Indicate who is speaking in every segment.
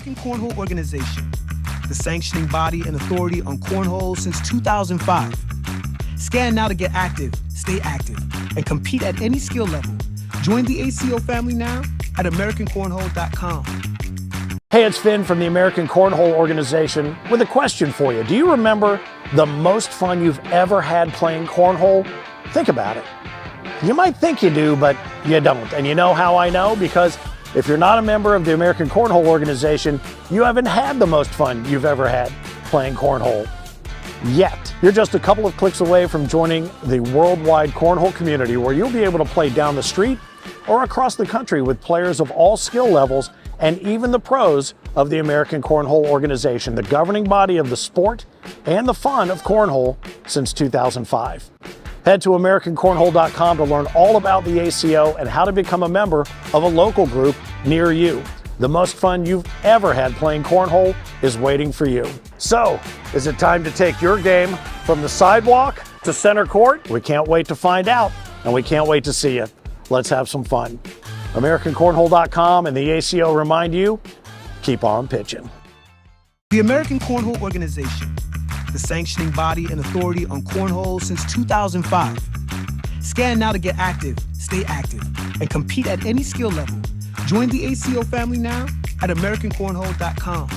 Speaker 1: American Cornhole Organization, the sanctioning body and authority on cornhole since 2005. Scan now to get active, stay active, and compete at any skill level. Join the ACO family now at AmericanCornhole.com.
Speaker 2: Hey, it's Finn from the American Cornhole Organization with a question for you. Do you remember the most fun you've ever had playing cornhole? Think about it. You might think you do, but you don't. And you know how I know? Because if you're not a member of the American Cornhole Organization, you haven't had the most fun you've ever had playing cornhole yet. You're just a couple of clicks away from joining the worldwide cornhole community, where you'll be able to play down the street or across the country with players of all skill levels and even the pros of the American Cornhole Organization, the governing body of the sport and the fun of cornhole since 2005. Head to AmericanCornhole.com to learn all about the ACO and how to become a member of a local group near you. The most fun you've ever had playing cornhole is waiting for you. So, is it time to take your game from the sidewalk to center court? We can't wait to find out, and we can't wait to see you. Let's have some fun. AmericanCornhole.com and the ACO remind you, keep on pitching.
Speaker 1: The American Cornhole Organization, the sanctioning body and authority on cornhole since 2005. Scan now to get active, stay active, and compete at any skill level. Join the ACO family now at AmericanCornhole.com.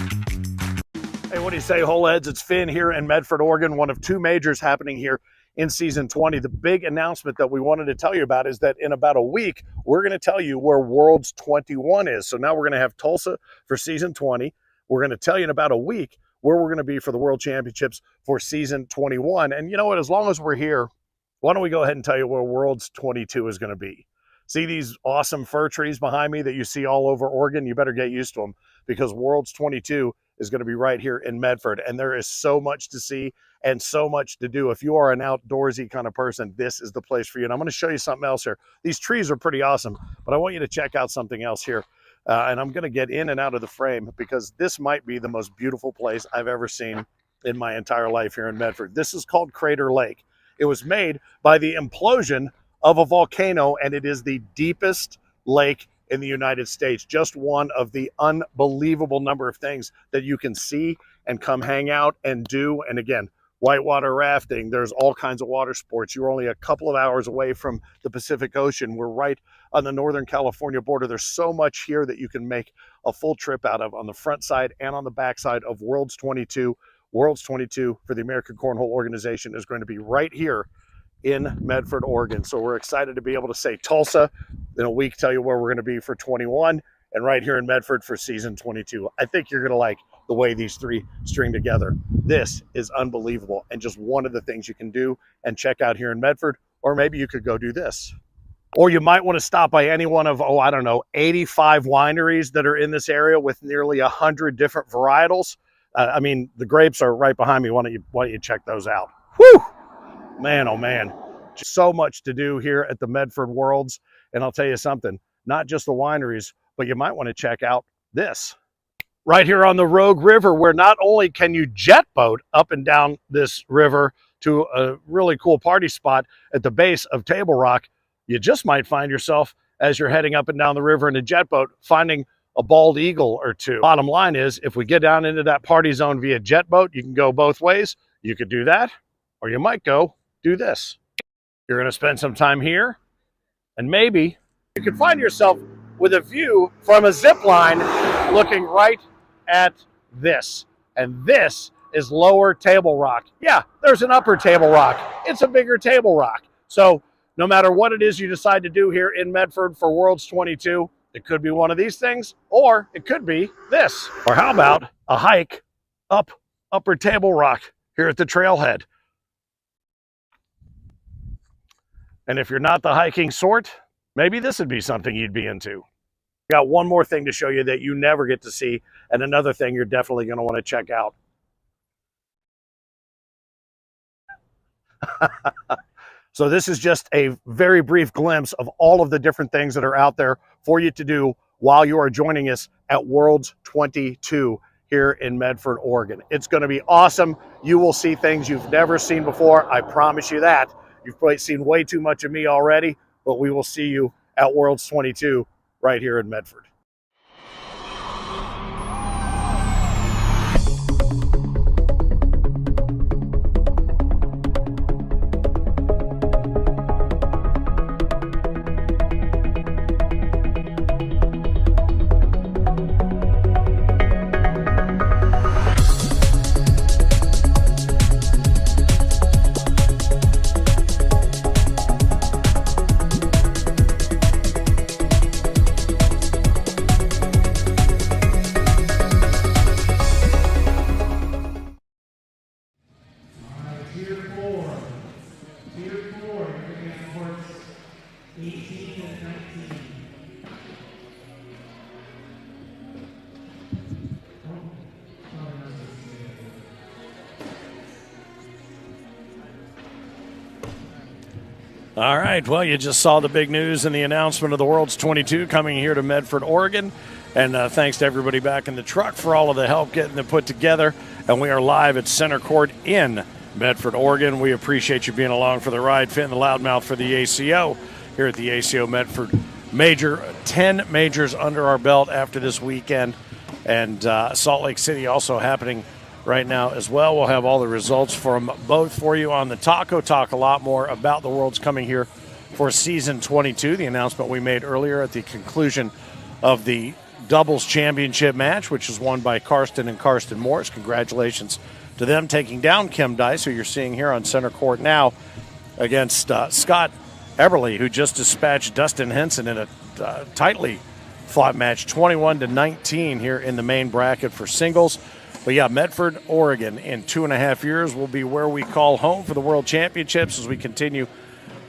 Speaker 2: Hey, what do you say, whole heads? It's Finn here in Medford, Oregon, one of two majors happening here in season 20. The big announcement that we wanted to tell you about is that in about a week, we're going to tell you where Worlds 21 is. So now we're going to have Tulsa for season 20. We're going to tell you in about a week where we're going to be for the World Championships for season 21. And you know what? As long as we're here, why don't we go ahead and tell you where Worlds 22 is going to be? See these awesome fir trees behind me that you see all over Oregon? You better get used to them, because Worlds 22 is going to be right here in Medford. And there is so much to see and so much to do. If you are an outdoorsy kind of person, this is the place for you. And I'm going to show you something else here. These trees are pretty awesome, but I want you to check out something else here. And I'm going to get in and out of the frame, because this might be the most beautiful place I've ever seen in my entire life here in Medford. This is called Crater Lake. It was made by the implosion of a volcano, and it is the deepest lake in the United States. Just one of the unbelievable number of things that you can see and come hang out and do. And again, whitewater rafting, there's all kinds of water sports. You're only a couple of hours away from the Pacific Ocean. We're right on the Northern California border. There's so much here that you can make a full trip out of on the front side and on the back side of Worlds 22. Worlds 22 for the American Cornhole Organization is going to be right here in Medford, Oregon. So we're excited to be able to say Tulsa in a week, tell you where we're going to be for 21, and right here in Medford for season 22. I think you're going to like the way these three string together. This is unbelievable, and just one of the things you can do and check out here in Medford. Or maybe you could go do this. Or you might want to stop by any one of, 85 wineries that are in this area with nearly 100 different varietals. I mean, the grapes are right behind me. Why don't you check those out? Whew! Man, oh man, so much to do here at the Medford Worlds. And I'll tell you something, not just the wineries, but you might want to check out this. Right here on the Rogue River, where not only can you jet boat up and down this river to a really cool party spot at the base of Table Rock, you just might find yourself, as you're heading up and down the river in a jet boat, finding a bald eagle or two. Bottom line is, if we get down into that party zone via jet boat, you can go both ways. You could do that, or you might go do this. You're going to spend some time here, and maybe you could find yourself with a view from a zip line looking right at this. And this is Lower Table Rock. Yeah, there's an Upper Table Rock. It's a bigger Table Rock. So no matter what it is you decide to do here in Medford for Worlds 22, it could be one of these things, or it could be this. Or how about a hike up Upper Table Rock here at the trailhead? And if you're not the hiking sort, maybe this would be something you'd be into. Got one more thing to show you that you never get to see, and another thing you're definitely going to want to check out. So this is just a very brief glimpse of all of the different things that are out there for you to do while you are joining us at Worlds 22 here in Medford, Oregon. It's going to be awesome. You will see things you've never seen before. I promise you that. You've probably seen way too much of me already, but we will see you at Worlds 22 right here in Medford. All right, well, you just saw the big news and the announcement of the World's 22 coming here to Medford, Oregon. And thanks to everybody back in the truck for all of the help getting them put together. And we are live at Center Court in Medford, Oregon. We appreciate you being along for the ride. Finn the Loudmouth for the ACO here at the ACO Medford Major. 10 majors under our belt after this weekend. And Salt Lake City also happening right now as well. We'll have all the results from both for you on the taco. Talk a lot more about the Worlds coming here for season 22. The announcement we made earlier at the conclusion of the doubles championship match, which was won by Karsten and Karsten Morris. Congratulations to them taking down Kim Dice, who you're seeing here on center court now, against Scott Eberly, who just dispatched Dustin Henson in a tightly fought match, 21-19 here in the main bracket for singles. But yeah, Medford, Oregon, in 2.5 years will be where we call home for the World Championships as we continue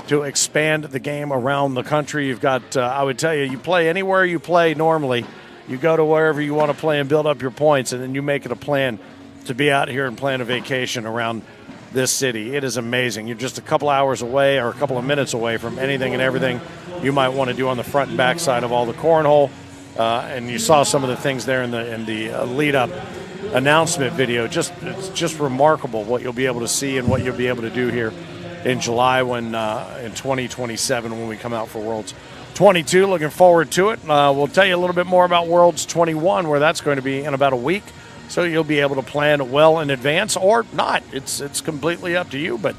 Speaker 2: to expand the game around the country. You've got, I would tell you, you play anywhere you play normally. You go to wherever you want to play and build up your points, and then you make it a plan to be out here and plan a vacation around this city. It is amazing. You're just a couple hours away or a couple of minutes away from anything and everything you might want to do on the front and back side of all the cornhole. And you saw some of the things there in the lead-up announcement video. It's just remarkable what you'll be able to see and what you'll be able to do here in July when in 2027 when we come out for Worlds 22. Looking forward to it. We'll tell you a little bit more about Worlds 21, where that's going to be in about a week. So you'll be able to plan well in advance or not. It's completely up to you, but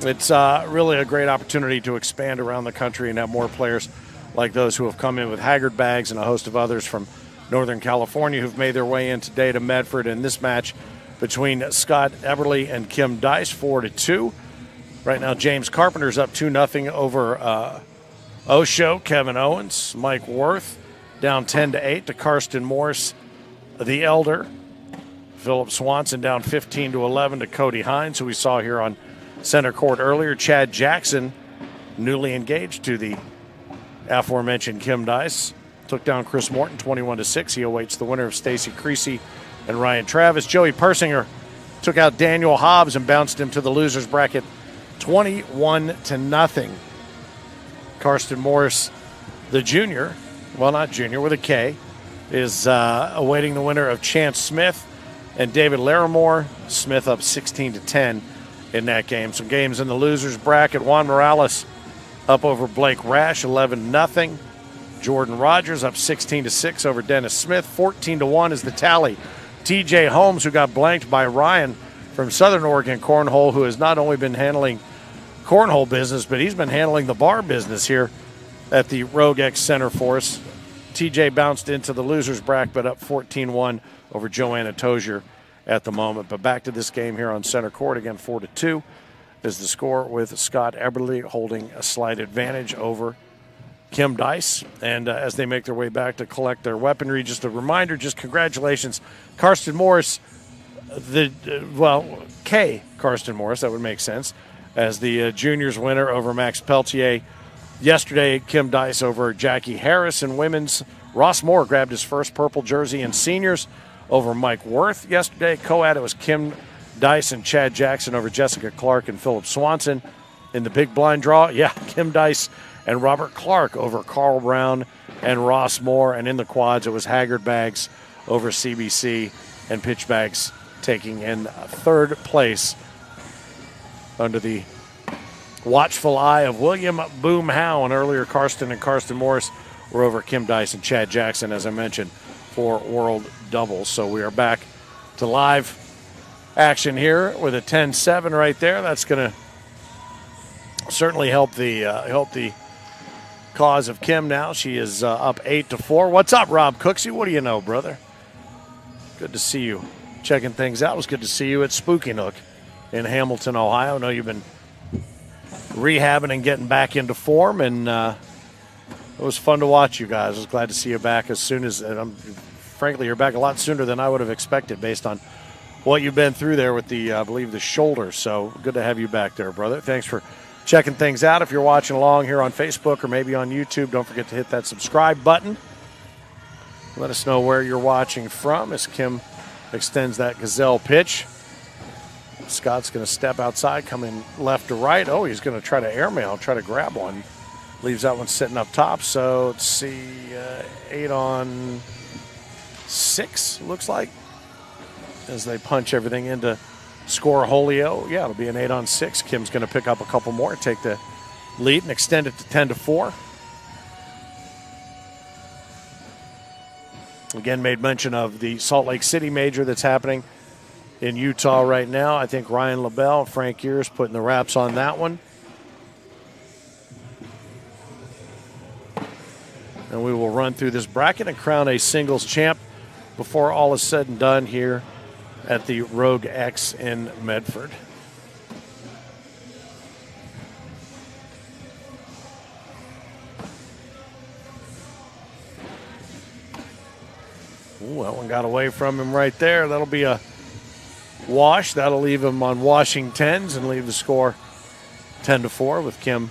Speaker 2: it's really a great opportunity to expand around the country and have more players like those who have come in with Haggard bags and a host of others from Northern California who've made their way in today to Medford in this match between Scott Eberly and Kim Dice, 4-2. Right now, James Carpenter's up 2-0 over Osho, Kevin Owens. Mike Worth down 10-8 to Karsten Morris, the elder. Philip Swanson down 15-11 to Cody Hines, who we saw here on center court earlier. Chad Jackson, newly engaged to the aforementioned Kim Dice, took down Chris Morton 21-6. He awaits the winner of Stacy Creasy and Ryan Travis. Joey Persinger took out Daniel Hobbs and bounced him to the losers bracket 21-0. Karsten Morris, the junior, well, not junior, with a K, is awaiting the winner of Chance Smith and David Larimore. Smith up 16-10 in that game. Some games in the losers bracket. Juan Morales up over Blake Rash, 11-0. Jordan Rogers up 16-6 over Dennis Smith. 14-1 is the tally. TJ Holmes, who got blanked by Ryan from Southern Oregon Cornhole, who has not only been handling cornhole business, but he's been handling the bar business here at the Rogue X Center for us. TJ bounced into the losers bracket, but up 14-1 over Joanna Tozier at the moment. But back to this game here on center court, again 4-2 is the score, with Scott Eberly holding a slight advantage over Kim Dice. And as they make their way back to collect their weaponry, just a reminder, just congratulations, Karsten Morris, Karsten Morris, that would make sense, as the juniors winner over Max Peltier. Yesterday, Kim Dice over Jackie Harris in women's. Ross Moore grabbed his first purple jersey in seniors over Mike Worth yesterday. Co-ed, it was Kim Dice and Chad Jackson over Jessica Clark and Philip Swanson. In the big blind draw, Kim Dice and Robert Clark over Carl Brown and Ross Moore. And in the quads, it was Haggard Bags over CBC and Pitch Bags taking in third place under the watchful eye of William Boom Howe. And earlier, Karsten and Karsten Morris were over Kim Dice and Chad Jackson, as I mentioned, for World Doubles. So we are back to live action here with a 10-7 right there. That's going to certainly help the cause of Kim now. She is up 8-4. What's up, Rob Cooksey? What do you know, brother? Good to see you checking things out. It was good to see you at Spooky Nook in Hamilton, Ohio. I know you've been rehabbing and getting back into form, and it was fun to watch you guys. I was glad to see you back as soon as, frankly, you're back a lot sooner than I would have expected based on what you've been through there with the, I believe, the shoulder. So good to have you back there, brother. Thanks for checking things out. If you're watching along here on Facebook or maybe on YouTube, don't forget to hit that subscribe button. Let us know where you're watching from as Kim extends that gazelle pitch. Scott's going to step outside, coming left to right. Oh, he's going to try to airmail, try to grab one. Leaves that one sitting up top. So let's see, 8 on 6, looks like, as they punch everything into score Holio. Yeah, it'll be an 8 on 6. Kim's going to pick up a couple more, take the lead, and extend it to 10-4. Again, made mention of the Salt Lake City Major that's happening in Utah right now. I think Ryan LaBelle, Frank Ears putting the wraps on that one. And we will run through this bracket and crown a singles champ before all is said and done here at the Rogue X in Medford. Ooh, that one got away from him right there. That'll be a wash. That'll leave him on washing 10s and leave the score 10-4 with Kim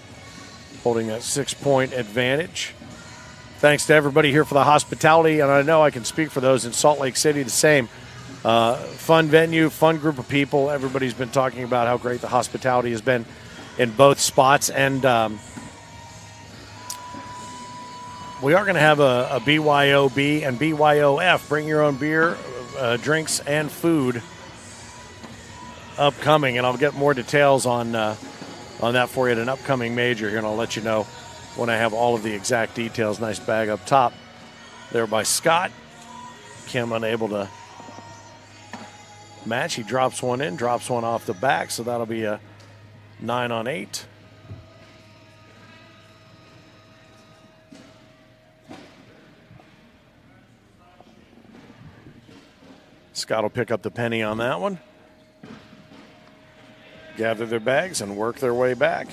Speaker 2: holding a 6-point advantage. Thanks to everybody here for the hospitality, and I know I can speak for those in Salt Lake City the same. Fun venue, fun group of people. Everybody's been talking about how great the hospitality has been in both spots, and we are going to have a BYOB and BYOF, bring your own beer, drinks, and food upcoming, and I'll get more details on that for you at an upcoming major here, and I'll let you know when I have all of the exact details. Nice bag up top there by Scott. Kim unable to match. He drops one in, drops one off the back, so that'll be a 9 on 8. Scott will pick up the penny on that one. Gather their bags and work their way back.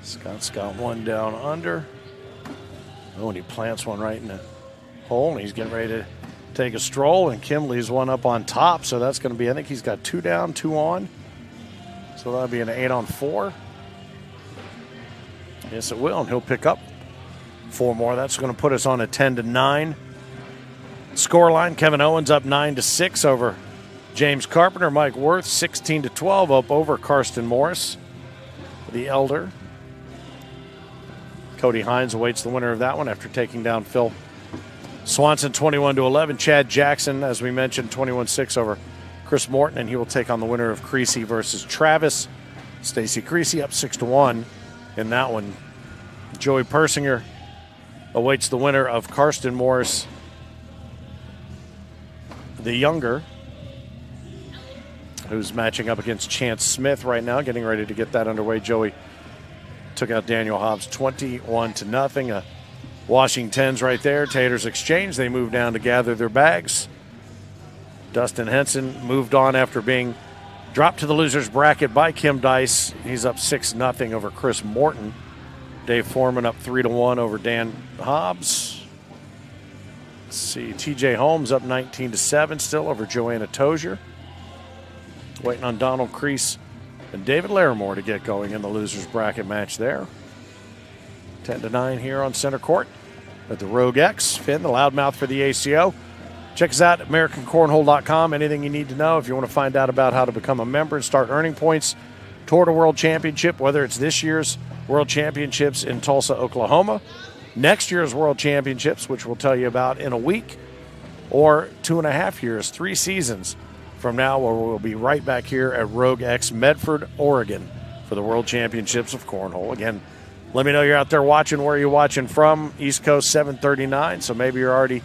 Speaker 2: Scott's got one down under. Oh, and he plants one right in the hole, and he's getting ready to take a stroll, and Kim leaves one up on top, so that's going to be, I think he's got 2 down, 2 on. So that'll be an 8 on 4. Yes, it will, and he'll pick up 4 more. That's going to put us on a 10-9 scoreline. Kevin Owens up 9-6 over James Carpenter. Mike Worth 16-12 up over Karsten Morris, the elder. Cody Hines awaits the winner of that one after taking down Phil Swanson 21-11. Chad Jackson, as we mentioned, 21-6 over Chris Morton, and he will take on the winner of Creasy versus Travis. Stacy Creasy up 6-1 in that one. Joey Persinger awaits the winner of Karsten Morris, the younger, who's matching up against Chance Smith right now, getting ready to get that underway. Joey took out Daniel Hobbs 21-0. A washing 10s right there. Taters exchange. They move down to gather their bags. Dustin Henson moved on after being dropped to the loser's bracket by Kim Dice. He's up 6-0 over Chris Morton. Dave Foreman up 3-1 over Dan Hobbs. Let's see, TJ Holmes up 19-7 still over Joanna Tozier. Waiting on Donald Crease and David Larimore to get going in the loser's bracket match there. 10-9 here on center court at the Rogue X. Finn, the loudmouth for the ACO. Check us out at AmericanCornhole.com. Anything you need to know if you want to find out about how to become a member and start earning points toward a world championship, whether it's this year's World Championships in Tulsa, Oklahoma, next year's World Championships, which we'll tell you about in a week, or 2.5 years, 3 seasons from now, where we'll be right back here at Rogue X Medford, Oregon for the World Championships of Cornhole. Again, let me know you're out there watching, where you're watching from. East Coast 7:39, so maybe you're already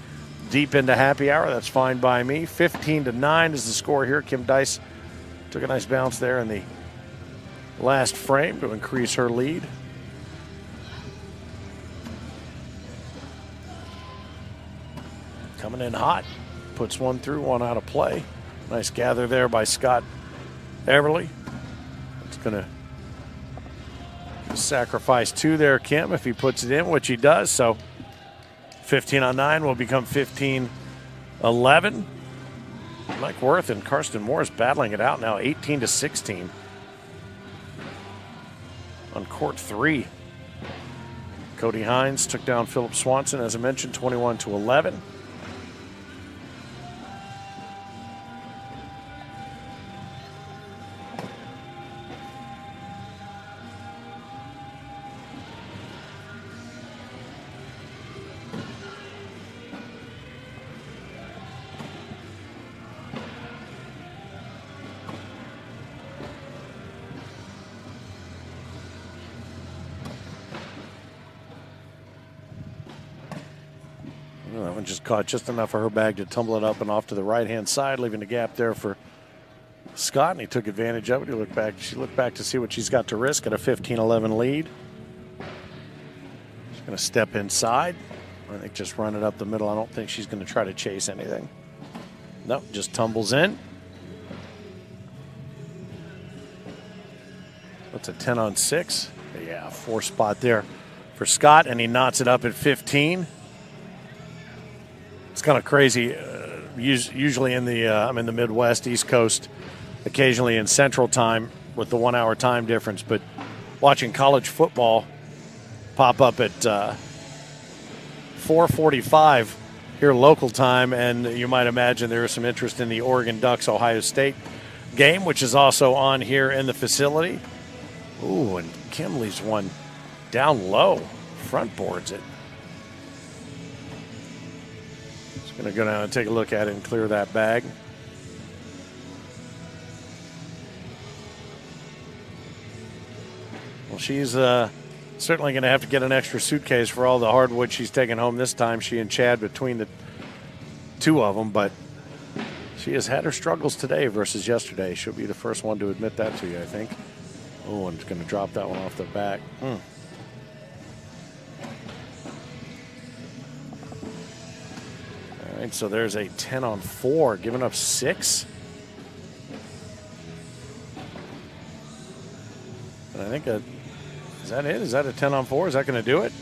Speaker 2: deep into happy hour. That's fine by me. 15-9 is the score here. Kim Dice Took a nice bounce there in the last frame to increase her lead. Coming in hot. Puts one through, one out of play. Nice gather there by Scott Everly. It's going to sacrifice 2 there, Kim, if he puts it in, which he does. So 15-9 will become 15-11. Mike Worth and Karsten Morris battling it out now, 18-16 on court 3. Cody Hines took down Philip Swanson, as I mentioned, 21-11. That one just caught just enough for her bag to tumble it up and off to the right-hand side, leaving a gap there for Scott, and he took advantage of it. She looked back to see what she's got to risk at a 15-11 lead. She's going to step inside. I think just run it up the middle. I don't think she's going to try to chase anything. Nope, just tumbles in. That's a 10-on-6. Yeah, 4 spot there for Scott, and he knots it up at 15. It's kind of crazy. Usually I'm in the Midwest, East Coast, occasionally in Central Time with the 1 hour time difference. But watching college football pop up at 4:45 here local time, and you might imagine there is some interest in the Oregon Ducks Ohio State game, which is also on here in the facility. Ooh, and Kim leaves one down low, front boards it. Going to go down and take a look at it and clear that bag. Well, she's certainly going to have to get an extra suitcase for all the hardwood she's taking home this time, she and Chad between the 2 of them. But she has had her struggles today versus yesterday. She'll be the first one to admit that to you, I think. Oh, and it's going to drop that one off the back. All right, so there's a 10-on-4, giving up 6. And I think is that it? Is that a 10-on-4? Is that going to do it?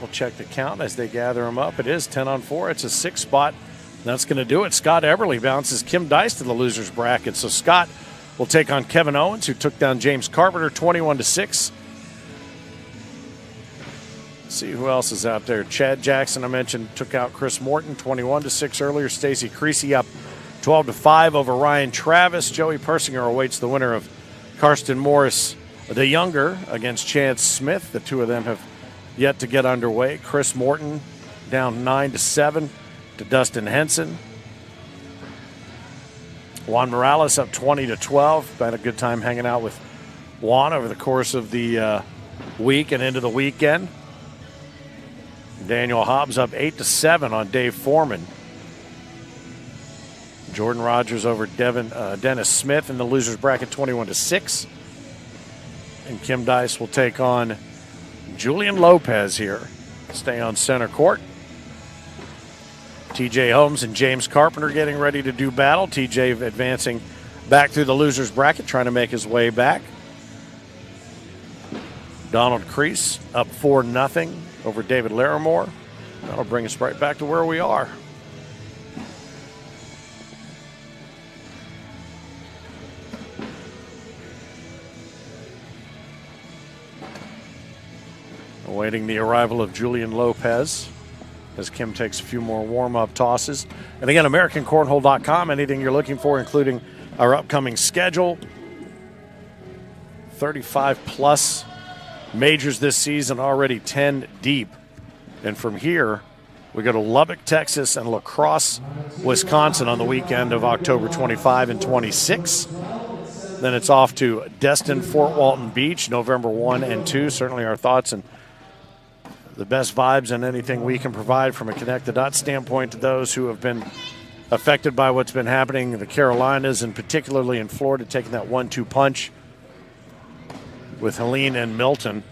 Speaker 2: We'll check the count as they gather them up. It is 10-on-4. It's a 6 spot. That's going to do it. Scott Everly bounces Kim Dice to the losers bracket. So Scott will take on Kevin Owens, who took down James Carpenter 21-6. See who else is out there. Chad Jackson, I mentioned, took out Chris Morton 21-6 earlier. Stacy Creasy up 12-5 over Ryan Travis. Joey Persinger awaits the winner of Karsten Morris, the younger, against Chance Smith. The 2 of them have yet to get underway. Chris Morton down 9-7 to Dustin Henson. Juan Morales up 20-12. Had a good time hanging out with Juan over the course of the week and into the weekend. Daniel Hobbs up 8-7 on Dave Foreman. Jordan Rogers over Dennis Smith in the losers bracket 21-6. And Kim Dice will take on Julian Lopez here. Stay on center court. TJ Holmes and James Carpenter getting ready to do battle. TJ advancing back through the losers bracket, trying to make his way back. Donald Crease up 4-0 over David Larimore. That'll bring us right back to where we are. Awaiting the arrival of Julian Lopez as Kim takes a few more warm-up tosses. And again, AmericanCornhole.com, anything you're looking for, including our upcoming schedule. 35-plus majors this season, already 10 deep. And from here, we go to Lubbock, Texas, and La Crosse, Wisconsin on the weekend of October 25 and 26. Then it's off to Destin, Fort Walton Beach, November 1 and 2. Certainly our thoughts and the best vibes and anything we can provide from a Connect the Dots standpoint to those who have been affected by what's been happening in the Carolinas and particularly in Florida, taking that 1-2 punch with Helene and Milton.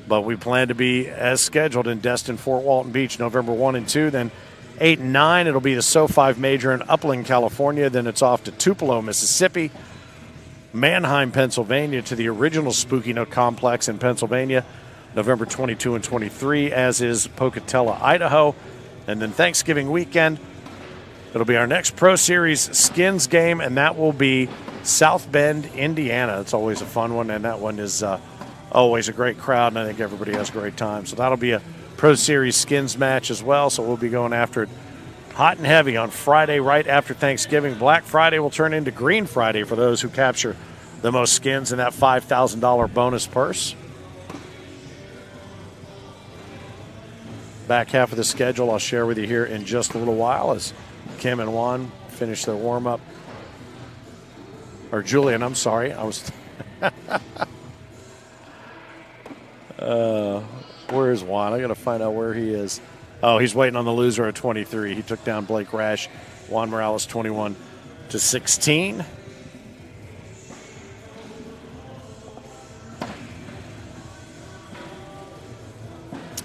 Speaker 2: But we plan to be as scheduled in Destin, Fort Walton Beach, November 1 and 2. Then 8 and 9, it'll be the SoFi Major in Upland, California. Then it's off to Tupelo, Mississippi, Manheim, Pennsylvania, to the original Spooky Nook Complex in Pennsylvania, November 22 and 23, as is Pocatello, Idaho. And then Thanksgiving weekend, it'll be our next Pro Series Skins game, and that will be South Bend, Indiana. It's always a fun one, and that one is always a great crowd, and I think everybody has a great time. So that'll be a Pro Series Skins match as well, so we'll be going after it hot and heavy on Friday right after Thanksgiving. Black Friday will turn into Green Friday for those who capture the most skins in that $5,000 bonus purse. Back half of the schedule I'll share with you here in just a little while as Kim and Juan finish their warm-up. Or Julian, I'm sorry. I was... where is Juan? I got to find out where he is. Oh, he's waiting on the loser at 23. He took down Blake Rash. Juan Morales 21-16.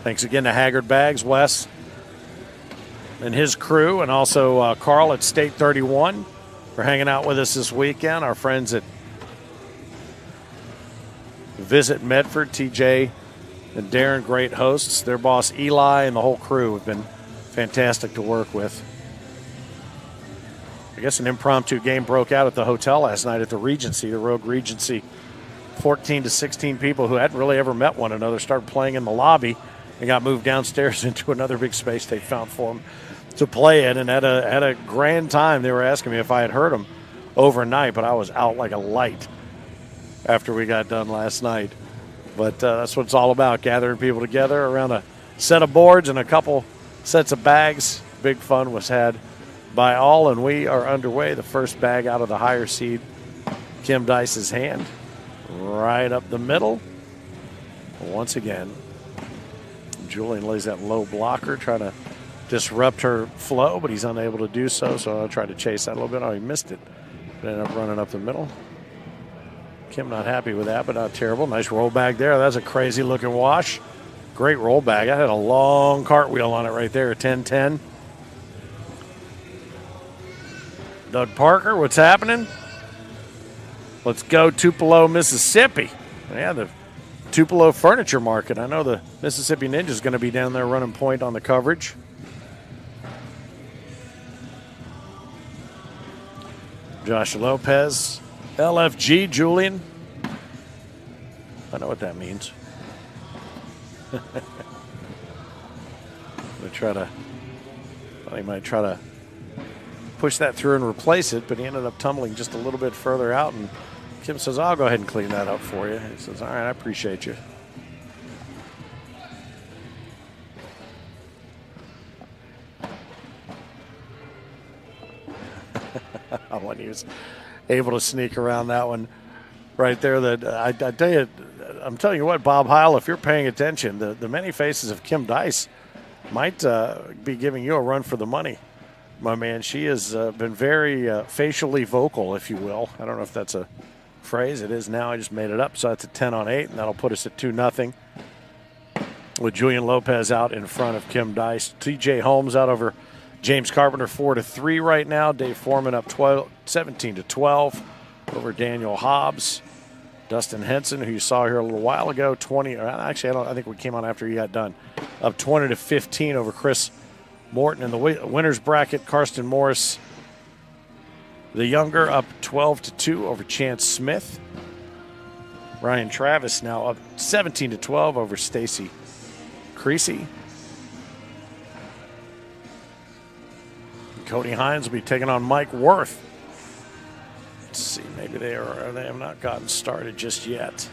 Speaker 2: Thanks again to Haggard Bags, Wes, and his crew, and also Carl at State 31 for hanging out with us this weekend. Our friends at Visit Medford, TJ and Darren, great hosts. Their boss Eli and the whole crew have been fantastic to work with. I guess an impromptu game broke out at the hotel last night at the Regency, the Rogue Regency. 14 to 16 people who hadn't really ever met one another started playing in the lobby and got moved downstairs into another big space they found for them to play in, and had a grand time. They were asking me if I had heard them overnight, but I was out like a light after we got done last night. But that's what it's all about, gathering people together around a set of boards and a couple sets of bags. Big fun was had by all, and we are underway. The first bag out of the higher seed, Kim Dice's hand, right up the middle. Once again, Julian lays that low blocker, trying to disrupt her flow, but he's unable to do so, so I'll try to chase that a little bit. Oh, he missed it. But ended up running up the middle. Kim not happy with that, but not terrible. Nice roll bag there. That's a crazy looking wash. Great roll bag. I had a long cartwheel on it right there, a 10-10. Doug Parker, what's happening? Let's go Tupelo, Mississippi. Yeah, the Tupelo Furniture Market. I know the Mississippi Ninja is going to be down there running point on the coverage. Josh Lopez, LFG, Julian. I know what that means. He might try to push that through and replace it, but he ended up tumbling just a little bit further out, and Kim says, I'll go ahead and clean that up for you. He says, all right, I appreciate you. When he was able to sneak around that one right there. That I tell you, I'm telling you what, Bob Heil, if you're paying attention, the many faces of Kim Dice might be giving you a run for the money, my man. She has been very facially vocal, if you will. I don't know if that's a phrase. It is now. I just made it up. So that's a 10 on 8, and that'll put us at 2-0 with Julian Lopez out in front of Kim Dice. TJ Holmes out over James Carpenter 4-3 right now. Dave Foreman up 17-12 over Daniel Hobbs. Dustin Henson, who you saw here a little while ago, 20. Actually, I think we came on after he got done. Up 20-15 over Chris Morton in the winners bracket. Karsten Morris, the younger, up 12-2 over Chance Smith. Ryan Travis now up 17-12 over Stacy Creasy. Cody Hines will be taking on Mike Worth. Let's see, maybe they have not gotten started just yet.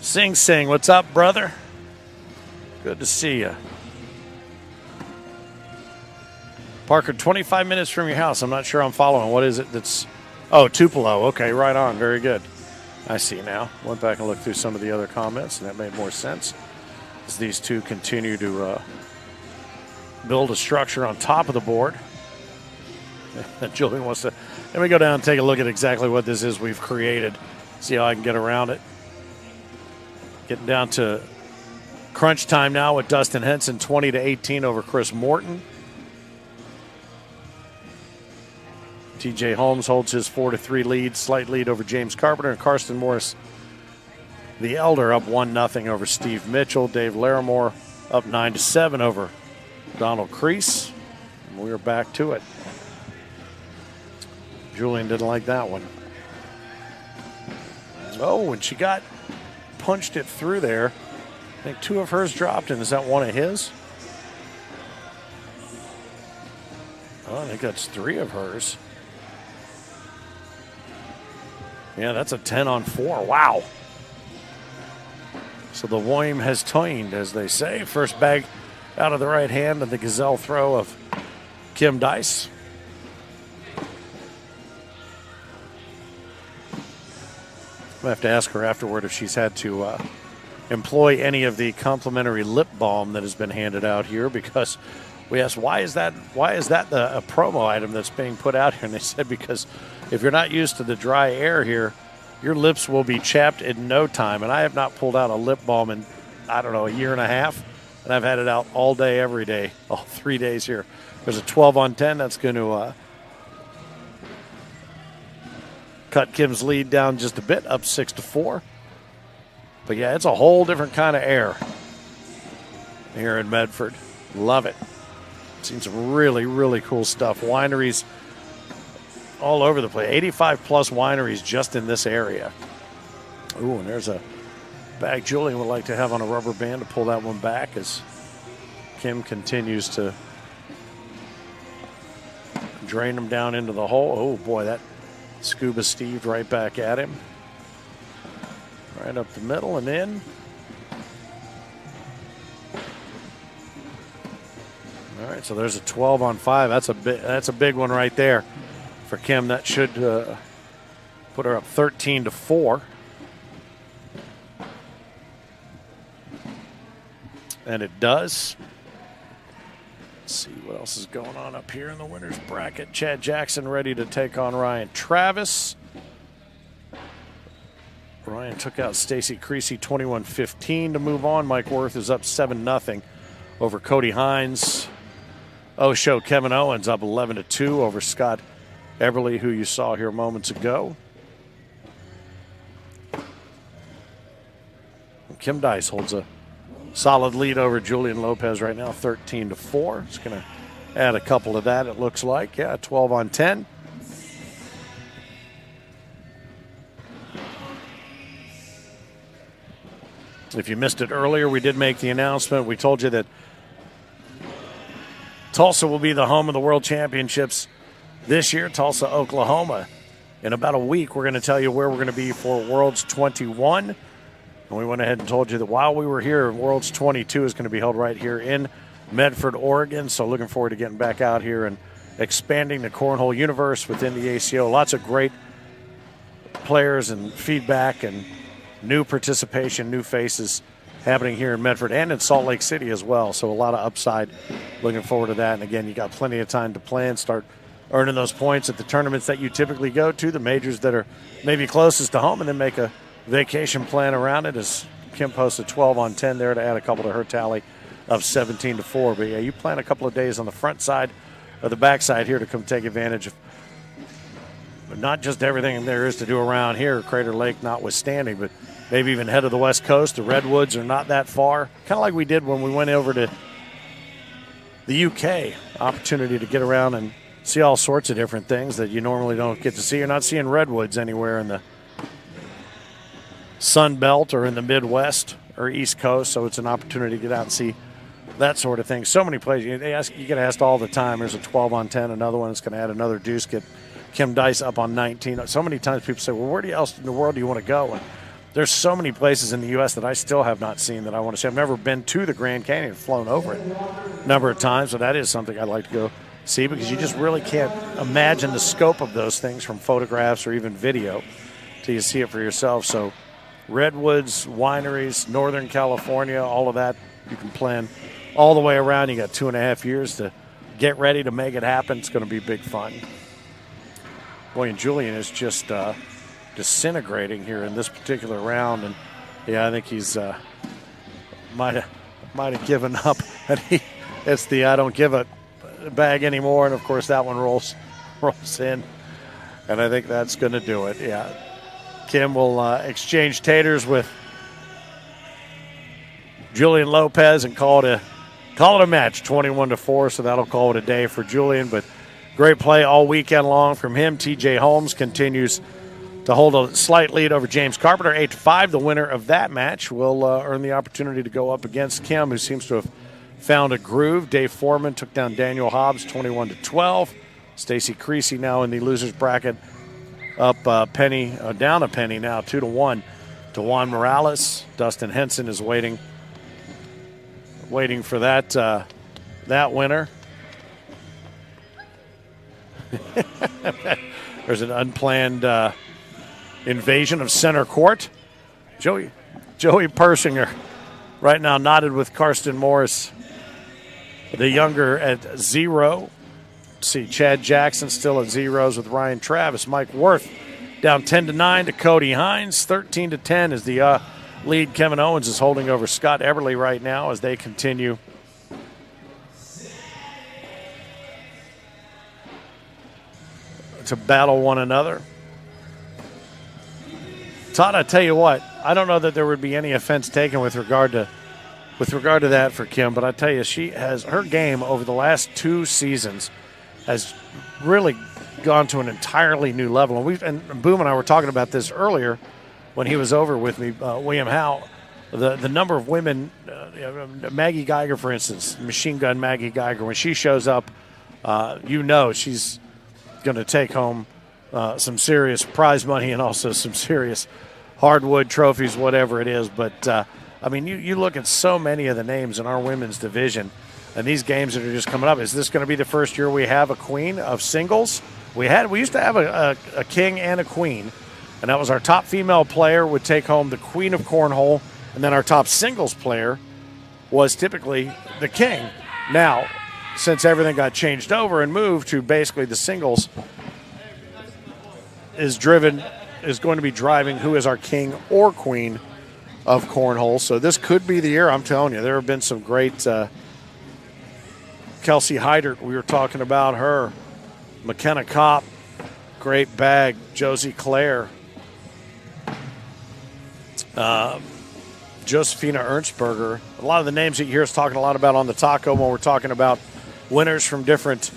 Speaker 2: Sing Sing, what's up, brother? Good to see you. Parker, 25 minutes from your house. I'm not sure I'm following. What is it that's... Oh, Tupelo. Okay, right on. Very good. I see now. Went back and looked through some of the other comments, and that made more sense. as these two continue to build a structure on top of the board. Julian wants to. Let me go down and take a look at exactly what this is we've created. See how I can get around it. Getting down to crunch time now with Dustin Henson, 20-18 over Chris Morton. TJ Holmes holds his 4-3 lead, slight lead over James Carpenter, and Karsten Morris, the elder, up 1-0 over Steve Mitchell. Dave Larimore up 9-7 over Donald Crease. And we're back to it. Julian didn't like that one. Oh, and she punched it through there. I think 2 of hers dropped, and is that one of his? Oh, I think that's 3 of hers. Yeah, that's a 10-on-4. Wow. So the worm has turned, as they say. First bag out of the right hand of the gazelle throw of Kim Dice. I have to ask her afterward if she's had to employ any of the complimentary lip balm that has been handed out here, because we asked, why is that a promo item that's being put out here? And they said, because if you're not used to the dry air here, your lips will be chapped in no time. And I have not pulled out a lip balm in, I don't know, a year and a half. And I've had it out all day, every day, all 3 days here. There's a 12-on-10 that's going to cut Kim's lead down just a bit, up 6-4. But yeah, it's a whole different kind of air here in Medford. Love it. Seen some really, really cool stuff. Wineries all over the place. 85-plus wineries just in this area. Ooh, and there's a bag Julian would like to have on a rubber band to pull that one back as Kim continues to drain them down into the hole. Oh, boy, that scuba Steve right back at him. Right up the middle and in. All right, so there's a 12-on-5. That's a big one right there for Kim. That should put her up 13-4. And it does. Let's see what else is going on up here in the winner's bracket. Chad Jackson ready to take on Ryan Travis. Ryan took out Stacy Creasy 21-15 to move on. Mike Worth is up 7-0 over Cody Hines. Osho Kevin Owens up 11-2 over Scott Eberly, who you saw here moments ago. And Kim Dice holds a solid lead over Julian Lopez right now, 13-4. It's going to add a couple to that, it looks like. Yeah, 12-on-10. If you missed it earlier, we did make the announcement. We told you that Tulsa will be the home of the World Championships this year, Tulsa, Oklahoma. In about a week, we're going to tell you where we're going to be for Worlds 21. And we went ahead and told you that while we were here, Worlds 22 is going to be held right here in Medford, Oregon. So looking forward to getting back out here and expanding the cornhole universe within the ACO. Lots of great players and feedback and new participation, new faces happening here in Medford and in Salt Lake City as well. So a lot of upside. Looking forward to that. And again, you got plenty of time to plan, start earning those points at the tournaments that you typically go to, the majors that are maybe closest to home, and then make a vacation plan around it, as Kim posted 12-on-10 there to add a couple to her tally of 17-4. But yeah, you plan a couple of days on the front side or the back side here to come take advantage of not just everything there is to do around here, Crater Lake notwithstanding, but maybe even head to the West Coast. The Redwoods are not that far. Kind of like we did when we went over to the UK. Opportunity to get around and see all sorts of different things that you normally don't get to see. You're not seeing redwoods anywhere in the Sun Belt or in the Midwest or East Coast, so it's an opportunity to get out and see that sort of thing. So many places. You get asked all the time. There's a 12-on-10, another one that's going to add another deuce, get Kim Dice up on 19. So many times people say, well, where else in the world do you want to go? And there's so many places in the U.S. that I still have not seen that I want to see. I've never been to the Grand Canyon, flown over it a number of times, so that is something I'd like to go see, because you just really can't imagine the scope of those things from photographs or even video till you see it for yourself. So redwoods, wineries, Northern California, all of that you can plan all the way around. You got 2.5 years to get ready to make it happen. It's going to be big fun. Boy, and Julian is just disintegrating here in this particular round, and yeah, I think he's might have given up. And it's the I don't give a bag anymore, and of course that one rolls in, and I think that's going to do it. Yeah, Kim will exchange taters with Julian Lopez and call it a match, 21-4. So that'll call it a day for Julian. But great play all weekend long from him. TJ Holmes continues to hold a slight lead over James Carpenter, 8-5. The winner of that match will earn the opportunity to go up against Kim, who seems to have found a groove. Dave Foreman took down Daniel Hobbs, 21-12. Stacy Creasy now in the losers bracket, up down a penny now, 2-1 to Juan Morales. Dustin Henson is waiting for that winner. There's an unplanned invasion of center court. Joey Persinger right now knotted with Karsten Morris, the younger, at 0. See Chad Jackson still at 0s with Ryan Travis. Mike Worth down 10-9 to Cody Hines. 13-10 is the lead. Kevin Owens is holding over Scott Eberly right now as they continue to battle one another. Todd, I tell you what, I don't know that there would be any offense taken with regard to that for Kim, but I tell you, her game over the last 2 seasons has really gone to an entirely new level. And Boom and I were talking about this earlier when he was over with me, William Howe. The number of women, Maggie Geiger, for instance, Machine Gun Maggie Geiger, when she shows up, she's going to take home some serious prize money and also some serious hardwood trophies, whatever it is. But, you look at so many of the names in our women's division and these games that are just coming up. Is this going to be the first year we have a queen of singles? We used to have a king and a queen, and that was our top female player would take home the queen of cornhole, and then our top singles player was typically the king. Now, since everything got changed over and moved to basically the singles is going to be driving who is our king or queen of cornhole. So this could be the year. I'm telling you, there have been some great Kelsey Heidert, we were talking about her. McKenna Kopp, great bag. Josie Clare. Josefina Ernstberger. A lot of the names that you hear us talking a lot about on the taco when we're talking about winners from different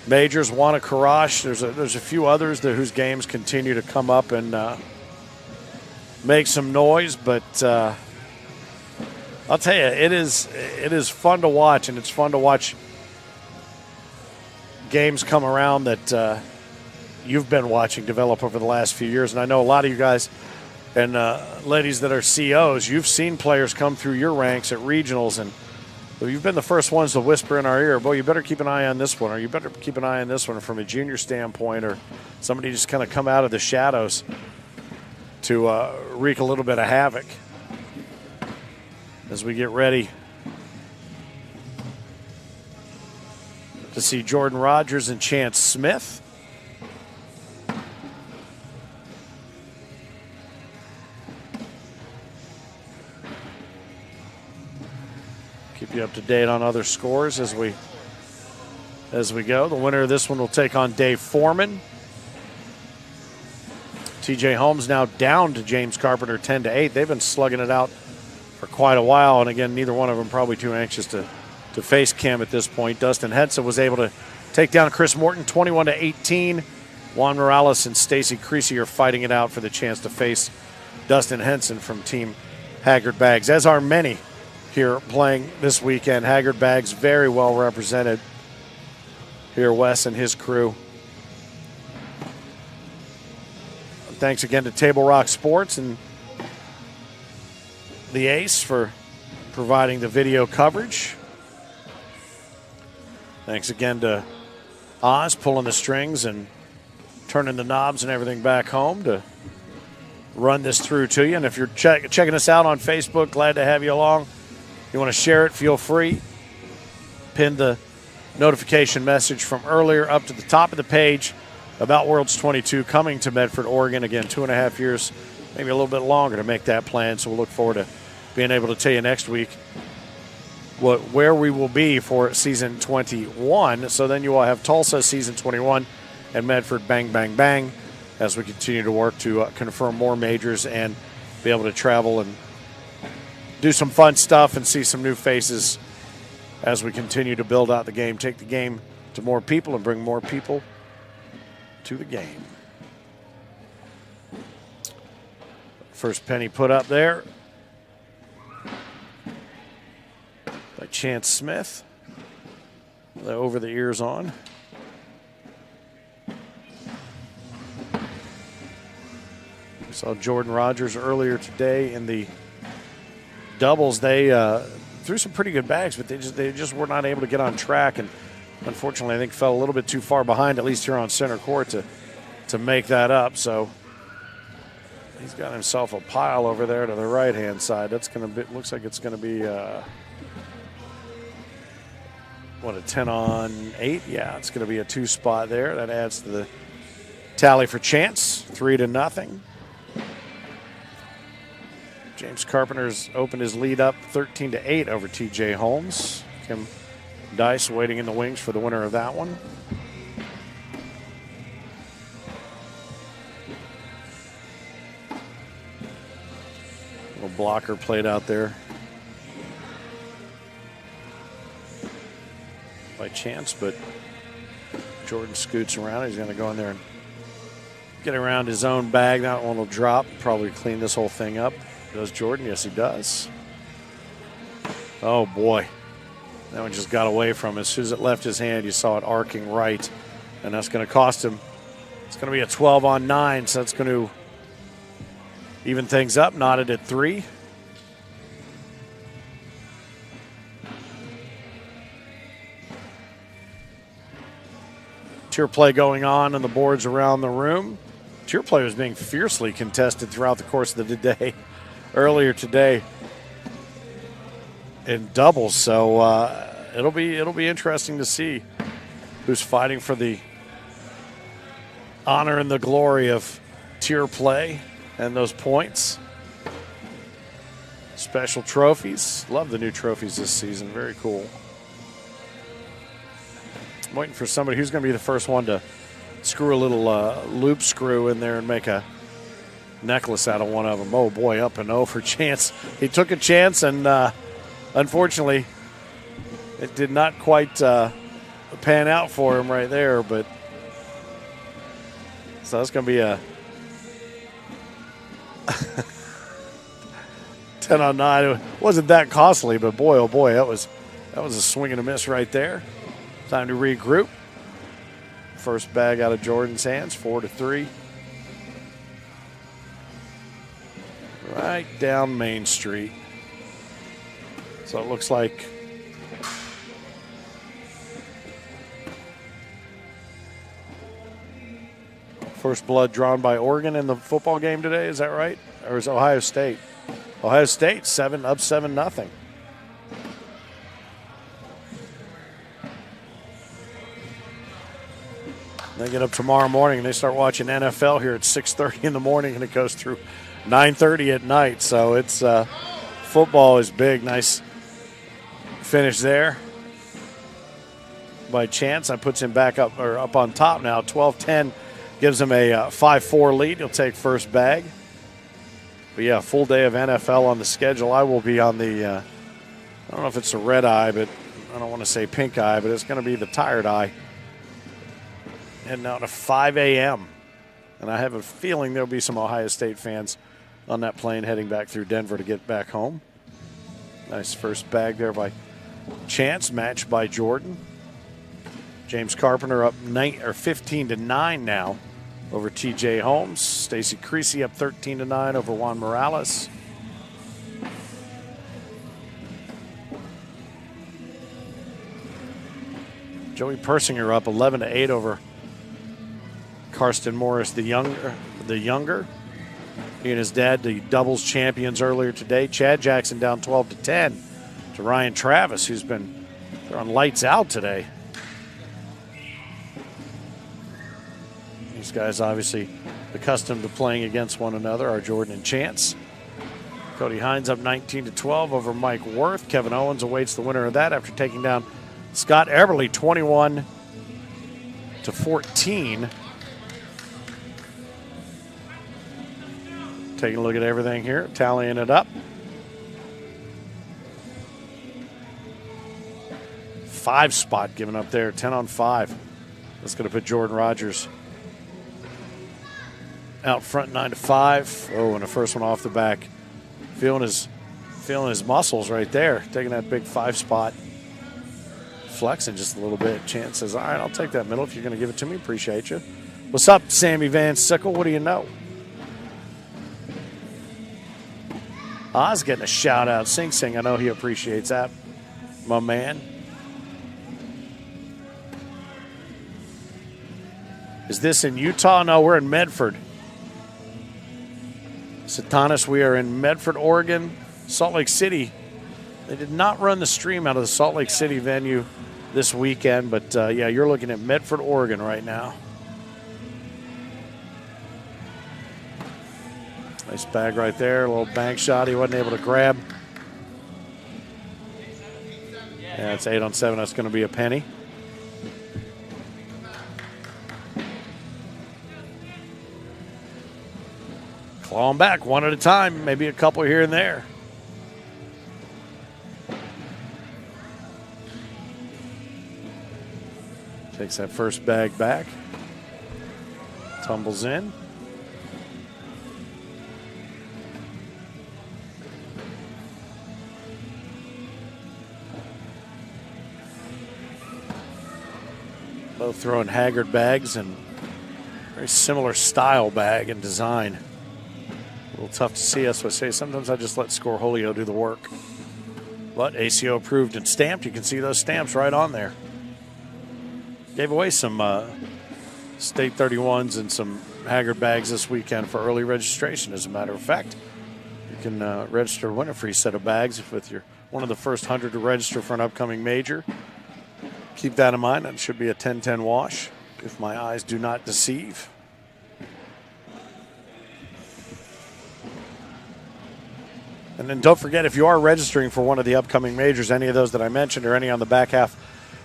Speaker 2: majors. Juana Karash. There's a few others whose games continue to come up and make some noise, but I'll tell you, it is fun to watch, and it's fun to watch games come around that you've been watching develop over the last few years. And I know a lot of you guys and ladies that are COs, you've seen players come through your ranks at regionals, and you've been the first ones to whisper in our ear, boy, you better keep an eye on this one, or you better keep an eye on this one from a junior standpoint, or somebody just kind of come out of the shadows to wreak a little bit of havoc as we get ready to see Jordan Rogers and Chance Smith. Keep you up to date on other scores as we go. The winner of this one will take on Dave Foreman. TJ Holmes now down to James Carpenter 10-8. They've been slugging it out for quite a while, and again, neither one of them probably too anxious to face Kim at this point. Dustin Henson was able to take down Chris Morton 21-18. Juan Morales and Stacy Creasy are fighting it out for the chance to face Dustin Henson from Team Haggard Bags, as are many here playing this weekend. Haggard Bags very well represented here, Wes and his crew. Thanks again to Table Rock Sports and the Ace for providing the video coverage. Thanks again to Oz pulling the strings and turning the knobs and everything back home to run this through to you. And if you're checking us out on Facebook, glad to have you along. You want to share it, feel free. Pin the notification message from earlier up to the top of the page about Worlds 22 coming to Medford, Oregon. Again, 2.5 years, maybe a little bit longer to make that plan. So we'll look forward to being able to tell you next week where we will be for season 21. So then you will have Tulsa season 21 and Medford bang, bang, bang as we continue to work to confirm more majors and be able to travel and do some fun stuff and see some new faces as we continue to build out the game, take the game to more people and bring more people to the game. First penny put up there by Chance Smith. The over the ears on. We saw Jordan Rogers earlier today in the doubles. They threw some pretty good bags, but they just were not able to get on track, and unfortunately I think fell a little bit too far behind, at least here on center court, to make that up. So he's got himself a pile over there to the right hand side. That's gonna be, looks like it's gonna be what, a 10-on-8? Yeah, it's gonna be a 2 spot there. That adds to the tally for Chance, 3-0. James Carpenter's opened his lead up 13-8 over TJ Holmes. Kim Dice waiting in the wings for the winner of that one. Little blocker played out there by Chance, but Jordan scoots around. He's going to go in there and get around his own bag. That one will drop, probably clean this whole thing up. Does Jordan? Yes, he does. Oh, boy. That one just got away from him. As soon as it left his hand, you saw it arcing right, and that's going to cost him. It's going to be a 12-on-9, so that's going to even things up. Knotted at 3. Tier play going on the boards around the room. Tier play was being fiercely contested throughout the course of the day. Earlier today in doubles, so it'll be interesting to see who's fighting for the honor and the glory of tier play and those points. Special trophies. Love the new trophies this season. Very cool. I'm waiting for somebody who's going to be the first one to screw a little loop screw in there and make a necklace out of one of them. Oh boy, up and 0 for Chance. He took a chance, and unfortunately it did not quite pan out for him right there, but so that's going to be a 10-on-9. It wasn't that costly, but boy, oh boy, that was a swing and a miss right there. Time to regroup. First bag out of Jordan's hands, 4-3. Right down Main Street. So it looks like first blood drawn by Oregon in the football game today. Is that right? Or is Ohio State? Ohio State up 7-0. They get up tomorrow morning and they start watching NFL here at 6:30 in the morning, and it goes through 9:30 at night. So it's football is big. Nice finish there by Chance. That puts him back up on top now. 12-10 gives him a 5-4 lead. He'll take first bag. But yeah, full day of NFL on the schedule. I will be on the I don't know if it's a red eye, but I don't want to say pink eye, but it's going to be the tired eye. Heading out at 5 a.m. And I have a feeling there'll be some Ohio State fans on that plane heading back through Denver to get back home. Nice first bag there by Chance, matched by Jordan. James Carpenter up 15-9 now over TJ Holmes. Stacy Creasy up 13-9 over Juan Morales. Joey Persinger up 11-8 over Karsten Morris the younger. He and his dad, the doubles champions earlier today. Chad Jackson down 12-10 to Ryan Travis, who's been on lights out today. These guys obviously accustomed to playing against one another, our Jordan and Chance. Cody Hines up 19-12 over Mike Worth. Kevin Owens awaits the winner of that after taking down Scott Eberly 21-14. Taking a look at everything here, tallying it up. 5 spot given up there, 10 on 5. That's going to put Jordan Rogers out front 9-5. Oh, and the first one off the back. Feeling his muscles right there, taking that big 5 spot. Flexing just a little bit. Chance says, all right, I'll take that middle if you're going to give it to me. Appreciate you. What's up, Sammy Van Sickle? What do you know? Oz getting a shout out. Sing Sing, I know he appreciates that. My man. Is this in Utah? No, we're in Medford. Satanis, we are in Medford, Oregon. Salt Lake City. They did not run the stream out of the Salt Lake City venue this weekend, but yeah, you're looking at Medford, Oregon right now. Nice bag right there, a little bank shot he wasn't able to grab. Yeah, it's 8 on 7, that's going to be a penny. Clawing back one at a time, maybe a couple here and there. Takes that first bag back. Tumbles in. Both throwing Haggard bags and very similar style bag and design. A little tough to see, that's what I say. Sometimes I just let Scorholio do the work. But ACO approved and stamped. You can see those stamps right on there. Gave away some State 31s and some Haggard bags this weekend for early registration, as a matter of fact. You can register to win a free set of bags if you're one of the first 100 to register for an upcoming major. Keep that in mind. That should be a 10-10 wash, if my eyes do not deceive. And then don't forget, if you are registering for one of the upcoming majors, any of those that I mentioned or any on the back half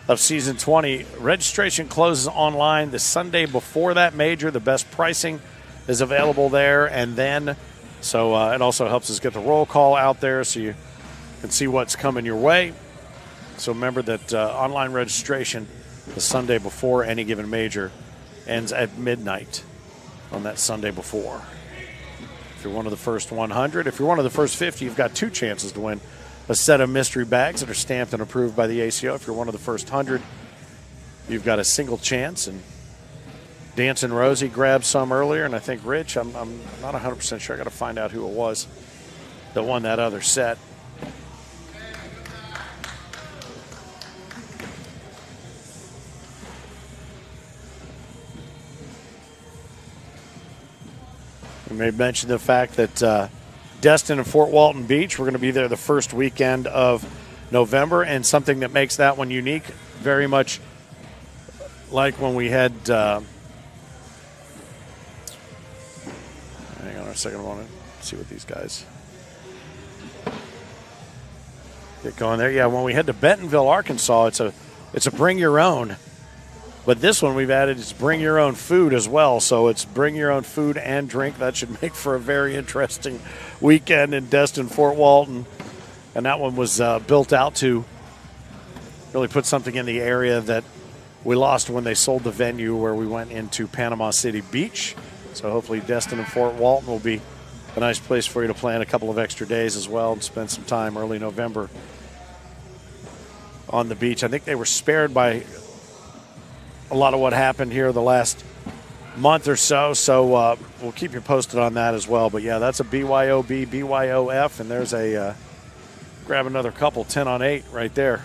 Speaker 2: of season 20, registration closes online the Sunday before that major. The best pricing is available there. And then, so it also helps us get the roll call out there so you can see what's coming your way. So remember that online registration the Sunday before any given major ends at midnight on that Sunday before. If you're one of the first 100, if you're one of the first 50, you've got 2 chances to win a set of mystery bags that are stamped and approved by the ACO. If you're one of the first 100, you've got a single chance. And Dancing Rosie grabbed some earlier, and I think Rich, I'm not 100% sure. I got to find out who it was that won that other set. We may mention the fact that Dustin and Fort Walton Beach, we're going to be there the first weekend of November, and something that makes that one unique, very much like when we had, hang on a second, I want to see what these guys get going there. Yeah, when we head to Bentonville, Arkansas, it's a bring your own. But this one we've added is bring your own food as well. So it's bring your own food and drink. That should make for a very interesting weekend in Destin, Fort Walton. And that one was built out to really put something in the area that we lost when they sold the venue where we went into Panama City Beach. So hopefully Destin and Fort Walton will be a nice place for you to plan a couple of extra days as well and spend some time early November on the beach. I think they were spared by a lot of what happened here the last month or so. So we'll keep you posted on that as well. But yeah, that's a BYOB, BYOF, and there's a grab another couple, 10 on 8 right there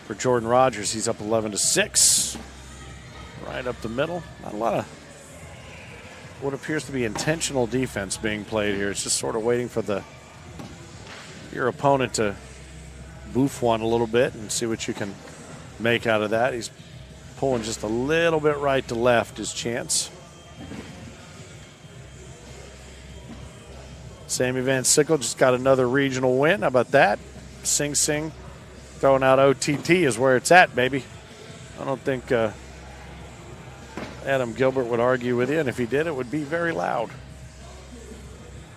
Speaker 2: for Jordan Rogers. He's up 11-6, right up the middle. Not a lot of what appears to be intentional defense being played here. It's just sort of waiting for your opponent to boof one a little bit and see what you can make out of that. He's pulling just a little bit right to left his chance. Sammy Van Sickle just got another regional win. How about that? Sing Sing throwing out OTT is where it's at, baby. I don't think Adam Gilbert would argue with you, and if he did, it would be very loud.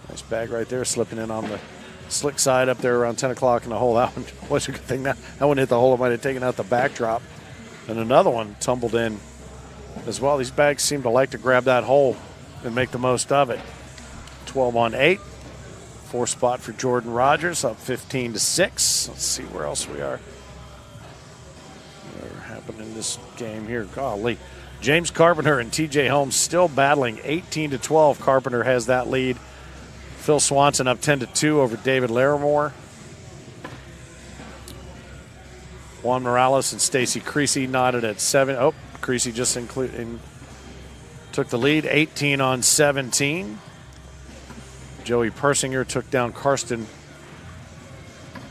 Speaker 2: Nice bag right there, slipping in on the slick side up there around 10 o'clock in the hole. That one was a good thing. That one hit the hole. It might have taken out the backdrop. And another one tumbled in as well. These bags seem to like to grab that hole and make the most of it. 12 on 8. 4 spot for Jordan Rogers, up 15-6. Let's see where else we are. What happened in this game here? Golly. James Carpenter and TJ Holmes still battling 18-12. Carpenter has that lead. Phil Swanson up 10-2 over David Larimore. Juan Morales and Stacy Creasy knotted at 7. Oh, Creasy just took the lead, 18 on 17. Joey Persinger took down Karsten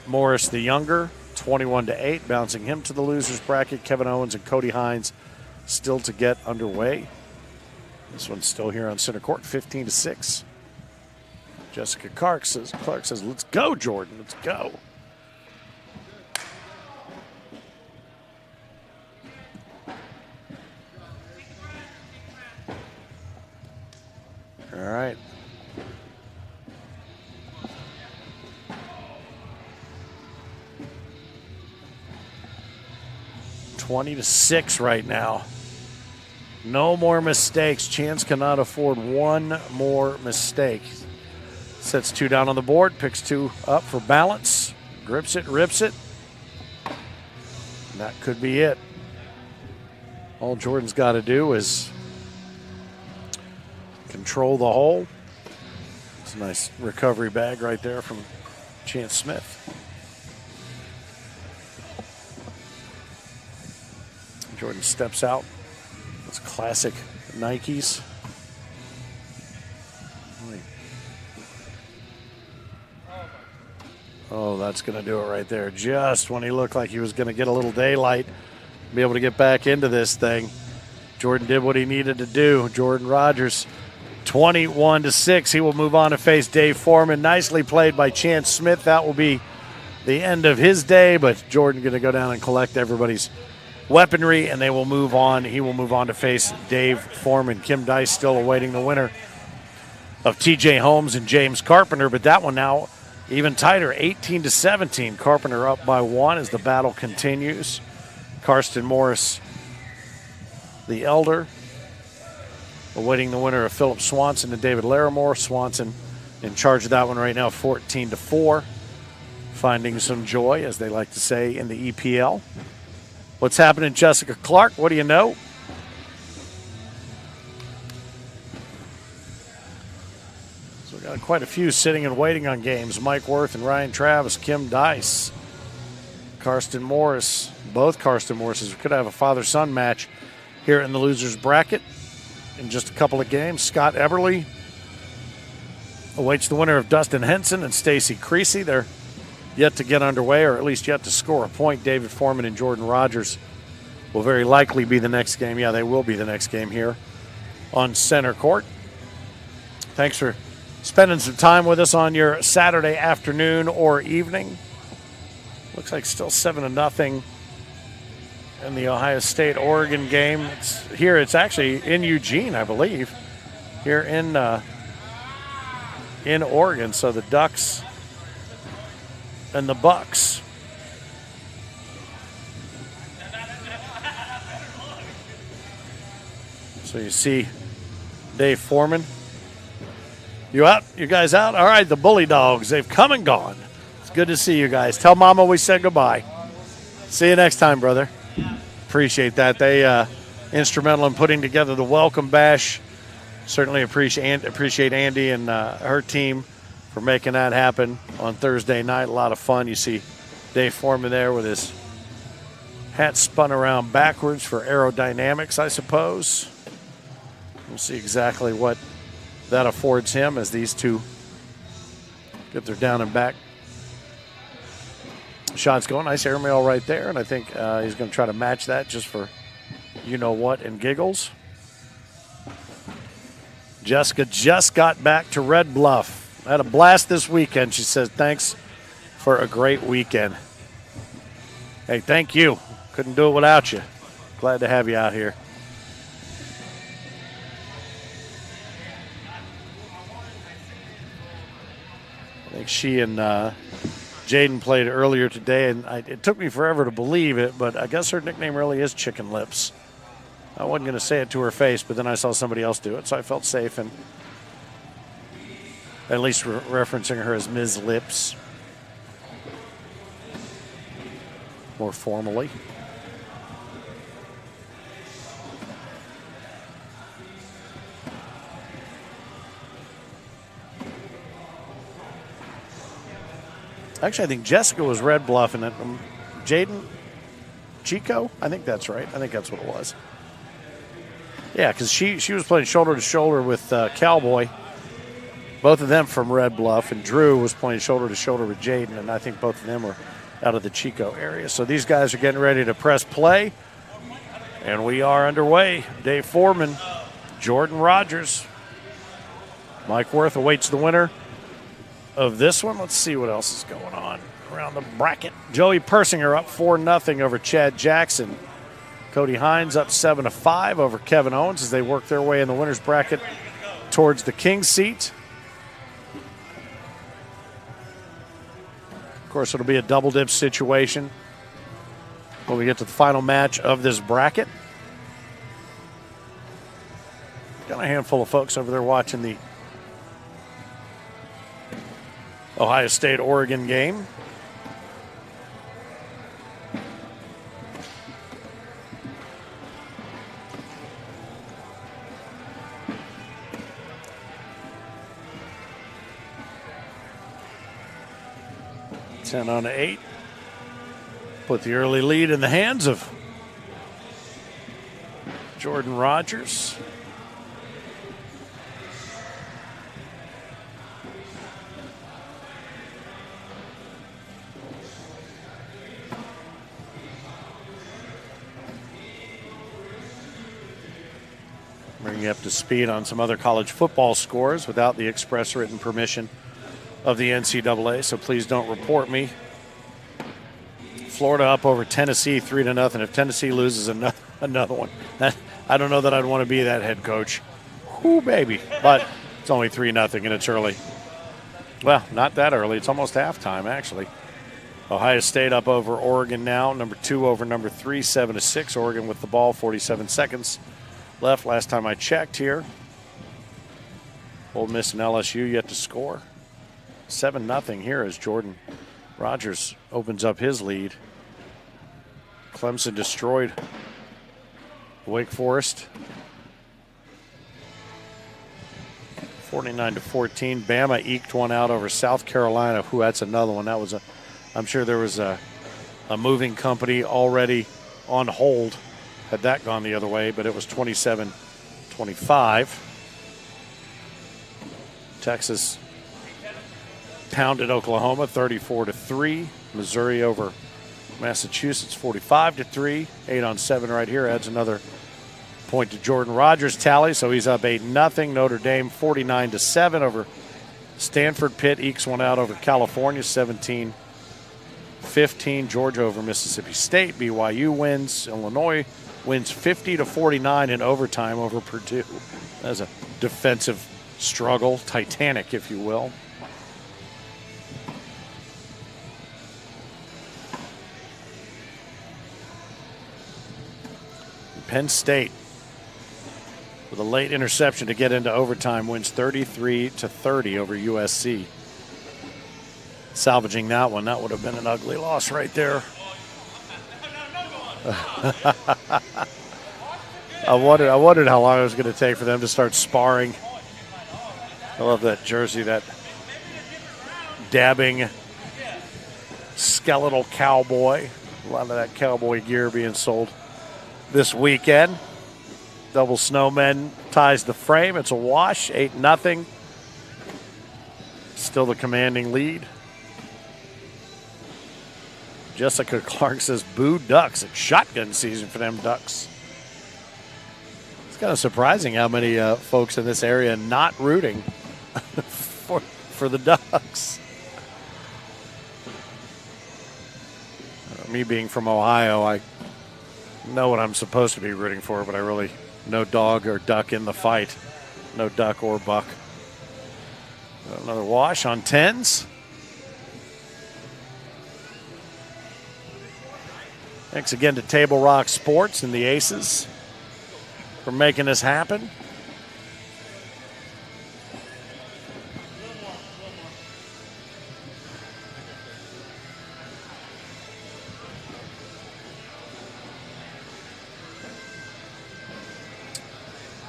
Speaker 2: Morris the younger, 21-8, bouncing him to the losers bracket. Kevin Owens and Cody Hines still to get underway. This one's still here on center court, 15-6. Jessica Clark says, let's go, Jordan, let's go. All right. $20-6 right now. No more mistakes. Chance cannot afford one more mistake. Sets 2 down on the board, picks 2 up for balance, grips it, rips it. And that could be it. All Jordan's got to do is control the hole. It's a nice recovery bag right there from Chance Smith. Jordan steps out. Those classic Nikes. Oh, that's going to do it right there. Just when he looked like he was going to get a little daylight, be able to get back into this thing, Jordan did what he needed to do. Jordan Rogers, 21-6. He will move on to face Dave Foreman. Nicely played by Chance Smith. That will be the end of his day, but Jordan going to go down and collect everybody's weaponry, and they will move on. He will move on to face Dave Foreman. Kim Dice still awaiting the winner of TJ Holmes and James Carpenter, but that one now even tighter, 18-17. Carpenter up by 1 as the battle continues. Karsten Morris, the elder, awaiting the winner of Philip Swanson and David Larimore. Swanson in charge of that one right now, 14-4. Finding some joy, as they like to say, in the EPL. What's happening, Jessica Clark? What do you know? So we got quite a few sitting and waiting on games. Mike Worth and Ryan Travis, Kim Dice, Karsten Morris, both Karsten Morrises. We could have a father-son match here in the losers bracket in just a couple of games. Scott Eberly awaits the winner of Dustin Henson and Stacy Creasy. They're yet to get underway, or at least yet to score a point. David Foreman and Jordan Rogers will very likely be the next game. Yeah, they will be the next game here on center court. Thanks for spending some time with us on your Saturday afternoon or evening. Looks like still 7-0 in the Ohio State-Oregon game. It's actually in Eugene, I believe, here in Oregon. So the Ducks and the Bucks. So you see Dave Foreman. You out? You guys out? All right, the Bully Dogs, they've come and gone. It's good to see you guys. Tell Mama we said goodbye. See you next time, brother. Appreciate that. They instrumental in putting together the welcome bash. Certainly appreciate Andy and her team for making that happen on Thursday night. A lot of fun. You see Dave Foreman there with his hat spun around backwards for aerodynamics, I suppose. We'll see exactly what that affords him as these two get their down and back Shots going. Nice airmail right there. And I think he's going to try to match that just for you-know-what and giggles. Jessica just got back to Red Bluff. Had a blast this weekend. She says, thanks for a great weekend. Hey, thank you. Couldn't do it without you. Glad to have you out here. I think she and Jaden played earlier today, and it took me forever to believe it, but I guess her nickname really is Chicken Lips. I wasn't going to say it to her face, but then I saw somebody else do it, so I felt safe and at least referencing her as Ms. Lips more formally. Actually, I think Jessica was Red Bluff, and Jaden Chico? I think that's right. I think that's what it was. Yeah, because she was playing shoulder to shoulder with Cowboy. Both of them from Red Bluff, and Drew was playing shoulder to shoulder with Jaden, and I think both of them were out of the Chico area. So these guys are getting ready to press play, and we are underway. Dave Foreman, Jordan Rogers. Mike Worth awaits the winner of this one. Let's see what else is going on around the bracket. Joey Persinger up 4-0 over Chad Jackson. Cody Hines up 7-5 over Kevin Owens as they work their way in the winner's bracket towards the King's seat. Of course, it'll be a double dip situation when we get to the final match of this bracket. Got a handful of folks over there watching the Ohio State-Oregon game. Ten on 8. Put the early lead in the hands of Jordan Rogers. Bring you up to speed on some other college football scores without the express written permission of the NCAA, so please don't report me. Florida up over Tennessee 3-0. If Tennessee loses another one, I don't know that I'd want to be that head coach. Whoo, baby. But it's only 3-0 and it's early. Well, not that early. It's almost halftime, actually. Ohio State up over Oregon now. Number 2 over number 3, 7-6. Oregon with the ball, 47 seconds left. Last time I checked here. Ole Miss and LSU yet to score. 7-0 here as Jordan Rogers opens up his lead. Clemson destroyed Wake Forest 49-14. Bama eked one out over South Carolina. Who, that's another one. That was I'm sure there was a moving company already on hold had that gone the other way, but it was 27-25. Texas pounded Oklahoma 34-3. Missouri over Massachusetts 45-3. 8 on 7 right here adds another point to Jordan Rogers' tally, so he's up 8-0. Notre Dame 49-7 over Stanford. Pitt ekes one out over California 17-15. Georgia over Mississippi State. BYU wins. Illinois wins 50-49 in overtime over Purdue. That's a defensive struggle, Titanic, if you will. Penn State, with a late interception to get into overtime, wins 33-30 over USC. Salvaging that one, that would have been an ugly loss right there. I wondered how long it was going to take for them to start sparring. I love that jersey, that dabbing skeletal cowboy. A lot of that cowboy gear being sold this weekend. Double Snowmen ties the frame. It's a wash, 8-0. Still the commanding lead. Jessica Clark says, boo Ducks. It's shotgun season for them Ducks. It's kind of surprising how many folks in this area not rooting for the Ducks. Me being from Ohio, I know what I'm supposed to be rooting for, but I really, no dog or duck in the fight. No duck or buck. Another wash on 10s. Thanks again to Table Rock Sports and the Aces for making this happen.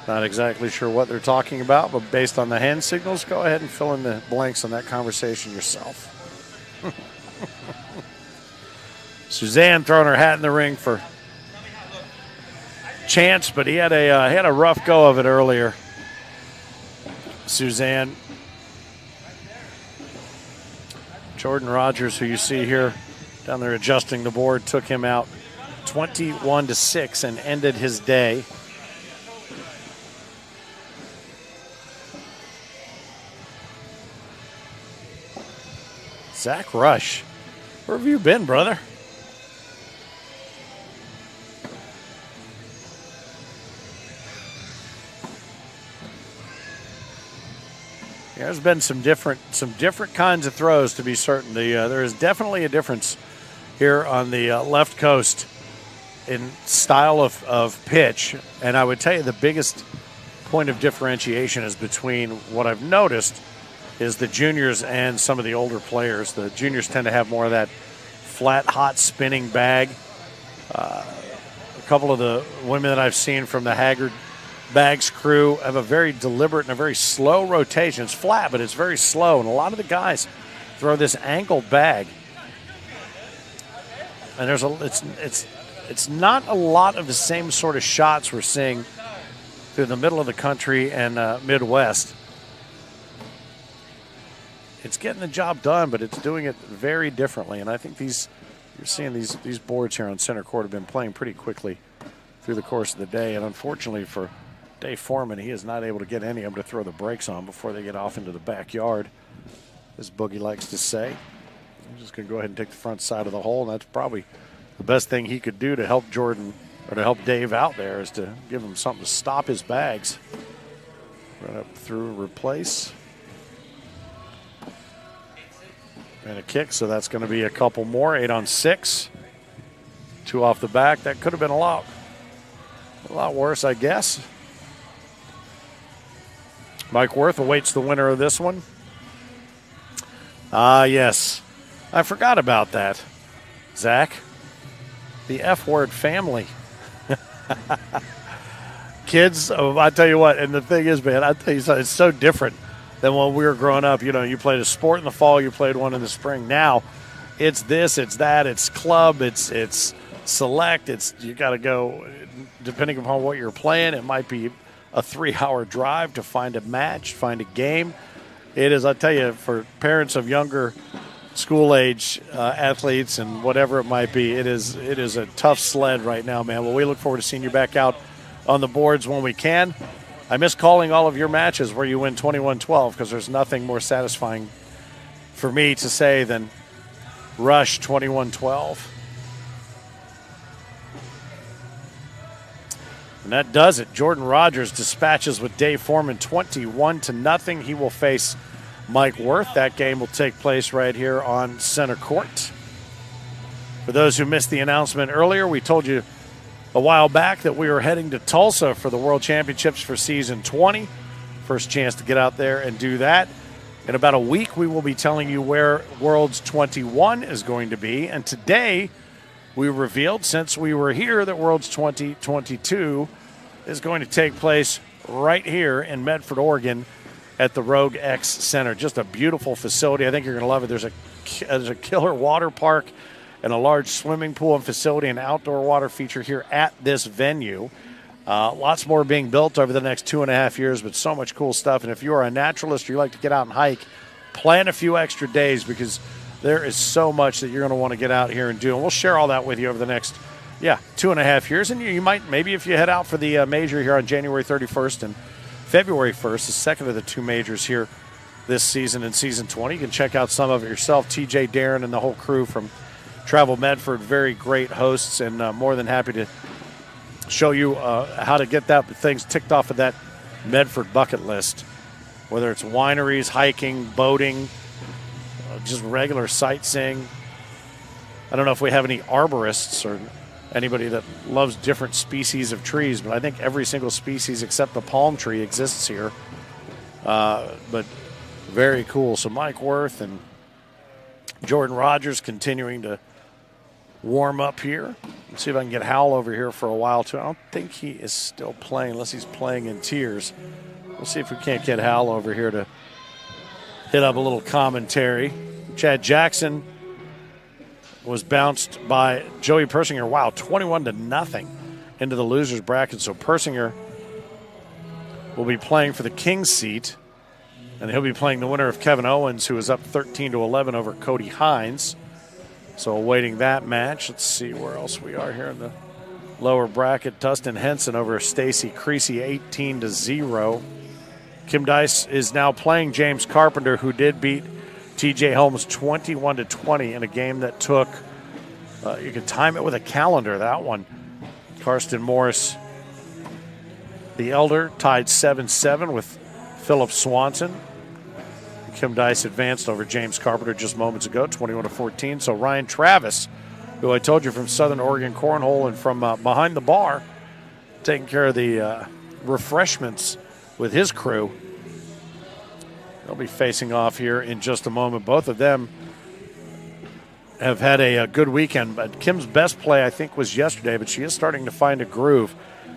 Speaker 2: Not exactly sure what they're talking about, but based on the hand signals, go ahead and fill in the blanks on that conversation yourself. Suzanne throwing her hat in the ring for Chance, but he had a rough go of it earlier. Suzanne. Jordan Rogers, who you see here down there adjusting the board, took him out 21-6 and ended his day. Zach Rush, where have you been, brother? Yeah, there's been some different kinds of throws, to be certain. There is definitely a difference here on the left coast in style of pitch, and I would tell you the biggest point of differentiation is between what I've noticed is the juniors and some of the older players. The juniors tend to have more of that flat, hot, spinning bag. A couple of the women that I've seen from the Haggard Bags crew have a very deliberate and a very slow rotation. It's flat, but it's very slow, and a lot of the guys throw this angled bag. And it's not a lot of the same sort of shots we're seeing through the middle of the country and Midwest. It's getting the job done, but it's doing it very differently. And I think you're seeing these boards here on center court have been playing pretty quickly through the course of the day. And unfortunately for Dave Foreman, he is not able to get any of them to throw the brakes on before they get off into the backyard, as Boogie likes to say. I'm just going to go ahead and take the front side of the hole, and that's probably the best thing he could do to help Jordan or to help Dave out there, is to give him something to stop his bags. Right up through, replace. And a kick, so that's going to be a couple more. 8 on 6. 2 off the back. That could have been a lot worse, I guess. Mike Worth awaits the winner of this one. Yes. I forgot about that, Zach. The F-word family. Kids, I tell you what, and the thing is, man, I tell you something, it's so different than when we were growing up. You know, you played a sport in the fall, you played one in the spring. Now, it's this, it's that, it's club, it's select, you got to go, depending upon what you're playing, it might be a 3-hour drive to find a match, find a game. It is, I tell you, for parents of younger school-age athletes and whatever it might be, it is a tough sled right now, man. Well, we look forward to seeing you back out on the boards when we can. I miss calling all of your matches where you win 21-12, because there's nothing more satisfying for me to say than Rush 21-12. And that does it. Jordan Rogers dispatches with Dave Foreman 21-0. He will face Mike Worth. That game will take place right here on center court. For those who missed the announcement earlier, we told you a while back that we were heading to Tulsa for the World Championships for Season 20. First chance to get out there and do that. In about a week, we will be telling you where Worlds 21 is going to be. And today, we revealed, since we were here, that Worlds 2022 is going to take place right here in Medford, Oregon at the Rogue X Center. Just a beautiful facility. I think you're going to love it. There's a killer water park and a large swimming pool and facility and outdoor water feature here at this venue. Lots more being built over the next 2.5 years, but so much cool stuff. And if you are a naturalist or you like to get out and hike, plan a few extra days, because There is so much that you're going to want to get out here and do, and we'll share all that with you over the next, 2.5 years. And you might, maybe if you head out for the major here on January 31st and February 1st, the second of the two majors here this season in season 20, you can check out some of it yourself. TJ, Darren, and the whole crew from Travel Medford, very great hosts, and more than happy to show you how to get that things ticked off of that Medford bucket list, whether it's wineries, hiking, boating, just regular sightseeing. I don't know if we have any arborists or anybody that loves different species of trees, but I think every single species except the palm tree exists here. But very cool. So Mike Worth and Jordan Rogers continuing to warm up here. Let's see if I can get Howell over here for a while too. I don't think he is still playing unless he's playing in tiers. We'll see if we can't get Howell over here to hit up a little commentary. Chad Jackson was bounced by Joey Persinger. Wow, 21-0 into the loser's bracket. So Persinger will be playing for the King's seat, and he'll be playing the winner of Kevin Owens, who is up 13-11 over Cody Hines. So awaiting that match. Let's see where else we are here in the lower bracket. Dustin Henson over Stacy Creasy, 18-0. Kim Dice is now playing James Carpenter, who did beat TJ Holmes 21-20 in a game that took, you can time it with a calendar, that one. Karsten Morris, the elder, tied 7-7 with Philip Swanson. Kim Dice advanced over James Carpenter just moments ago, 21-14. So Ryan Travis, who I told you from Southern Oregon Cornhole and from behind the bar, taking care of the refreshments with his crew. They'll be facing off here in just a moment. Both of them have had a good weekend, but Kim's best play, I think, was yesterday, but she is starting to find a groove,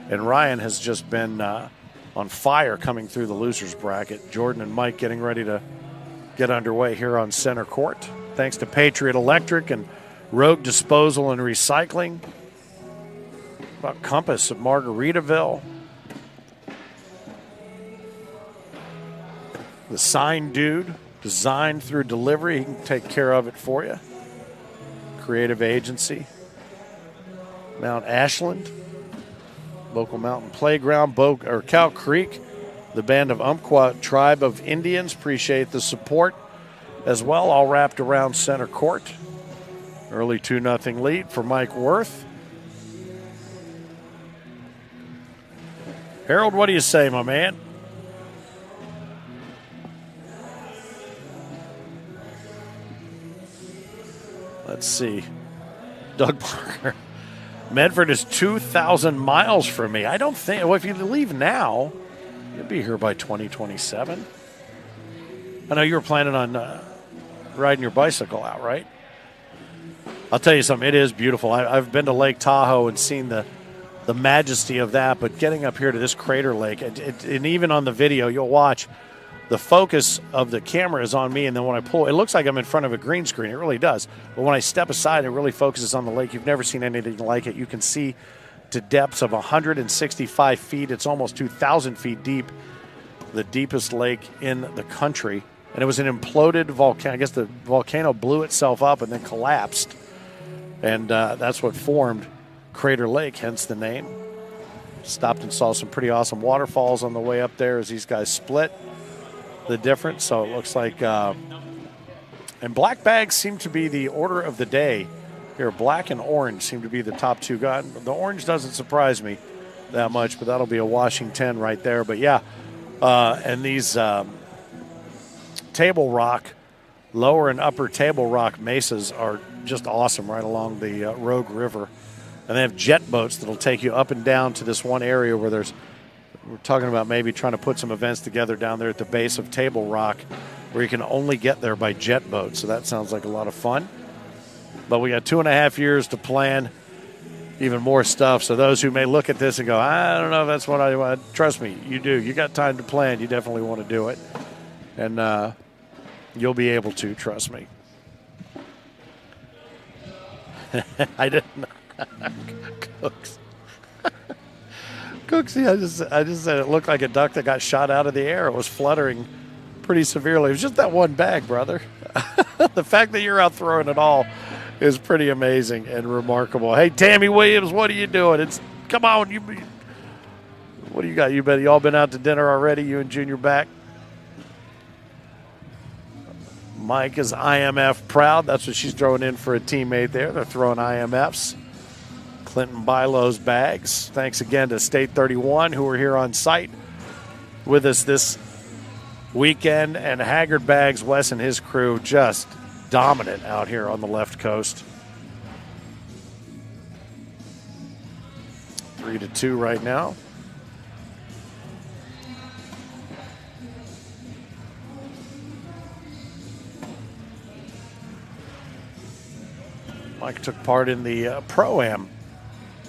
Speaker 2: and Ryan has just been on fire coming through the loser's bracket. Jordan and Mike getting ready to get underway here on center court. Thanks to Patriot Electric and Rogue Disposal and Recycling. About Compass of Margaritaville. The Sign Dude, designed through delivery. He can take care of it for you. Creative Agency. Mount Ashland. Local Mountain Playground. Cow Creek. The band of Umpqua Tribe of Indians. Appreciate the support as well. All wrapped around center court. Early 2-0 lead for Mike Worth. Harold, what do you say, my man? Let's see. Doug Parker. Medford is 2,000 miles from me. I don't think, well, if you leave now, you'll be here by 2027. I know you were planning on riding your bicycle out, right? I'll tell you something, it is beautiful. I've been to Lake Tahoe and seen the majesty of that, but getting up here to this crater lake, and even on the video, you'll watch, the focus of the camera is on me, and then when I pull, it looks like I'm in front of a green screen. It really does. But when I step aside, it really focuses on the lake. You've never seen anything like it. You can see to depths of 165 feet. It's almost 2,000 feet deep, the deepest lake in the country. And it was an imploded volcano. I guess the volcano blew itself up and then collapsed. And that's what formed Crater Lake, hence the name. Stopped and saw some pretty awesome waterfalls on the way up there as these guys split the difference. So it looks like, and black bags seem to be the order of the day here. Black and orange seem to be the top two guys. The orange doesn't surprise me that much, but that'll be a washing 10 right there. But yeah, and these Table Rock, lower and upper Table Rock mesas are just awesome right along the Rogue River. And they have jet boats that'll take you up and down to this one area where we're talking about maybe trying to put some events together down there at the base of Table Rock where you can only get there by jet boat. So that sounds like a lot of fun. But we got 2.5 years to plan even more stuff. So those who may look at this and go, I don't know if that's what I want. Trust me, you do. You got time to plan. You definitely want to do it. And you'll be able to, trust me. I didn't know. Cooks. Cooksy, I just said it looked like a duck that got shot out of the air. It was fluttering pretty severely. It was just that one bag, brother. The fact that you're out throwing it all is pretty amazing and remarkable. Hey, Tammy Williams, what are you doing? Come on, what do you got? You all been out to dinner already? You and Junior back? Mike is IMF proud. That's what she's throwing in for a teammate there. They're throwing IMFs. Clinton Bilo's bags. Thanks again to State 31 who are here on site with us this weekend. And Haggard Bags, Wes and his crew just dominant out here on the left coast. 3-2 right now. Mike took part in the Pro-Am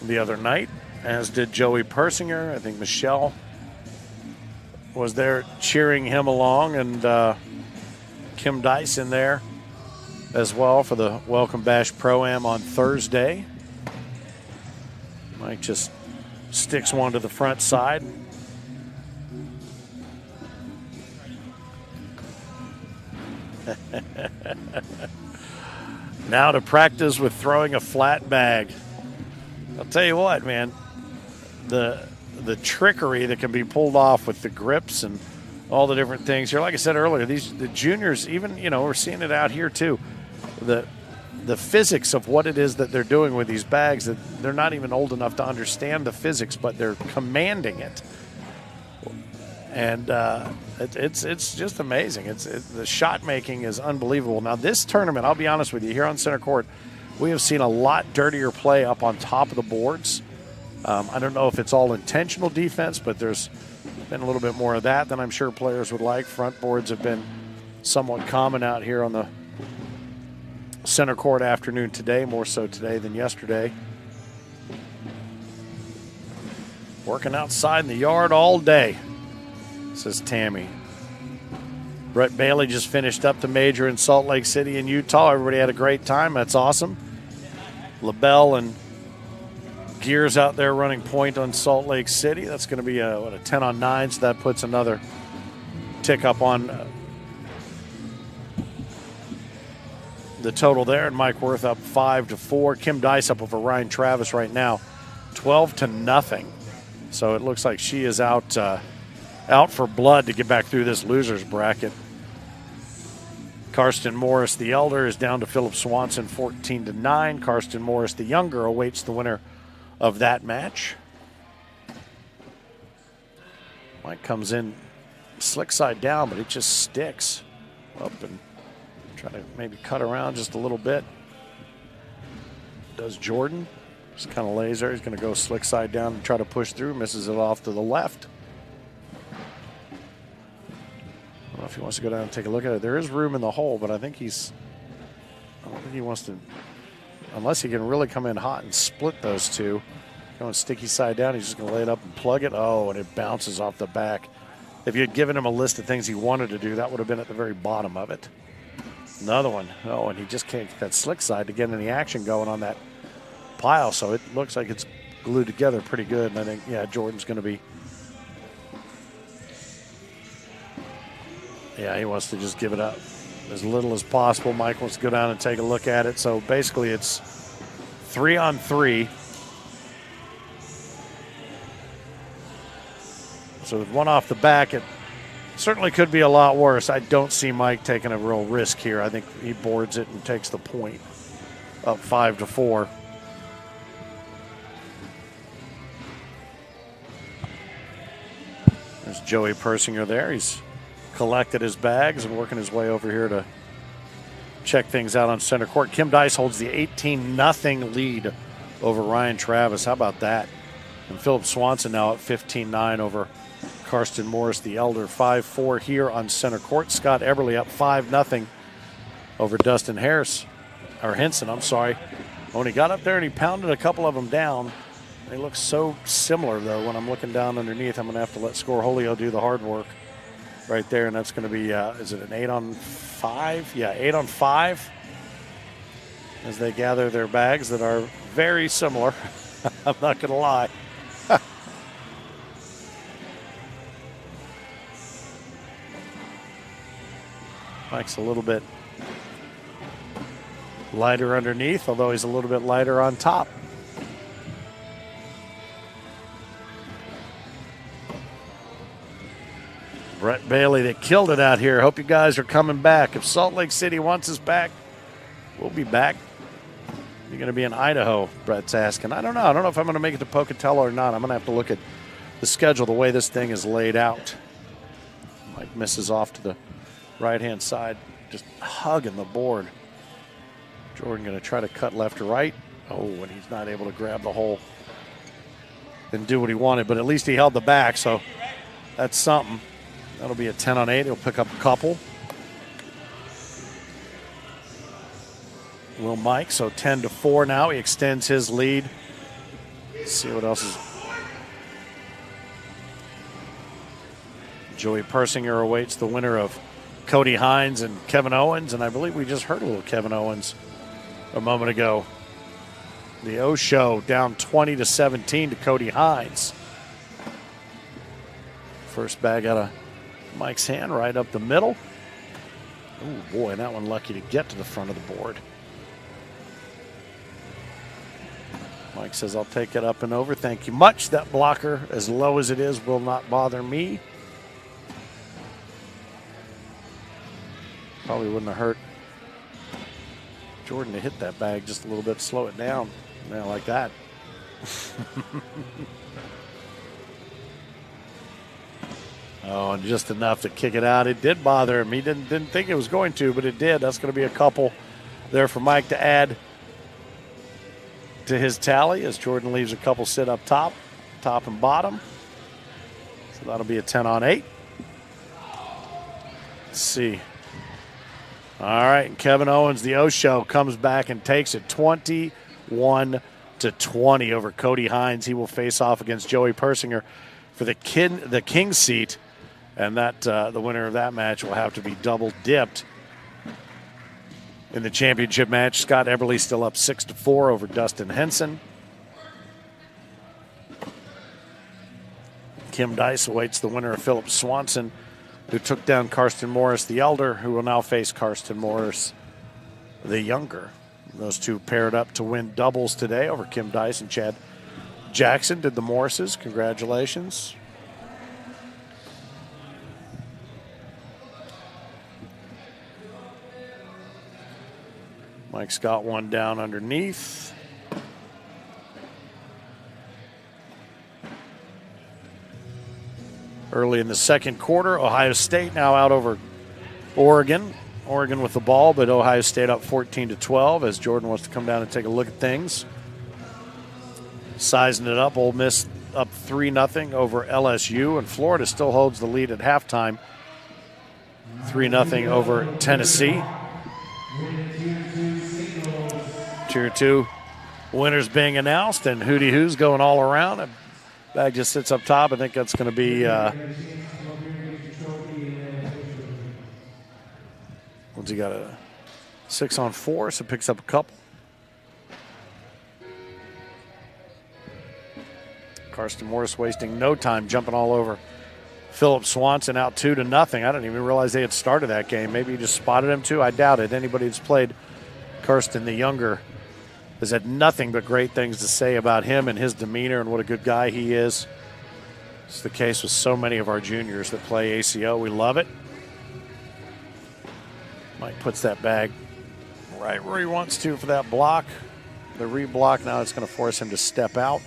Speaker 2: the other night, as did Joey Persinger. I think Michelle was there cheering him along, and Kim Dyson there as well for the Welcome Bash Pro-Am on Thursday. Mike just sticks one to the front side. Now to practice with throwing a flat bag. I'll tell you what, man, the trickery that can be pulled off with the grips and all the different things here. Like I said earlier, the juniors, even, we're seeing it out here too. The physics of what it is that they're doing with these bags, that they're not even old enough to understand the physics, but they're commanding it. And it's just amazing. The shot making is unbelievable. Now this tournament, I'll be honest with you, here on center court, we have seen a lot dirtier play up on top of the boards. I don't know if it's all intentional defense, but there's been a little bit more of that than I'm sure players would like. Front boards have been somewhat common out here on the center court afternoon today, more so today than yesterday. Working outside in the yard all day, says Tammy. Brett Bailey just finished up the major in Salt Lake City in Utah. Everybody had a great time. That's awesome. LaBelle and Gears out there running point on Salt Lake City. That's going to be a 10 on 9, so that puts another tick up on the total there. And Mike Worth up 5-4. Kim Dice up over Ryan Travis right now, 12-0. So it looks like she is out for blood to get back through this losers bracket. Karsten Morris, the elder, is down to Philip Swanson, 14-9. Karsten Morris, the younger, awaits the winner of that match. Mike comes in slick side down, but it just sticks up and try to maybe cut around just a little bit. Does Jordan. Just kind of lays there. He's going to go slick side down and try to push through. Misses it off to the left. I don't know if he wants to go down and take a look at it. There is room in the hole, but I don't think he wants to, unless he can really come in hot and split those two. Going sticky side down, he's just going to lay it up and plug it. Oh, and it bounces off the back. If you had given him a list of things he wanted to do, that would have been at the very bottom of it. Another one. Oh, and he just can't get that slick side to get any action going on that pile, so it looks like it's glued together pretty good. And I think, yeah, Jordan's going to be, yeah, he wants to just give it up as little as possible. Mike wants to go down and take a look at it. So basically it's 3 on 3. So with one off the back, it certainly could be a lot worse. I don't see Mike taking a real risk here. I think he boards it and takes the point, up 5-4. There's Joey Persinger there. He's collected his bags and working his way over here to check things out on center court. Kim Dice holds the 18-0 lead over Ryan Travis. How about that? And Philip Swanson now at 15-9 over Karsten Morris, the elder. 5-4 here on center court. Scott Eberly up 5-0 over Dustin Henson, I'm sorry. When he got up there and he pounded a couple of them down, they look so similar, though. When I'm looking down underneath, I'm going to have to let Scorholio do the hard work right there, and that's going to be, is it an 8 on 5? Yeah, 8 on 5 as they gather their bags that are very similar. I'm not going to lie. Mike's a little bit Lighter underneath, although he's a little bit lighter on top. Brett Bailey, they killed it out here. Hope you guys are coming back. If Salt Lake City wants us back, we'll be back. You're going to be in Idaho, Brett's asking. I don't know. I don't know if I'm going to make it to Pocatello or not. I'm going to have to look at the schedule, the way this thing is laid out. Mike misses off to the right-hand side, just hugging the board. Jordan going to try to cut left or right. Oh, and he's not able to grab the hole and do what he wanted, but at least he held the back, so that's something. That'll be a 10 on 8. He'll pick up a couple. Will Mike, so 10-4 now. He extends his lead. Let's see what else is. Joey Persinger awaits the winner of Cody Hines and Kevin Owens, and I believe we just heard a little Kevin Owens a moment ago. The O Show down 20-17 to Cody Hines. First bag out of Mike's hand, right up the middle. Oh boy, that one lucky to get to the front of the board. Mike says, I'll take it up and over. Thank you much. That blocker, as low as it is, will not bother me. Probably wouldn't have hurt Jordan to hit that bag just a little bit, slow it down. Yeah, like that. Oh, and just enough to kick it out. It did bother him. He didn't think it was going to, but it did. That's going to be a couple there for Mike to add to his tally as Jordan leaves a couple sit up top and bottom. So that'll be a 10 on 8. Let's see. All right, and Kevin Owens, the O Show, comes back and takes it 21-20 over Cody Hines. He will face off against Joey Persinger for the king seat, and that the winner of that match will have to be double dipped. In the championship match, Scott Eberle still up 6-4 over Dustin Henson. Kim Dice awaits the winner of Philip Swanson, who took down Karsten Morris the elder, who will now face Karsten Morris the younger. Those two paired up to win doubles today over Kim Dice and Chad Jackson. Did the Morrises. Congratulations. Mike's got one down underneath. Early in the second quarter, Ohio State now out over Oregon. Oregon with the ball, but Ohio State up 14-12 as Jordan wants to come down and take a look at things. Sizing it up, Ole Miss up 3-0 over LSU, and Florida still holds the lead at halftime. 3-0 over Tennessee. Tier 2 winners being announced, and Hootie Who's going all around. A bag just sits up top. I think that's going to be what's he got, a 6 on 4, so picks up a couple. Karsten Morris wasting no time jumping all over Philip Swanson, out 2-0. I didn't even realize they had started that game. Maybe he just spotted him too. I doubt it. Anybody that's played Karsten the younger has had nothing but great things to say about him and his demeanor and what a good guy he is. It's the case with so many of our juniors that play ACO. We love it. Mike puts that bag right where he wants to for that block. The reblock, now it's going to force him to step out.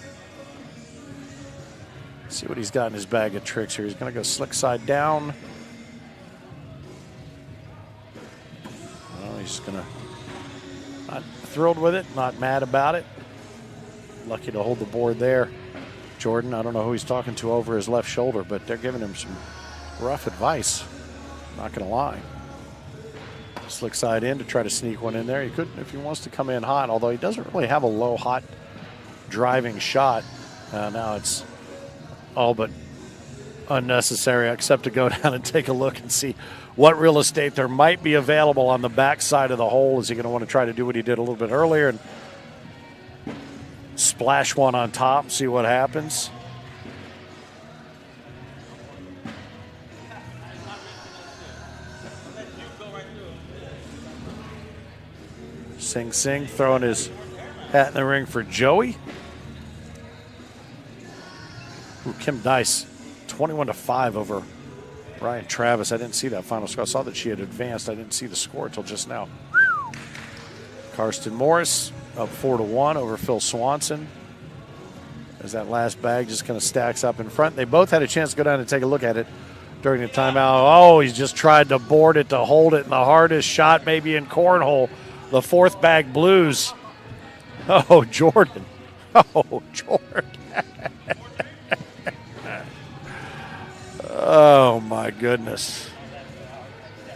Speaker 2: See what he's got in his bag of tricks here. He's going to go slick side down. Well, he's just going to, not thrilled with it, not mad about it. Lucky to hold the board there. Jordan, I don't know who he's talking to over his left shoulder, but they're giving him some rough advice. Not going to lie. Slick side in to try to sneak one in there. He could if he wants to come in hot, although he doesn't really have a low, hot driving shot. Now it's all but unnecessary, except to go down and take a look and see what real estate there might be available on the back side of the hole. Is he going to want to try to do what he did a little bit earlier and splash one on top, see what happens? Sing Sing throwing his hat in the ring for Joey. Ooh, Kim Dice, 21-5 over Ryan Travis. I didn't see that final score. I saw that she had advanced. I didn't see the score until just now. Karsten Morris up 4-1 over Phil Swanson. As that last bag just kind of stacks up in front. They both had a chance to go down and take a look at it during the timeout. Oh, he's just tried to board it to hold it in the hardest shot maybe in cornhole. The fourth bag blues. Oh, Jordan. Oh, Jordan. Oh, my goodness.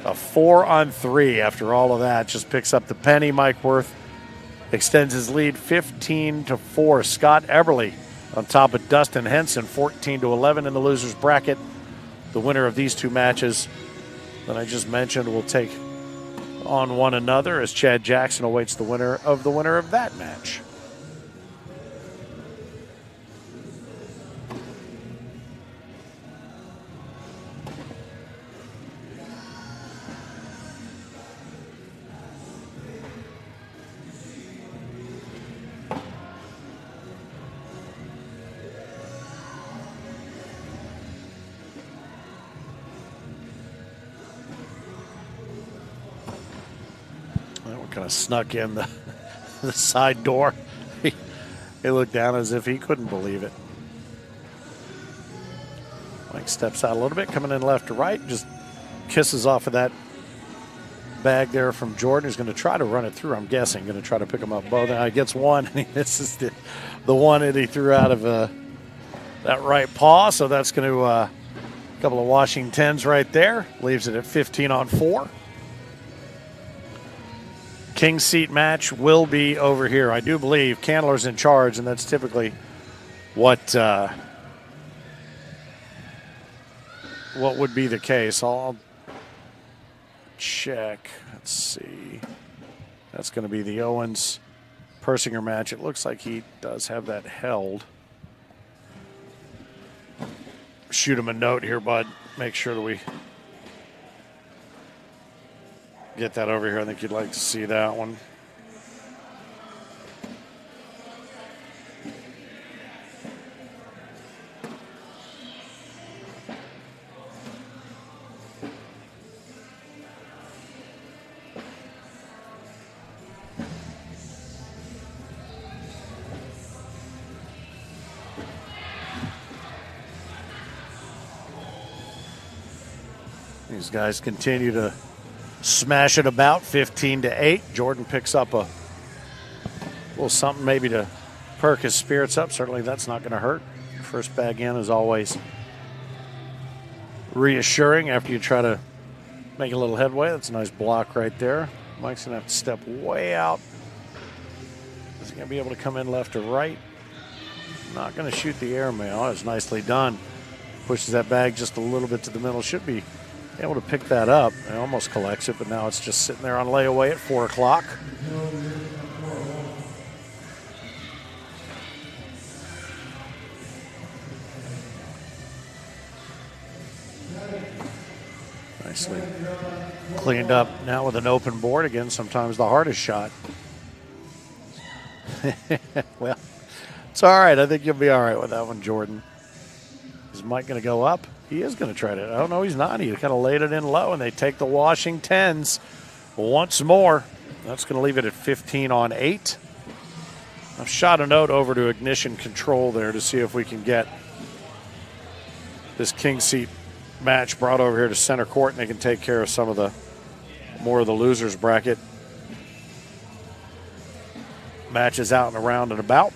Speaker 2: A 4-on-3 after all of that. Just picks up the penny. Mike Worth extends his lead 15-4. Scott Eberly on top of Dustin Henson, 14-11 in the loser's bracket. The winner of these two matches that I just mentioned will take on one another as Chad Jackson awaits the winner of that match. Kind of snuck in the side door. He looked down as if he couldn't believe it. Mike steps out a little bit, coming in left to right, just kisses off of that bag there from Jordan, who's going to try to run it through. I'm guessing going to try to pick them up both. He gets one, and he misses the one that he threw out of that right paw. So that's going to a couple of Washingtons right there. Leaves it at 15-4. King's seat match will be over here. I do believe Candler's in charge, and that's typically what would be the case. I'll check. Let's see. That's going to be the Owens Persinger match. It looks like he does have that held. Shoot him a note here, bud. Make sure that we get that over here. I think you'd like to see that one. These guys continue to smash it about 15-8. Jordan picks up a little something maybe to perk his spirits up. Certainly that's not going to hurt. First bag in is always reassuring after you try to make a little headway. That's a nice block right there. Mike's going to have to step way out. Is he going to be able to come in left or right? Not going to shoot the airmail. It's nicely done. Pushes that bag just a little bit to the middle. Should be able to pick that up. It almost collects it, but now it's just sitting there on layaway at 4 o'clock. Nicely cleaned up now with an open board. Again, sometimes the hardest shot. Well, it's all right. I think you'll be all right with that one, Jordan. Is Mike going to go up? He is going to try to. Oh, no, he's not. He kind of laid it in low, and they take the Washingtons once more. That's going to leave it at 15-8. I've shot a note over to Ignition Control there to see if we can get this king seat match brought over here to center court, and they can take care of some of the more of the losers bracket matches out and around and about.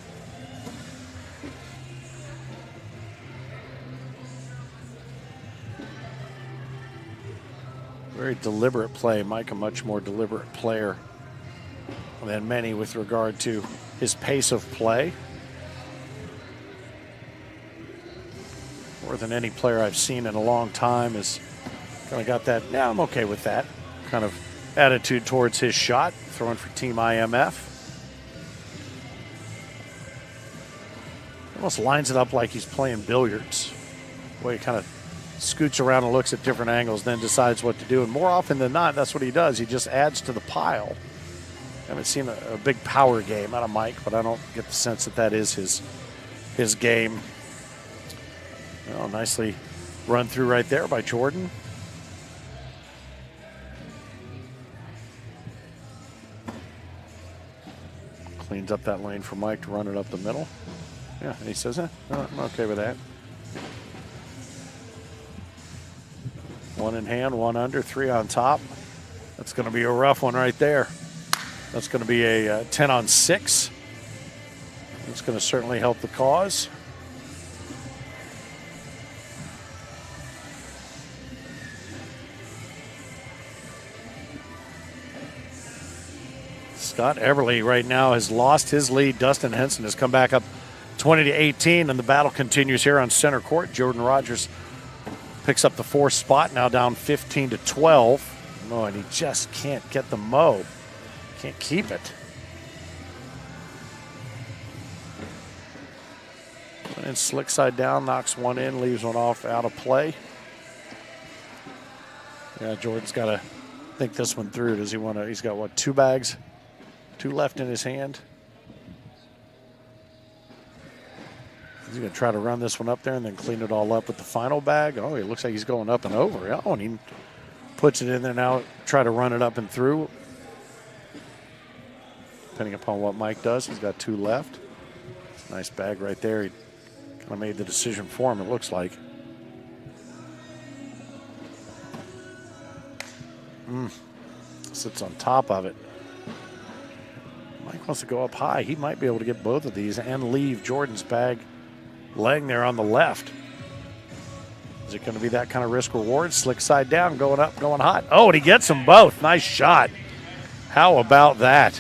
Speaker 2: Very deliberate play. Mike, a much more deliberate player than many with regard to his pace of play. More than any player I've seen in a long time has kind of got that, yeah, I'm okay with that kind of attitude towards his shot, throwing for Team IMF. Almost lines it up like he's playing billiards. The way he kind of scoots around and looks at different angles, then decides what to do. And more often than not, that's what he does. He just adds to the pile. I haven't seen a big power game out of Mike, but I don't get the sense that that is his game. Well, nicely run through right there by Jordan. Cleans up that lane for Mike to run it up the middle. Yeah, and he says, I'm okay with that. One in hand, one under, three on top. That's going to be a rough one right there. That's going to be a 10 on 6. It's going to certainly help the cause. Scott Everly right now has lost his lead. Dustin Henson has come back up 20-18, and the battle continues here on center court. Jordan Rogers picks up the 4th spot, now down 15-12. Oh, and he just can't get the mo. Can't keep it. And slick side down, knocks one in, leaves one off out of play. Yeah, Jordan's got to think this one through. Does he want to? He's got what, 2 bags? 2 left in his hand. Is he going to try to run this one up there and then clean it all up with the final bag? Oh, it looks like he's going up and over. Oh, and he puts it in there now, try to run it up and through. Depending upon what Mike does, he's got 2 left. Nice bag right there. He kind of made the decision for him, it looks like. Sits on top of it. Mike wants to go up high. He might be able to get both of these and leave Jordan's bag laying there on the left. Is it going to be that kind of risk reward? Slick side down, going up, going hot. Oh, and he gets them both. Nice shot. How about that?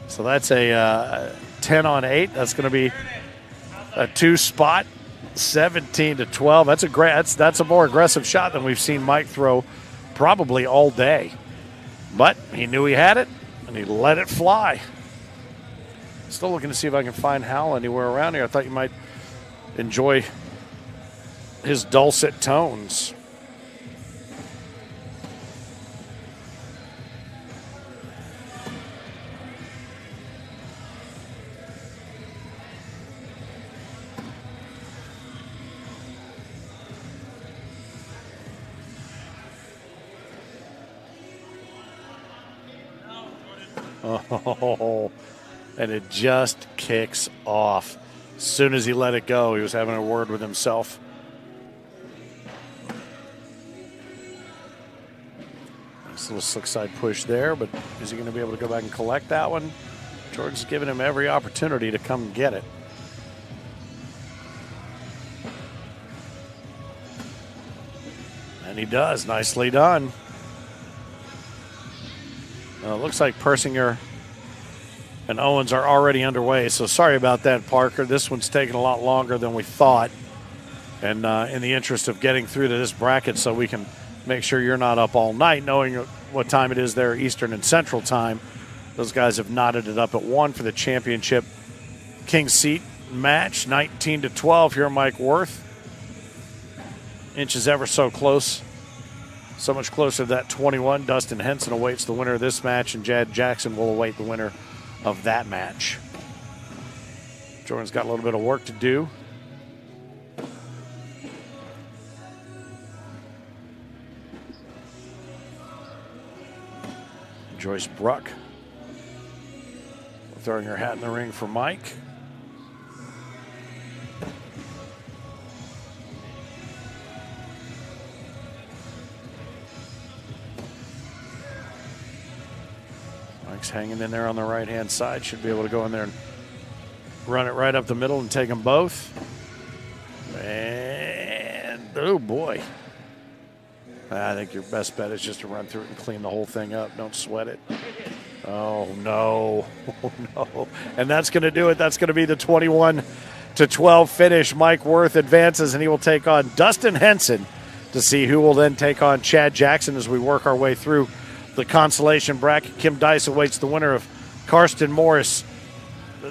Speaker 2: So that's a 10 on 8. That's going to be a 2 spot, 17-12. That's a great. That's a more aggressive shot than we've seen Mike throw probably all day. But he knew he had it, and he let it fly. Still looking to see if I can find Hal anywhere around here. I thought you might enjoy his dulcet tones. Oh, and it just kicks off. As soon as he let it go, he was having a word with himself. Nice little slick side push there, but is he going to be able to go back and collect that one? Jordan's giving him every opportunity to come get it. And he does. Nicely done. It looks like Persinger and Owens are already underway, so sorry about that, Parker. This one's taking a lot longer than we thought. And in the interest of getting through to this bracket so we can make sure you're not up all night, knowing what time it is there, Eastern and Central time, those guys have knotted it up at 1 for the championship King Seat match, 19-12 here, Mike Worth. Inches ever so close. So much closer to that 21. Dustin Henson awaits the winner of this match, and Chad Jackson will await the winner of that match. Jordan's got a little bit of work to do. Joyce Bruck throwing her hat in the ring for Mike. Mike's hanging in there on the right-hand side. Should be able to go in there and run it right up the middle and take them both. And, oh, boy. I think your best bet is just to run through it and clean the whole thing up. Don't sweat it. Oh, no. Oh, no. And that's going to do it. That's going to be the 21-12 finish. Mike Worth advances, and he will take on Dustin Henson to see who will then take on Chad Jackson as we work our way through the consolation bracket. Kim Dice awaits the winner of Karsten Morris,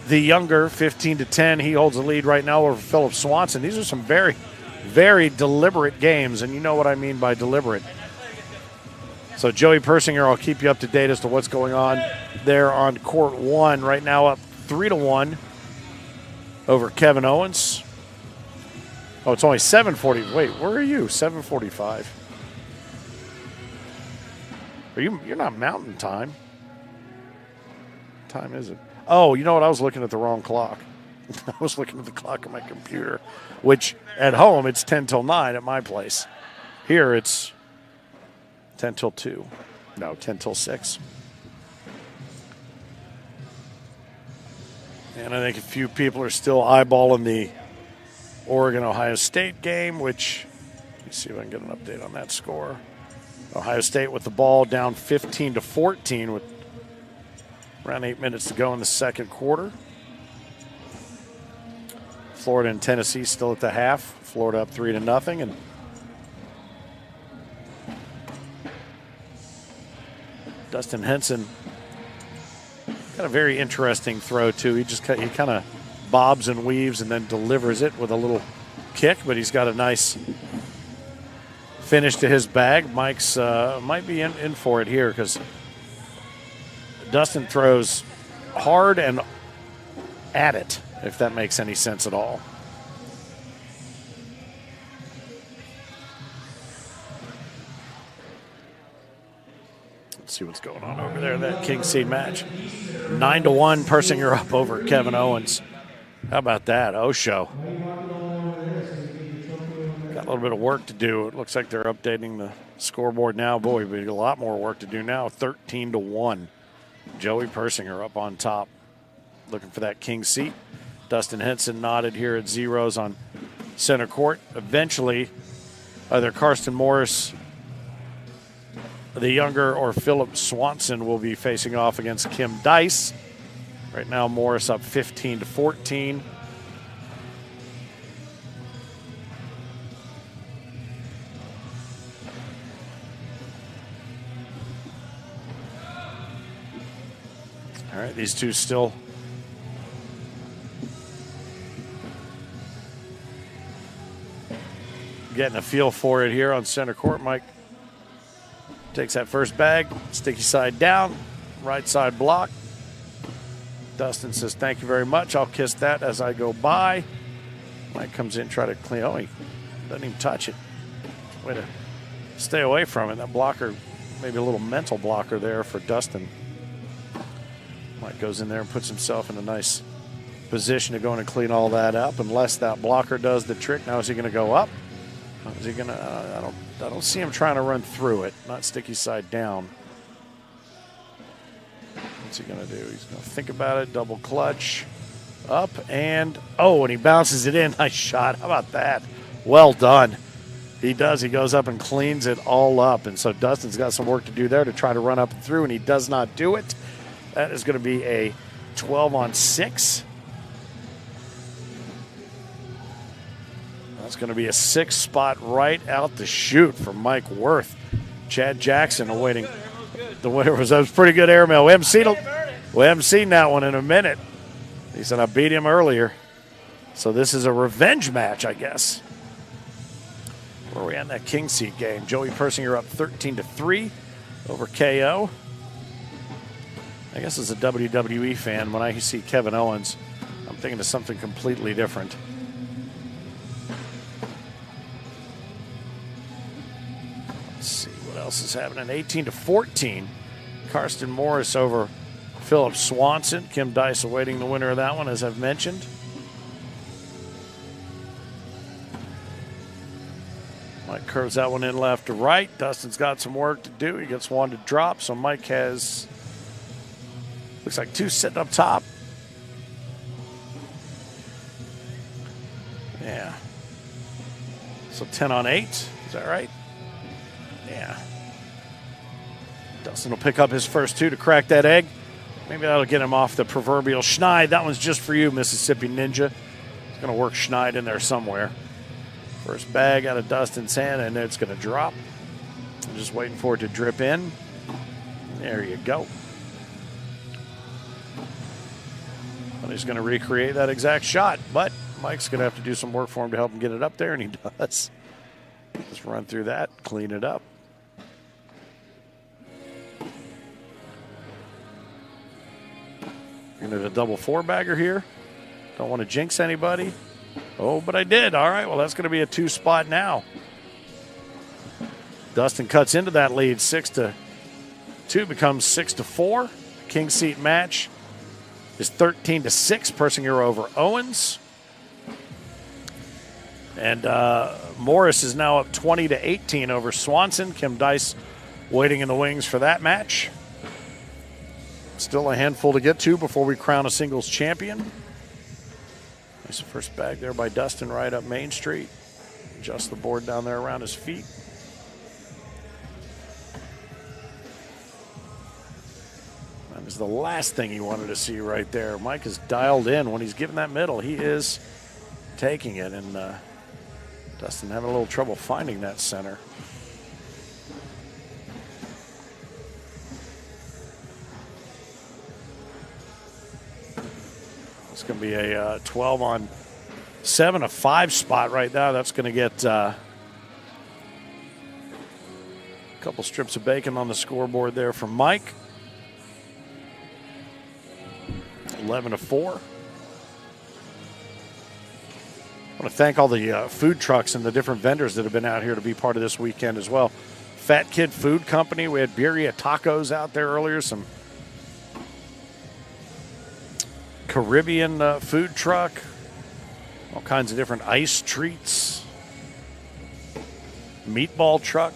Speaker 2: the younger, 15-10. He holds the lead right now over Philip Swanson. These are some very, very deliberate games, and you know what I mean by deliberate. So Joey Persinger, I'll keep you up to date as to what's going on there on court 1. Right now up 3-1 over Kevin Owens. Oh, it's only 7:40. Wait, where are you? 7:45. You're not Mountain Time. What time is it? Oh, you know what? I was looking at the wrong clock. I was looking at the clock on my computer, which at home it's 10 till 9 at my place. Here it's 10 till 2. No, 10 till 6. And I think a few people are still eyeballing the Oregon-Ohio State game, which, let me see if I can get an update on that score. Ohio State with the ball down 15-14 with around 8 minutes to go in the second quarter. Florida and Tennessee still at the half. Florida up 3-0. And Dustin Henson got a very interesting throw, too. He kind of bobs and weaves and then delivers it with a little kick, but he's got a nice finish to his bag. Mike's might be in for it here because Dustin throws hard and at it, if that makes any sense at all. Let's see what's going on over there, that King Seed match. 9-1, Persinger up over Kevin Owens. How about that? Osho. Got a little bit of work to do. It looks like they're updating the scoreboard now. Boy, we got a lot more work to do now. 13-1. Joey Persinger up on top, looking for that king seat. Dustin Henson nodded here at zeros on center court. Eventually, either Karsten Morris, the younger, or Philip Swanson will be facing off against Kim Dice. Right now, Morris up 15-14. All right, these two still getting a feel for it here on center court. Mike takes that first bag, sticky side down, right side block. Dustin says, thank you very much. I'll kiss that as I go by. Mike comes in, try to clean. Oh, he doesn't even touch it. Way to stay away from it. That blocker, maybe a little mental blocker there for Dustin. Mike goes in there and puts himself in a nice position to go in and clean all that up. Unless that blocker does the trick. Now is he going to go up? Is he going to? I don't see him trying to run through it. Not sticky side down. What's he going to do? He's going to think about it. Double clutch. Up and and he bounces it in. Nice shot. How about that? Well done. He does. He goes up and cleans it all up. And so Dustin's got some work to do there to try to run up and through, and he does not do it. That is going to be a 12-on-6. That's going to be a 6 spot right out the chute for Mike Worth. Chad Jackson awaiting the winner. That was pretty good airmail. We haven't seen that one in a minute. He said, I beat him earlier. So this is a revenge match, I guess. Where are we at in that king seat game? Joey Persinger up 13-3 over KO. I guess as a WWE fan, when I see Kevin Owens, I'm thinking of something completely different. Let's see what else is happening. 18-14. Karsten Morris over Philip Swanson. Kim Dice awaiting the winner of that one, as I've mentioned. Mike curves that one in left to right. Dustin's got some work to do. He gets one to drop, so Mike has, looks like 2 sitting up top. Yeah. So 10-on-8. Is that right? Yeah. Dustin will pick up his first 2 to crack that egg. Maybe that'll get him off the proverbial schneid. That one's just for you, Mississippi Ninja. He's going to work schneid in there somewhere. First bag out of Dustin's hand, and it's going to drop. I'm just waiting for it to drip in. There you go. And he's going to recreate that exact shot, but Mike's going to have to do some work for him to help him get it up there, and he does. Just run through that, clean it up. Into the double four-bagger here. Don't want to jinx anybody. Oh, but I did. All right, well, that's going to be a 2-spot now. Dustin cuts into that lead. 6-2 becomes 6-4. King seat match is 13-6. Persinger over Owens. And Morris is now up 20-18 over Swanson. Kim Dice waiting in the wings for that match. Still a handful to get to before we crown a singles champion. Nice first bag there by Dustin right up Main Street. Adjust the board down there around his feet. That is the last thing he wanted to see right there. Mike is dialed in when he's given that middle. He is taking it, and Dustin having a little trouble finding that center. It's going to be a 12-on-7, a 5 spot right now. That's going to get a couple strips of bacon on the scoreboard there from Mike. 11-4. I want to thank all the food trucks and the different vendors that have been out here to be part of this weekend as well. Fat Kid Food Company. We had Birria Tacos out there earlier. Some Caribbean food truck. All kinds of different ice treats. Meatball truck.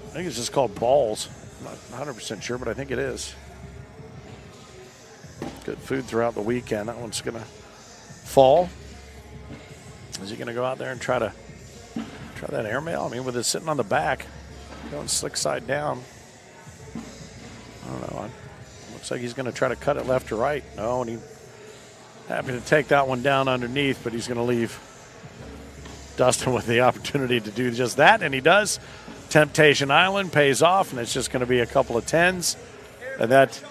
Speaker 2: I think it's just called Balls. I'm not 100% sure, but I think it is. Good food throughout the weekend. That one's going to fall. Is he going to go out there and try that airmail? I mean, with it sitting on the back, going slick side down. I don't know. Looks like he's going to try to cut it left to right. No, and he's happy to take that one down underneath, but he's going to leave Dustin with the opportunity to do just that, and he does. Temptation Island pays off, and it's just going to be a couple of 10s, and that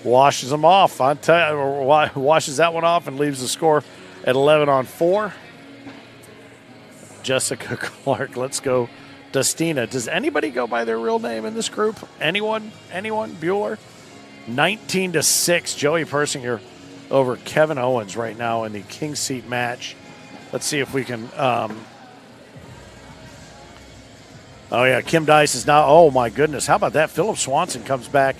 Speaker 2: washes them off. Washes that one off and leaves the score at 11-4. Jessica Clark, let's go Dustina. Does anybody go by their real name in this group? Anyone? Bueller? 19-6. Joey Persinger over Kevin Owens right now in the King seat match. Let's see if we can. Oh yeah, Kim Dice is now. Oh my goodness, how about that? Philip Swanson comes back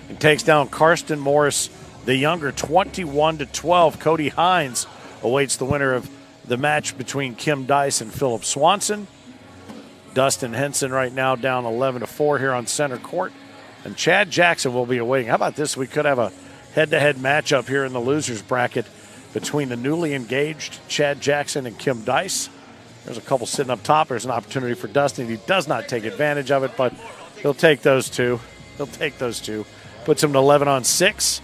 Speaker 2: and takes down Karsten Morris, the younger, 21-12. Cody Hines awaits the winner of the match between Kim Dice and Philip Swanson. Dustin Henson right now down 11-4 here on center court. And Chad Jackson will be awaiting. How about this? We could have a head-to-head matchup here in the losers bracket between the newly engaged Chad Jackson and Kim Dice. There's a couple sitting up top. There's an opportunity for Dustin. He does not take advantage of it, but he'll take those two. Puts him to 11-6.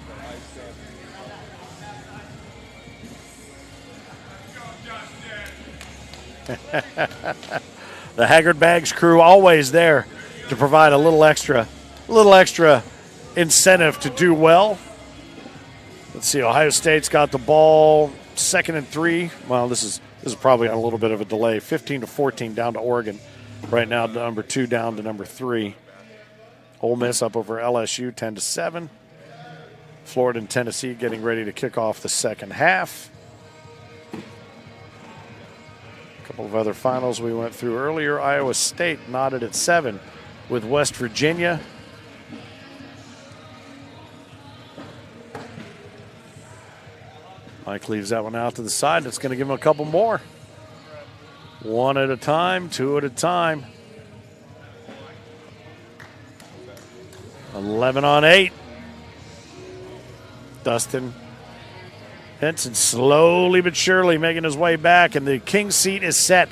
Speaker 2: The Haggard Bags crew always there to provide a little extra incentive to do well. Let's see, Ohio State's got the ball, 2nd and 3. Well, this is probably on a little bit of a delay. 15-14 down to Oregon. Right now, number 2 down to number 3. Ole Miss up over LSU 10-7. Florida and Tennessee getting ready to kick off the second half. A couple of other finals we went through earlier. Iowa State knotted at 7 with West Virginia. Mike leaves that one out to the side. That's going to give him a couple more. 1 at a time, 2 at a time. 11-8. Dustin Henson slowly but surely making his way back, and the King seat is set.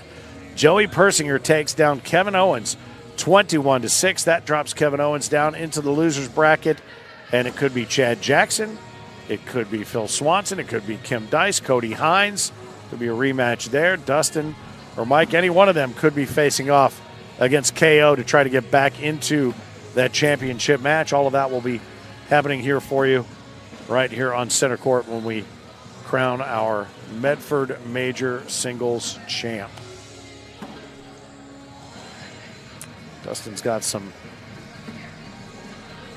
Speaker 2: Joey Persinger takes down Kevin Owens 21-6. That drops Kevin Owens down into the losers bracket, and it could be Chad Jackson. It could be Phil Swanson. It could be Kim Dice, Cody Hines. Could be a rematch there. Dustin or Mike, any one of them could be facing off against KO to try to get back into that championship match. All of that will be happening here for you right here on center court when we crown our Medford Major singles champ. Dustin's got some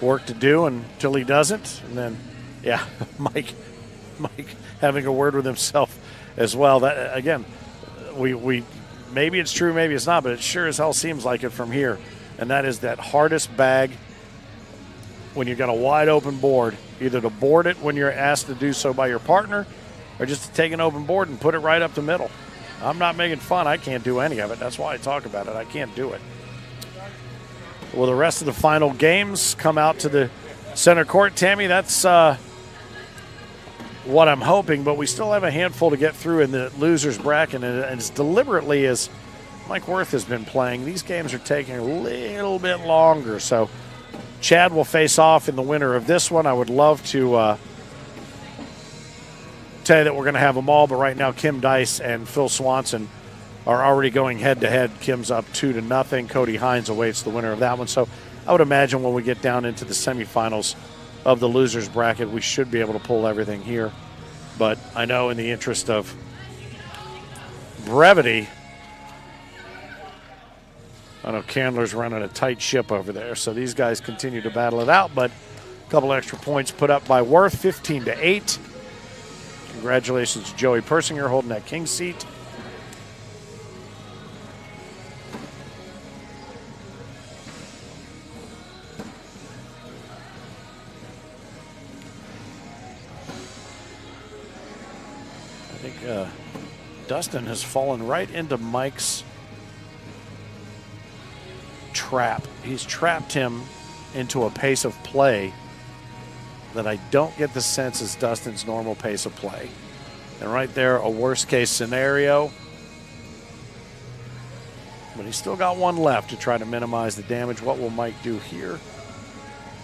Speaker 2: work to do until he doesn't, and then Yeah, Mike having a word with himself as well. That again, we maybe it's true, maybe it's not, but it sure as hell seems like it from here. And that is that hardest bag when you've got a wide open board, either to board it when you're asked to do so by your partner, or just to take an open board and put it right up the middle. I'm not making fun. I can't do any of it. That's why I talk about it. I can't do it. Will the rest of the final games come out to the center court, Tammy? That's what I'm hoping, but we still have a handful to get through in the losers bracket, and as deliberately as Mike Worth has been playing, these games are taking a little bit longer. So Chad will face off in the winner of this one. I would love to tell you that we're going to have them all, but right now Kim Dice and Phil Swanson are already going head-to-head. Kim's up 2-0. Cody Hines awaits the winner of that one. So I would imagine when we get down into the semifinals of the losers bracket, we should be able to pull everything here. But I know in the interest of brevity, I know Candler's running a tight ship over there, so these guys continue to battle it out. But a couple extra points put up by Worth, 15-8. Congratulations to Joey Persinger holding that king seat. I think Dustin has fallen right into Mike's trap. He's trapped him into a pace of play that I don't get the sense is Dustin's normal pace of play. And right there, a worst case scenario. But he's still got one left to try to minimize the damage. What will Mike do here?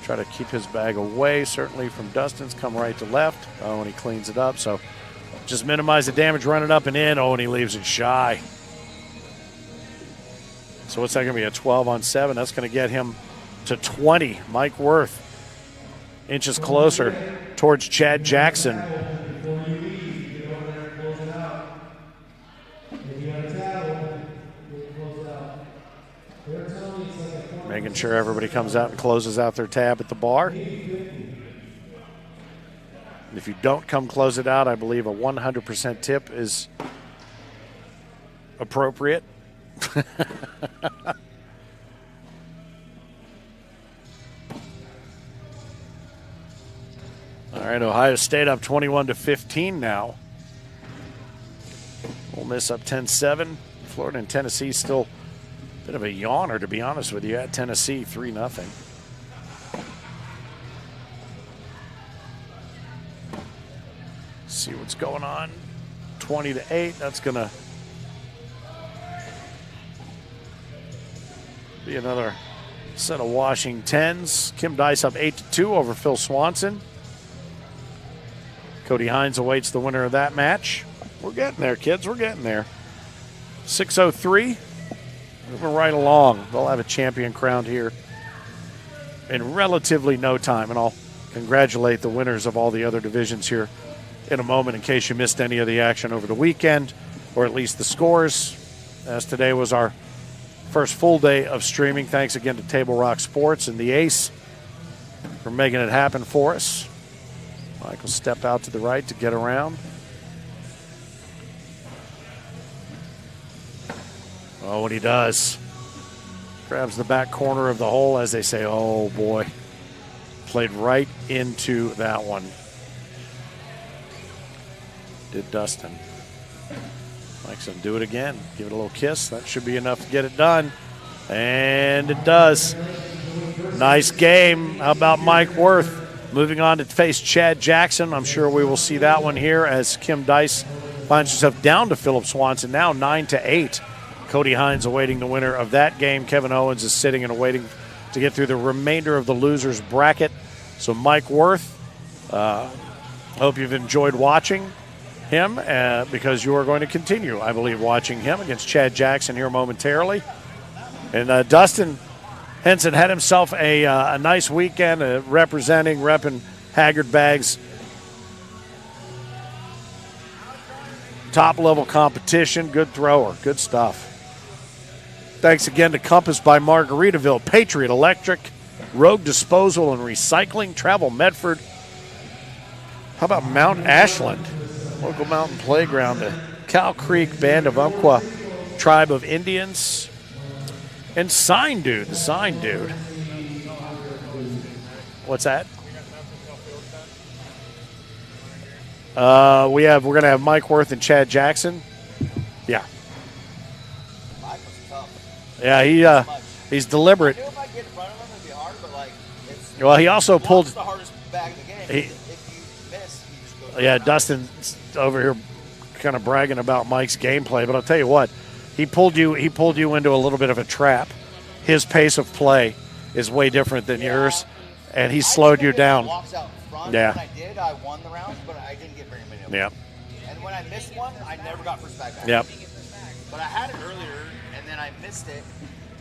Speaker 2: Try to keep his bag away, certainly from Dustin's. Come right to left. Oh, and he cleans it up. So just minimize the damage, run it up and in. Oh, and he leaves it shy. So what's that going to be, a 12-on-7? That's going to get him to 20. Mike Worth inches closer towards Chad Jackson. Making sure everybody comes out and closes out their tab at the bar. And if you don't come close it out, I believe a 100% tip is appropriate. All right, Ohio State up 21-15 now. Ole Miss up 10-7. Florida and Tennessee still a bit of a yawner, to be honest with you, at Tennessee 3-0. See what's going on. 20-8. That's going to be another set of washing 10s. Kim Dice up 8-2 over Phil Swanson. Cody Hines awaits the winner of that match. We're getting there, kids. We're getting there. 6:03. Moving right along. They'll have a champion crowned here in relatively no time. And I'll congratulate the winners of all the other divisions here in a moment in case you missed any of the action over the weekend, or at least the scores, as today was our first full day of streaming. Thanks again to Table Rock Sports and the Ace for making it happen for us. Mike will step out to the right to get around. Oh, what he does. Grabs the back corner of the hole, as they say. Oh, boy. Played right into that one. Did Dustin. Mike's going to do it again. Give it a little kiss. That should be enough to get it done. And it does. Nice game. How about Mike Worth? Moving on to face Chad Jackson. I'm sure we will see that one here as Kim Dice finds herself down to Philip Swanson now 9-8. Cody Hines awaiting the winner of that game. Kevin Owens is sitting and awaiting to get through the remainder of the losers bracket. So Mike Worth, hope you've enjoyed watching him because you are going to continue, I believe, watching him against Chad Jackson here momentarily. And Dustin Henson had himself a nice weekend repping Haggard Bags. Top-level competition, good thrower, good stuff. Thanks again to Compass by Margaritaville, Patriot Electric, Rogue Disposal and Recycling, Travel Medford, How about Mount Ashland, local mountain playground, the Cow Creek Band of Umpqua Tribe of Indians, and Sign Dude, the Sign Dude. What's that? We're gonna have Mike Worth and Chad Jackson. Yeah. Yeah, he's deliberate.
Speaker 3: I knew if I get in front of him, it'd be hard, but like, it's,
Speaker 2: Well, he also pulled.
Speaker 3: it's the hardest bag of the game. If you miss, you just go.
Speaker 2: Yeah, Dustin's over here kind of bragging about Mike's gameplay, but I'll tell you what, he pulled you into a little bit of a trap. His pace of play is way different than yours, and he slowed you down.
Speaker 3: Walks out front.
Speaker 2: Yeah.
Speaker 3: When I did, I won the round, but I didn't get very many of them.
Speaker 2: Yep.
Speaker 3: And when I missed one, I never got first bag back.
Speaker 2: Yep.
Speaker 3: But I had it earlier, and then I missed it,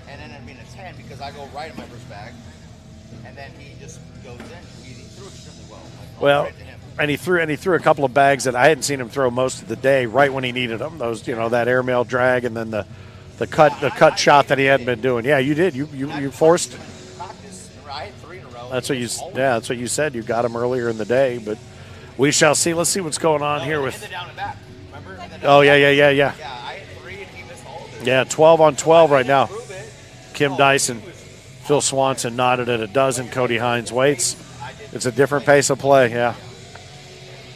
Speaker 3: and it ended up being a 10 because I go right in my first bag, and then he just goes in. He threw extremely well. Like,
Speaker 2: Well,
Speaker 3: right to him.
Speaker 2: and he threw a couple of bags that I hadn't seen him throw most of the day, right when he needed them. Those, that airmail drag, and then the cut shot that he hadn't been doing. Yeah, you did. You forced.
Speaker 3: Practice, I had 3 in a row.
Speaker 2: That's what you. Yeah, that's what you said. You got him earlier in the day, but we shall see. Let's see what's going on here with.
Speaker 3: And the down and back. Remember? And the
Speaker 2: Oh
Speaker 3: down
Speaker 2: yeah.
Speaker 3: and back. Yeah, I had 3 and he missed all of it.
Speaker 2: Yeah, 12 on 12 right now.
Speaker 3: Prove it.
Speaker 2: Kim Dyson, Phil Swanson nodded at a dozen. Cody Hines waits. It's a different pace of play. Yeah.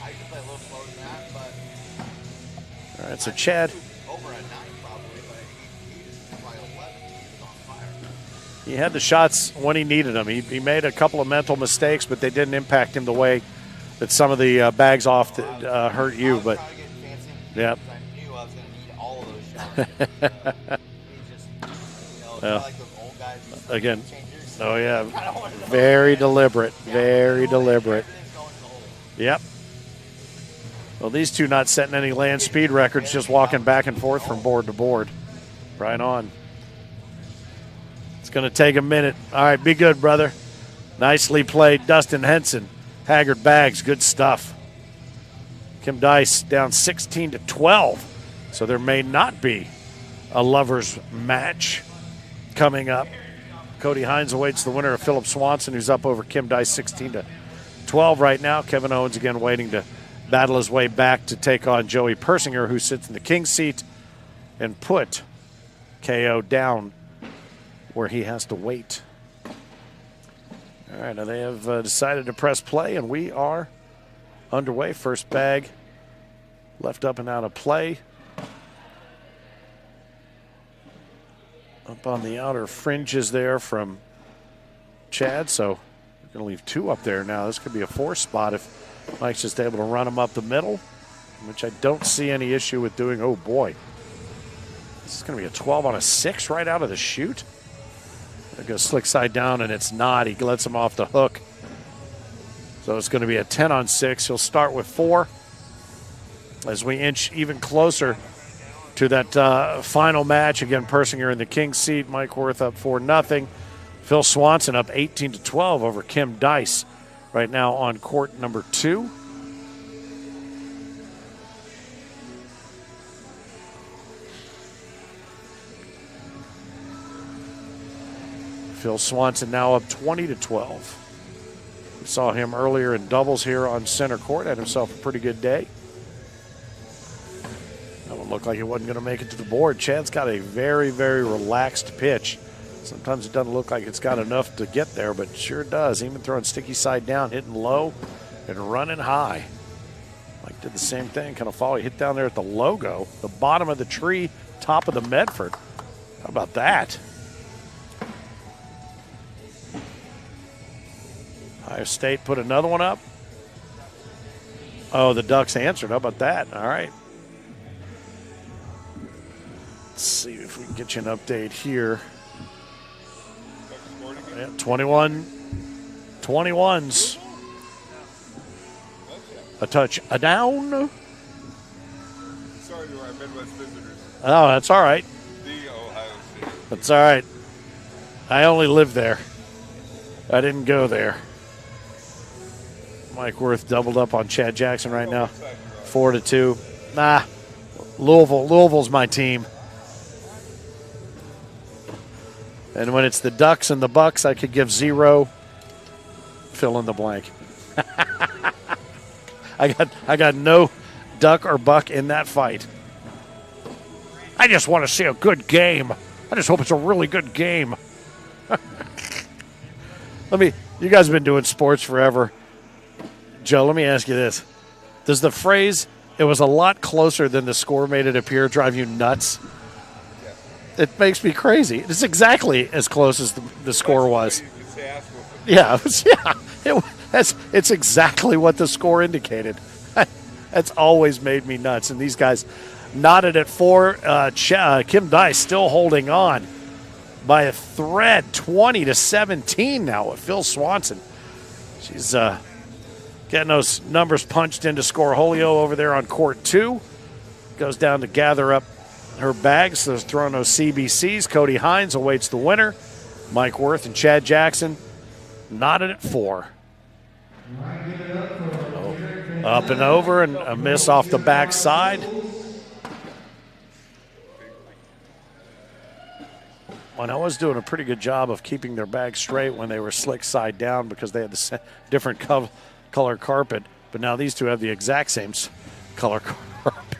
Speaker 3: I used to play a little slower than that, but
Speaker 2: All right. So Chad.
Speaker 3: over a 9 probably, but he was probably 11. He was on fire.
Speaker 2: He had the shots when he needed them. He made a couple of mental mistakes, but they didn't impact him the way that some of the bags off that hurt you. But
Speaker 3: Trying to get fancy.
Speaker 2: Yep.
Speaker 3: because I knew I was going to need all of those shots. He's just,
Speaker 2: Yeah.
Speaker 3: like those old guys. who
Speaker 2: Again,
Speaker 3: change yours.
Speaker 2: oh yeah,
Speaker 3: I don't want to know.
Speaker 2: very deliberate, very deliberate.
Speaker 3: Everything's going to the hole.
Speaker 2: Yep. Well, these two not setting any land speed records, just walking back and forth from board to board. Right on. It's going to take a minute. All right, be good, brother. Nicely played, Dustin Henson. Haggard bags, good stuff. Kim Dice down 16-12. So there may not be a lovers match coming up. Cody Hines awaits the winner of Philip Swanson, who's up over Kim Dice 16-12 right now. Kevin Owens again waiting to battle his way back to take on Joey Persinger, who sits in the king seat and put KO down where he has to wait. All right, now they have decided to press play, and we are underway. First bag left up and out of play. Up on the outer fringes there from Chad, so we're going to leave 2 up there now. This could be a 4 spot if Mike's just able to run them up the middle, which I don't see any issue with doing. Oh, boy. This is going to be a 12 on a 6 right out of the chute. It goes slick side down, and it's not. He lets him off the hook. So it's going to be a 10 on 6. He'll start with 4 as we inch even closer to that final match. Again, Persinger in the king seat. Mike Worth up 4-0. Phil Swanson up 18-12 over Kim Dice right now on court number 2. Phil Swanson now up 20-12. We saw him earlier in doubles here on center court. Had himself a pretty good day. That one looked like it wasn't going to make it to the board. Chad's got a very, very relaxed pitch. Sometimes it doesn't look like it's got enough to get there, but it sure does. Even throwing sticky side down, hitting low and running high. Mike did the same thing, kind of follow. He hit down there at the logo, the bottom of the tree, top of the Medford. How about that? Ohio State put another one up. Oh, the Ducks answered. How about that? All right. Let's see if we can get you an update here. Yeah, 21-21s. A touch, a down.
Speaker 4: Sorry to our Midwest visitors.
Speaker 2: Oh, that's all right.
Speaker 4: The Ohio State.
Speaker 2: That's all right. I only live there. I didn't go there. Mike Worth doubled up on Chad Jackson right now. 4-2. Nah, Louisville's my team. And when it's the Ducks and the Bucks, I could give 0. Fill in the blank. I got no duck or buck in that fight. I just want to see a good game. I just hope it's a really good game. You guys have been doing sports forever. Joe, let me ask you this. Does the phrase, "it was a lot closer than the score made it appear," drive you nuts? It makes me crazy. It's exactly as close as the score was. Yeah, it's exactly what the score indicated. That's always made me nuts. And these guys knotted at 4. Kim Dice still holding on by a thread, 20-17 now with Phil Swanson. She's getting those numbers punched into Scorholio over there on court 2. Goes down to gather up her bags, so throwing those CBCs. Cody Hines awaits the winner. Mike Worth and Chad Jackson knotted at 4. Up and over, and a miss off the backside. Manoa's doing a pretty good job of keeping their bag straight when they were slick side down because they had the different color carpet. But now these two have the exact same color carpet.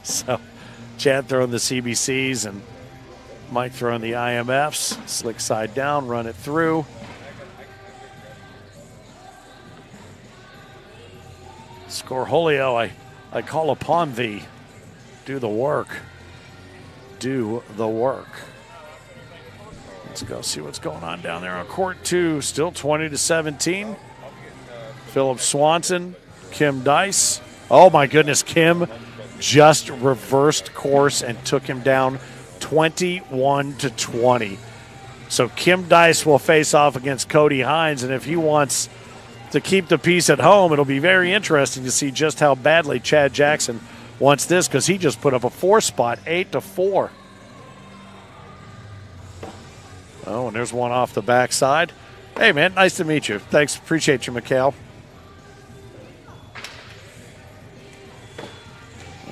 Speaker 2: So Chad throwing the CBCs and Mike throwing the IMFs. Slick side down, run it through. Scorholio, I call upon thee. Do the work. Do the work. Let's go see what's going on down there on court 2. Still 20-17. Philip Swanson, Kim Dice. Oh my goodness, Kim just reversed course and took him down 21-20. So Kim Dice will face off against Cody Hines, and if he wants to keep the peace at home, it'll be very interesting to see just how badly Chad Jackson wants this, because he just put up a 4 spot, 8-4. Oh, and there's one off the backside. Hey, man, nice to meet you. Thanks, appreciate you, Mikhail.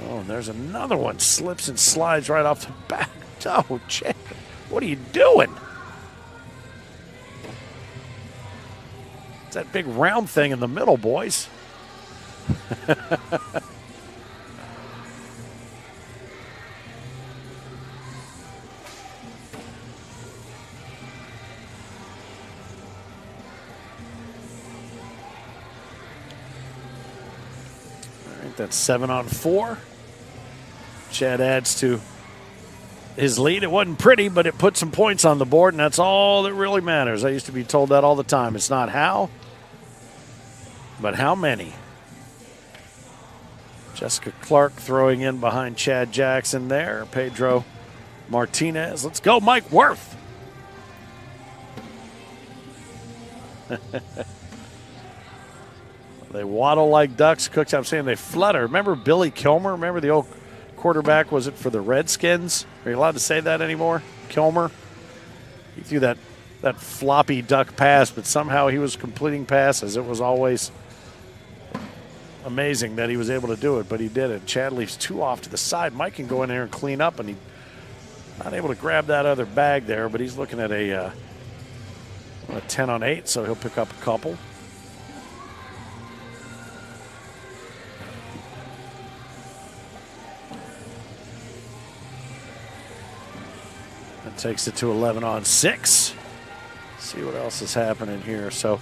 Speaker 2: Oh, and there's another one. Slips and slides right off the back. Oh, Chad, what are you doing? It's that big round thing in the middle, boys. All right, that's 7-on-4. Chad adds to his lead. It wasn't pretty, but it put some points on the board, and that's all that really matters. I used to be told that all the time. It's not how, but how many. Jessica Clark throwing in behind Chad Jackson there. Pedro Martinez. Let's go, Mike Worth. They waddle like ducks. Cooks, I'm saying they flutter. Remember Billy Kilmer? Remember the old quarterback, was it for the Redskins? Are you allowed to say that anymore? Kilmer? He threw that floppy duck pass, but somehow he was completing passes. It was always amazing that he was able to do it, but he did it. Chad leaves 2 off to the side. Mike can go in there and clean up, and he's not able to grab that other bag there, but he's looking at a 10-on-8, so he'll pick up a couple. Takes it to 11-on-6. See what else is happening here. So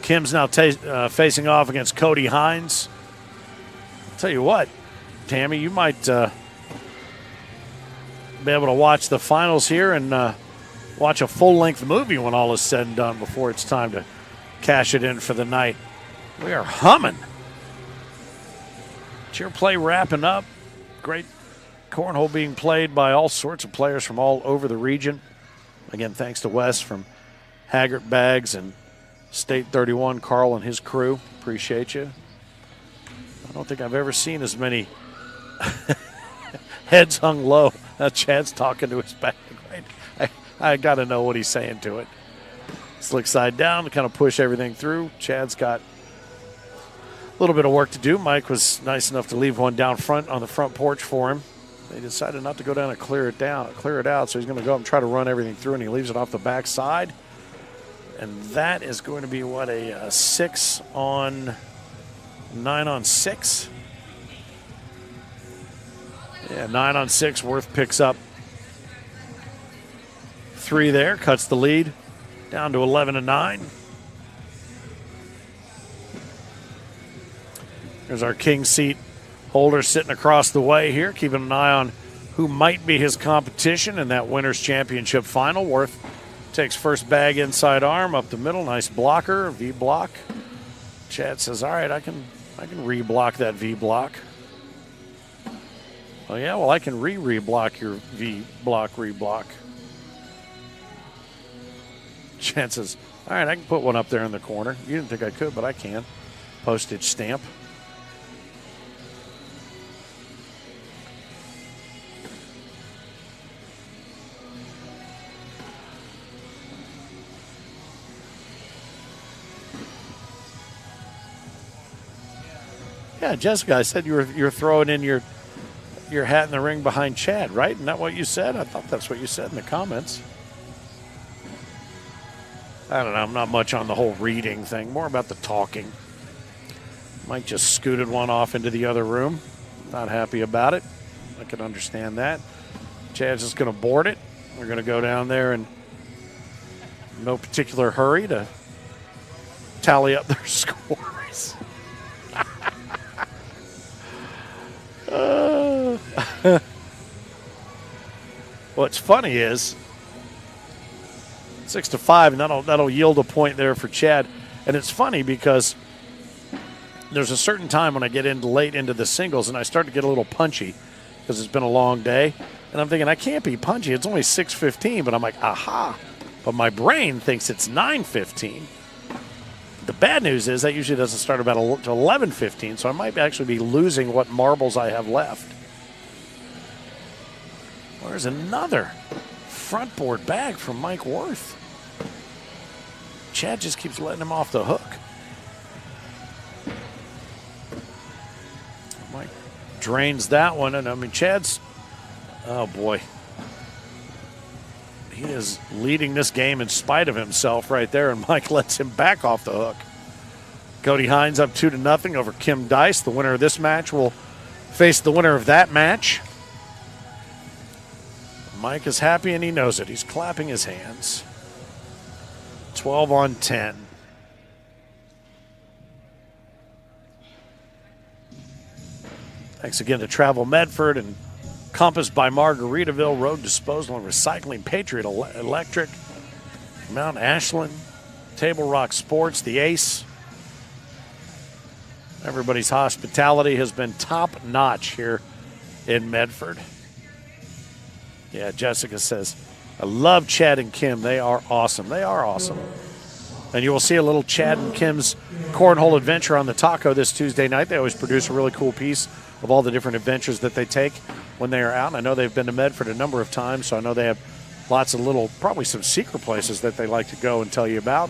Speaker 2: Kim's now facing off against Cody Hines. I'll tell you what, Tammy, you might be able to watch the finals here and watch a full-length movie when all is said and done before it's time to cash it in for the night. We are humming. Cheer play wrapping up. Great cornhole being played by all sorts of players from all over the region. Again, thanks to Wes from Haggart Bags and State 31, Carl and his crew. Appreciate you. I don't think I've ever seen as many heads hung low. Chad's talking to his bag. Right? I got to know what he's saying to it. Slick side down to kind of push everything through. Chad's got a little bit of work to do. Mike was nice enough to leave one down front on the front porch for him. They decided not to go down and clear it out, so he's going to go up and try to run everything through, and he leaves it off the backside. And that is going to be, what, a 6 on 9 on 6. Yeah, 9 on 6. Worth picks up 3 there, cuts the lead down to 11-9. There's our king seat holder sitting across the way here, keeping an eye on who might be his competition in that Winners' Championship final. Worth takes first bag inside arm up the middle. Nice blocker, V block. Chad says, all right, I can re-block that V block. Oh, yeah, well, I can re-block your V block, re-block. Chad says, all right, I can put one up there in the corner. You didn't think I could, but I can. Postage stamp. Yeah, Jessica, I said you were throwing in your hat in the ring behind Chad, right? Isn't that what you said? I thought that's what you said in the comments. I don't know. I'm not much on the whole reading thing. More about the talking. Mike just scooted one off into the other room. Not happy about it. I can understand that. Chad's just going to board it. We're going to go down there in no particular hurry to tally up their scores. What's funny is 6-5, and that'll yield a point there for Chad. And it's funny because there's a certain time when I get into late into the singles and I start to get a little punchy because it's been a long day. And I'm thinking, I can't be punchy. It's only 6:15, but I'm like, aha. But my brain thinks it's 9:15. The bad news is that usually doesn't start about 11:15, so I might actually be losing what marbles I have left. There's another front board bag from Mike Worth. Chad just keeps letting him off the hook. Mike drains that one, and I mean, Chad's, oh boy. He is leading this game in spite of himself right there, and Mike lets him back off the hook. Cody Hines up 2-0 over Kim Dice. The winner of this match will face the winner of that match. Mike is happy and he knows it. He's clapping his hands. 12 on 10. Thanks again to Travel Medford and Compass by Margaritaville, Road Disposal and Recycling, Patriot Electric, Mount Ashland, Table Rock Sports, the Ace. Everybody's hospitality has been top notch here in Medford. Yeah, Jessica says, I love Chad and Kim. They are awesome. They are awesome. And you will see a little Chad and Kim's cornhole adventure on the Taco this Tuesday night. They always produce a really cool piece of all the different adventures that they take when they are out. And I know they've been to Medford a number of times, so I know they have lots of little, probably some secret places that they like to go and tell you about.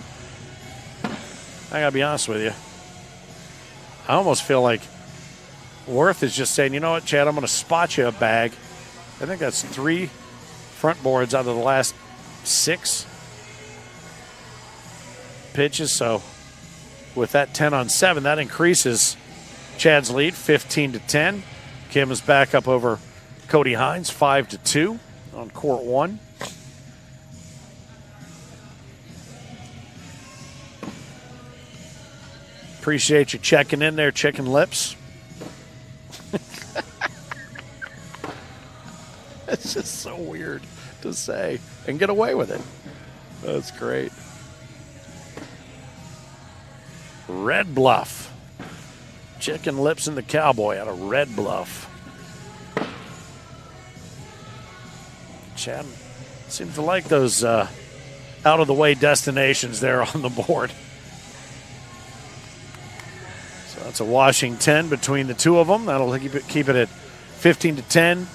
Speaker 2: I got to be honest with you. I almost feel like Worth is just saying, you know what, Chad, I'm going to spot you a bag. I think that's 3 front boards out of the last 6 pitches. So with that 10 on 7, that increases Chad's lead 15-10. Kim is back up over Cody Hines 5-2 on court 1. Appreciate you checking in there, Chicken Lips. It's just so weird to say and get away with it. That's great. Red Bluff. Chicken Lips and the Cowboy out of Red Bluff. Chad seems to like those out-of-the-way destinations there on the board. So that's a washing 10 between the two of them. That'll keep it at 15-10.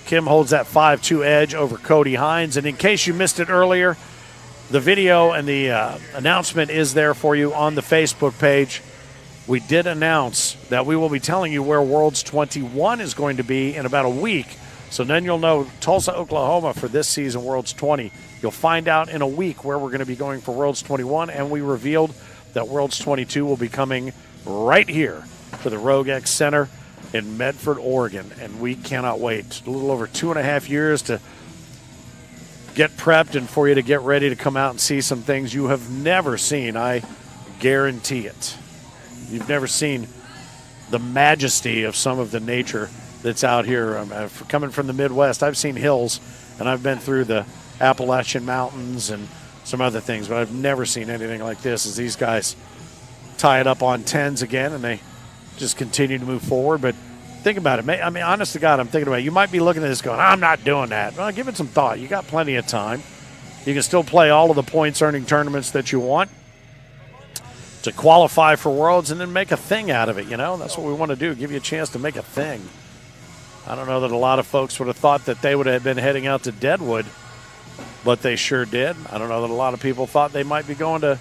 Speaker 2: Kim holds that 5-2 edge over Cody Hines. And in case you missed it earlier, the video and the announcement is there for you on the Facebook page. We did announce that we will be telling you where Worlds 21 is going to be in about a week. So then you'll know Tulsa, Oklahoma for this season, Worlds 20. You'll find out in a week where we're going to be going for Worlds 21. And we revealed that Worlds 22 will be coming right here for the Rogue X Center in Medford, Oregon, and we cannot wait. A little over 2.5 years to get prepped and for you to get ready to come out and see some things you have never seen. I guarantee it. You've never seen the majesty of some of the nature that's out here. Coming from the Midwest, I've seen hills, and I've been through the Appalachian Mountains and some other things, but I've never seen anything like this as these guys tie it up on 10s again, and they just continue to move forward. But think about it. I mean, honest to God, I'm thinking about it. You might be looking at this going, I'm not doing that. Well, give it some thought. You got plenty of time. You can still play all of the points-earning tournaments that you want to qualify for Worlds and then make a thing out of it, you know? That's what we want to do, give you a chance to make a thing. I don't know that a lot of folks would have thought that they would have been heading out to Deadwood, but they sure did. I don't know that a lot of people thought they might be going to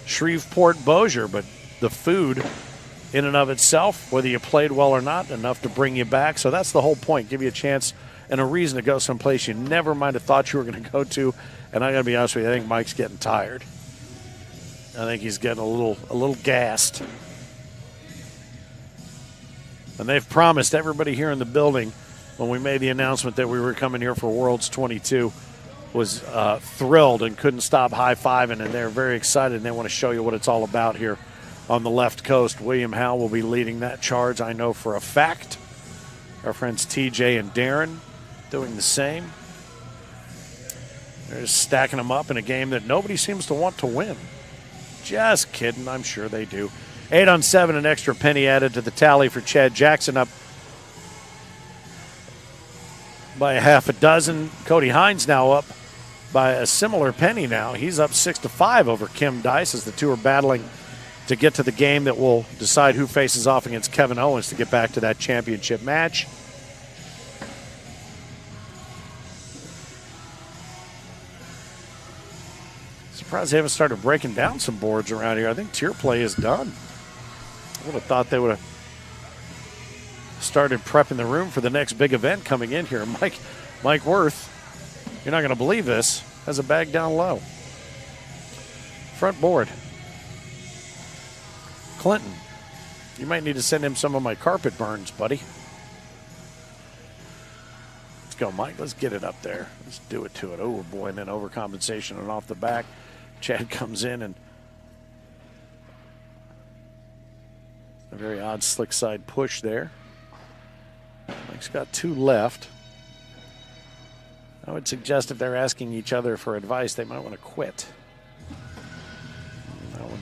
Speaker 2: Shreveport, Bossier, but the food in and of itself, whether you played well or not, enough to bring you back. So that's the whole point, give you a chance and a reason to go someplace you never might have thought you were going to go to. And I got to be honest with you, I think Mike's getting tired. I think he's getting a little gassed. And they've promised everybody here in the building when we made the announcement that we were coming here for Worlds 22 was thrilled and couldn't stop high-fiving, and they're very excited, and they want to show you what it's all about here on the left coast. William Howe will be leading that charge, I know for a fact. Our friends TJ and Darren doing the same. They're just stacking them up in a game that nobody seems to want to win. Just kidding, I'm sure they do. 8 on 7, an extra penny added to the tally for Chad Jackson, up by a half a dozen. Cody Hines now up by a similar penny now. He's up 6-5 over Kim Dice as the two are battling to get to the game that will decide who faces off against Kevin Owens to get back to that championship match. Surprised they haven't started breaking down some boards around here. I think tier play is done. I would have thought they would have started prepping the room for the next big event coming in here. Mike Worth, you're not going to believe this, has a bag down low. Front board. Clinton, you might need to send him some of my carpet burns, buddy. Let's go, Mike. Let's get it up there. Let's do it to it. Oh, boy, and then overcompensation and off the back. Chad comes in and a very odd slick side push there. Mike's got 2 left. I would suggest if they're asking each other for advice, they might want to quit. That one,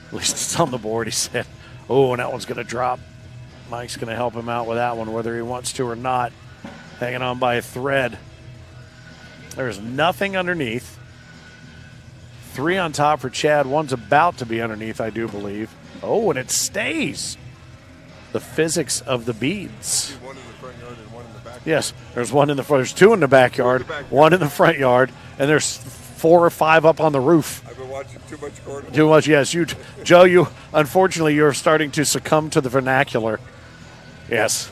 Speaker 2: at least it's on the board, he said. Oh, and that one's going to drop. Mike's going to help him out with that one, whether he wants to or not. Hanging on by a thread. There's nothing underneath. 3 on top for Chad. One's about to be underneath, I do believe. Oh, and it stays. The physics of the beads.
Speaker 4: One in the front yard and one in the backyard.
Speaker 2: Yes, there's one in the front. There's 2 in the backyard, one in the front yard, and there's 4 or 5 up on the roof.
Speaker 4: I've been watching too much cornhole.
Speaker 2: Too much, yes. Joe, unfortunately, you're starting to succumb to the vernacular. Yes.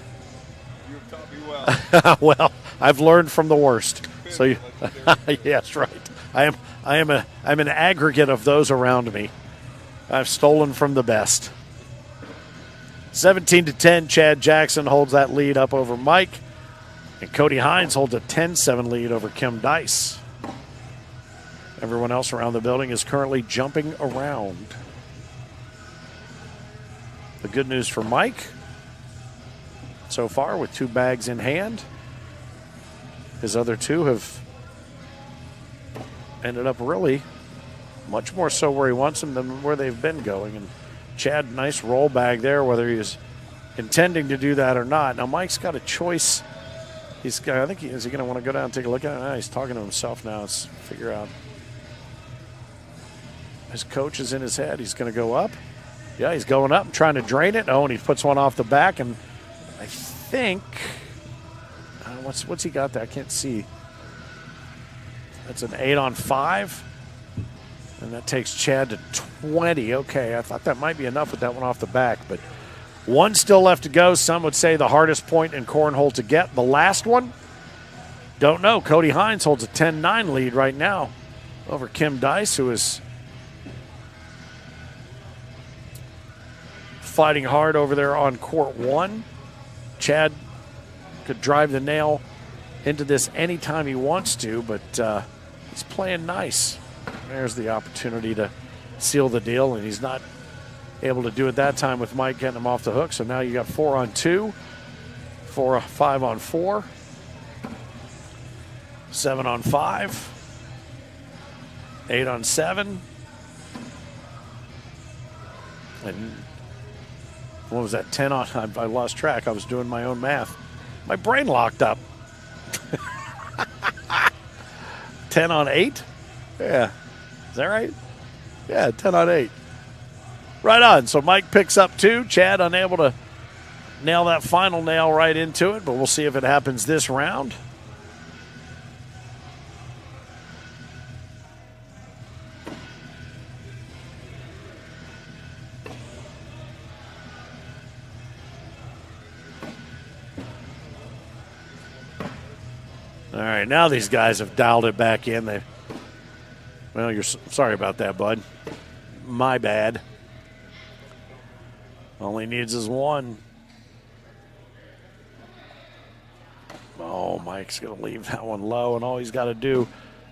Speaker 4: You've taught me well.
Speaker 2: Well, I've learned from the worst. So, yes, right. I'm an aggregate of those around me. I've stolen from the best. 17-10, Chad Jackson holds that lead up over Mike. And Cody Hines holds a 10-7 lead over Kim Dice. Everyone else around the building is currently jumping around. The good news for Mike so far with 2 bags in hand. His other 2 have ended up really much more so where he wants them than where they've been going. And Chad, nice roll bag there, whether he was intending to do that or not. Now, Mike's got a choice. Is he going to want to go down and take a look at it? No, he's talking to himself now. Let's figure out. His coach is in his head. He's going to go up. Yeah, he's going up and trying to drain it. Oh, and he puts one off the back. And I think, what's he got there? I can't see. That's an 8 on 5. And that takes Chad to 20. Okay, I thought that might be enough with that one off the back. But one still left to go. Some would say the hardest point in cornhole to get. The last one? Don't know. Cody Hines holds a 10-9 lead right now over Kim Dice, who is fighting hard over there on court 1. Chad could drive the nail into this anytime he wants to, but he's playing nice. There's the opportunity to seal the deal, and he's not able to do it that time with Mike getting him off the hook. So now you got 4 on 2, 5 on 4, 7 on 5, 8 on 7, and what was that, 10 on, I lost track. I was doing my own math. My brain locked up. 10 on 8? Yeah. Is that right? Yeah, 10 on 8. Right on. So Mike picks up 2. Chad unable to nail that final nail right into it, but we'll see if it happens this round. All right, now these guys have dialed it back in. Well, you're sorry about that, bud. My bad. All he needs is 1. Oh, Mike's going to leave that one low, and all he's got to do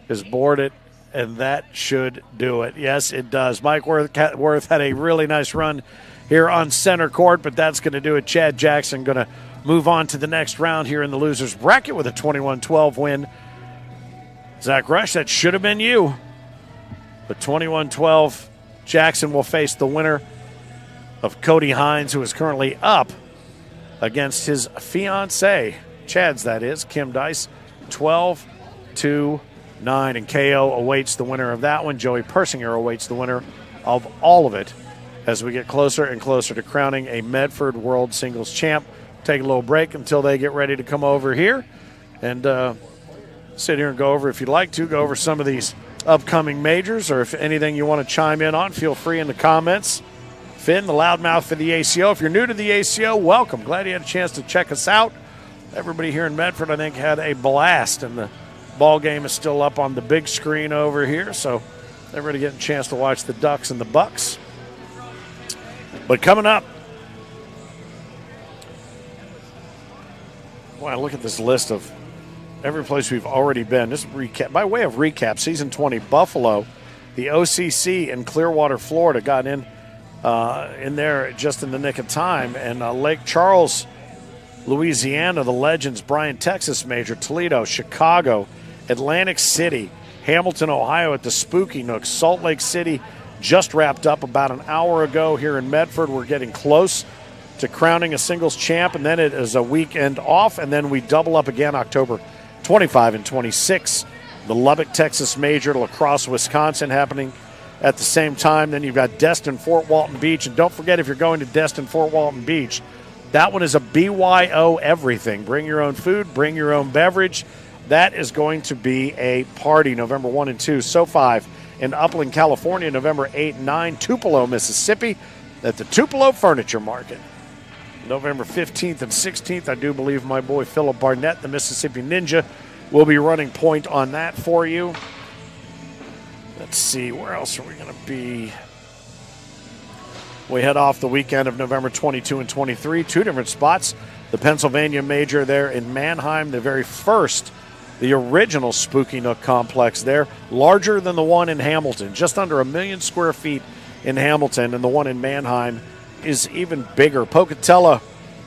Speaker 2: is board it, and that should do it. Yes, it does. Mike Worth had a really nice run here on center court, but that's going to do it. Chad Jackson going to move on to the next round here in the loser's bracket with a 21-12 win. Zach Rush, that should have been you. But 21-12, Jackson will face the winner of Cody Hines, who is currently up against his fiancée, Chad's that is, Kim Dice, 12-9. And KO awaits the winner of that one. Joey Persinger awaits the winner of all of it as we get closer and closer to crowning a Medford World Singles Champ. Take a little break until they get ready to come over here and sit here and go over, if you'd like to, go over some of these upcoming majors, or if anything you want to chime in on, feel free in the comments. Finn, the loudmouth for the ACO. If you're new to the ACO, welcome. Glad you had a chance to check us out. Everybody here in Medford, I think, had a blast, and the ball game is still up on the big screen over here, so everybody getting a chance to watch the Ducks and the Bucks. But coming up, wow, look at this list of every place we've already been. Just recap, by way of recap, season 20, Buffalo, the OCC in Clearwater, Florida, got in there just in the nick of time, and Lake Charles, Louisiana, the Legends, Bryan, Texas Major, Toledo, Chicago, Atlantic City, Hamilton, Ohio at the Spooky Nook, Salt Lake City just wrapped up about an hour ago here in Medford. We're getting close to crowning a singles champ, and then it is a weekend off, and then we double up again October 25 and 26. The Lubbock, Texas Major, La Crosse, Wisconsin happening at the same time. Then you've got Destin, Fort Walton Beach, and don't forget, if you're going to Destin, Fort Walton Beach, that one is a BYO everything. Bring your own food, bring your own beverage. That is going to be a party November 1 and 2. SoFi in Upland, California, November 8 and 9. Tupelo, Mississippi at the Tupelo Furniture Market. November 15th and 16th, I do believe my boy Philip Barnett, the Mississippi Ninja, will be running point on that for you. Let's see, where else are we going to be? We head off the weekend of November 22 and 23, 2 different spots. The Pennsylvania Major there in Mannheim, the very first, the original Spooky Nook complex there, larger than the one in Hamilton, just under 1 million square feet in Hamilton, and the one in Mannheim is even bigger. Pocatello,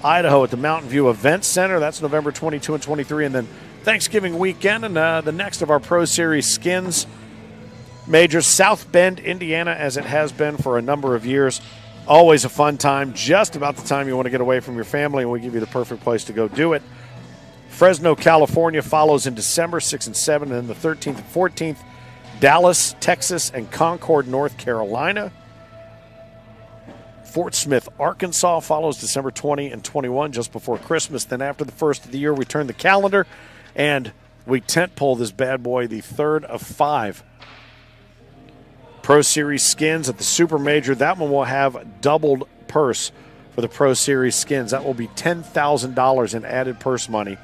Speaker 2: Idaho at the Mountain View Event Center. That's November 22 and 23. And then Thanksgiving weekend and the next of our Pro Series skins majors, South Bend, Indiana, as it has been for a number of years. Always a fun time, just about the time you want to get away from your family, and we give you the perfect place to go do it. Fresno, California follows in December, 6 and 7, and then the 13th and 14th. Dallas, Texas, and Concord, North Carolina. Fort Smith, Arkansas follows December 20 and 21, just before Christmas. Then after the first of the year, we turn the calendar, and we tent pole this bad boy, the third of 5 Pro Series skins at the Super Major. That one will have doubled purse for the Pro Series skins. That will be $10,000 in added purse money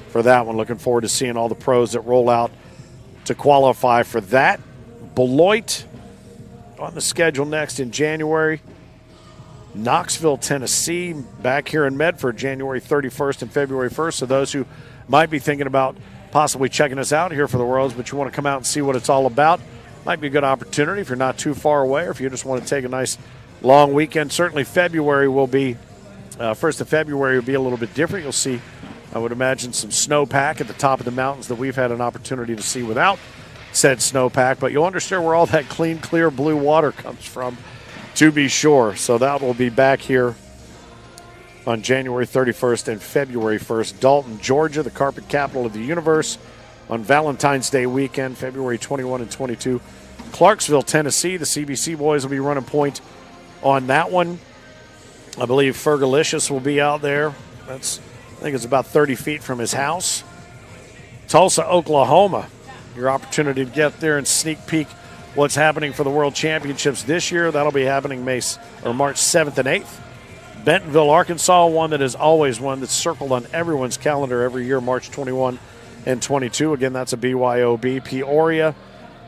Speaker 2: for that one. Looking forward to seeing all the pros that roll out to qualify for that. Beloit on the schedule next in January. Knoxville, Tennessee, back here in Medford, January 31st and February 1st. So those who might be thinking about possibly checking us out here for the Worlds, but you want to come out and see what it's all about, might be a good opportunity if you're not too far away, or if you just want to take a nice long weekend. Certainly February will be, 1st of February will be a little bit different. You'll see, I would imagine, some snowpack at the top of the mountains that we've had an opportunity to see without said snowpack, but you'll understand where all that clean, clear blue water comes from, to be sure. So that will be back here on January 31st and February 1st. Dalton, Georgia, the carpet capital of the universe, on Valentine's Day weekend, February 21 and 22. Clarksville, Tennessee, the CBC boys will be running point on that one. I believe Fergalicious will be out there. I think it's about 30 feet from his house. Tulsa, Oklahoma, your opportunity to get there and sneak peek what's happening for the World Championships this year. That'll be happening March 7th and 8th. Bentonville, Arkansas, one that is always one that's circled on everyone's calendar every year, March 21 and 22. Again, that's a BYOB. Peoria,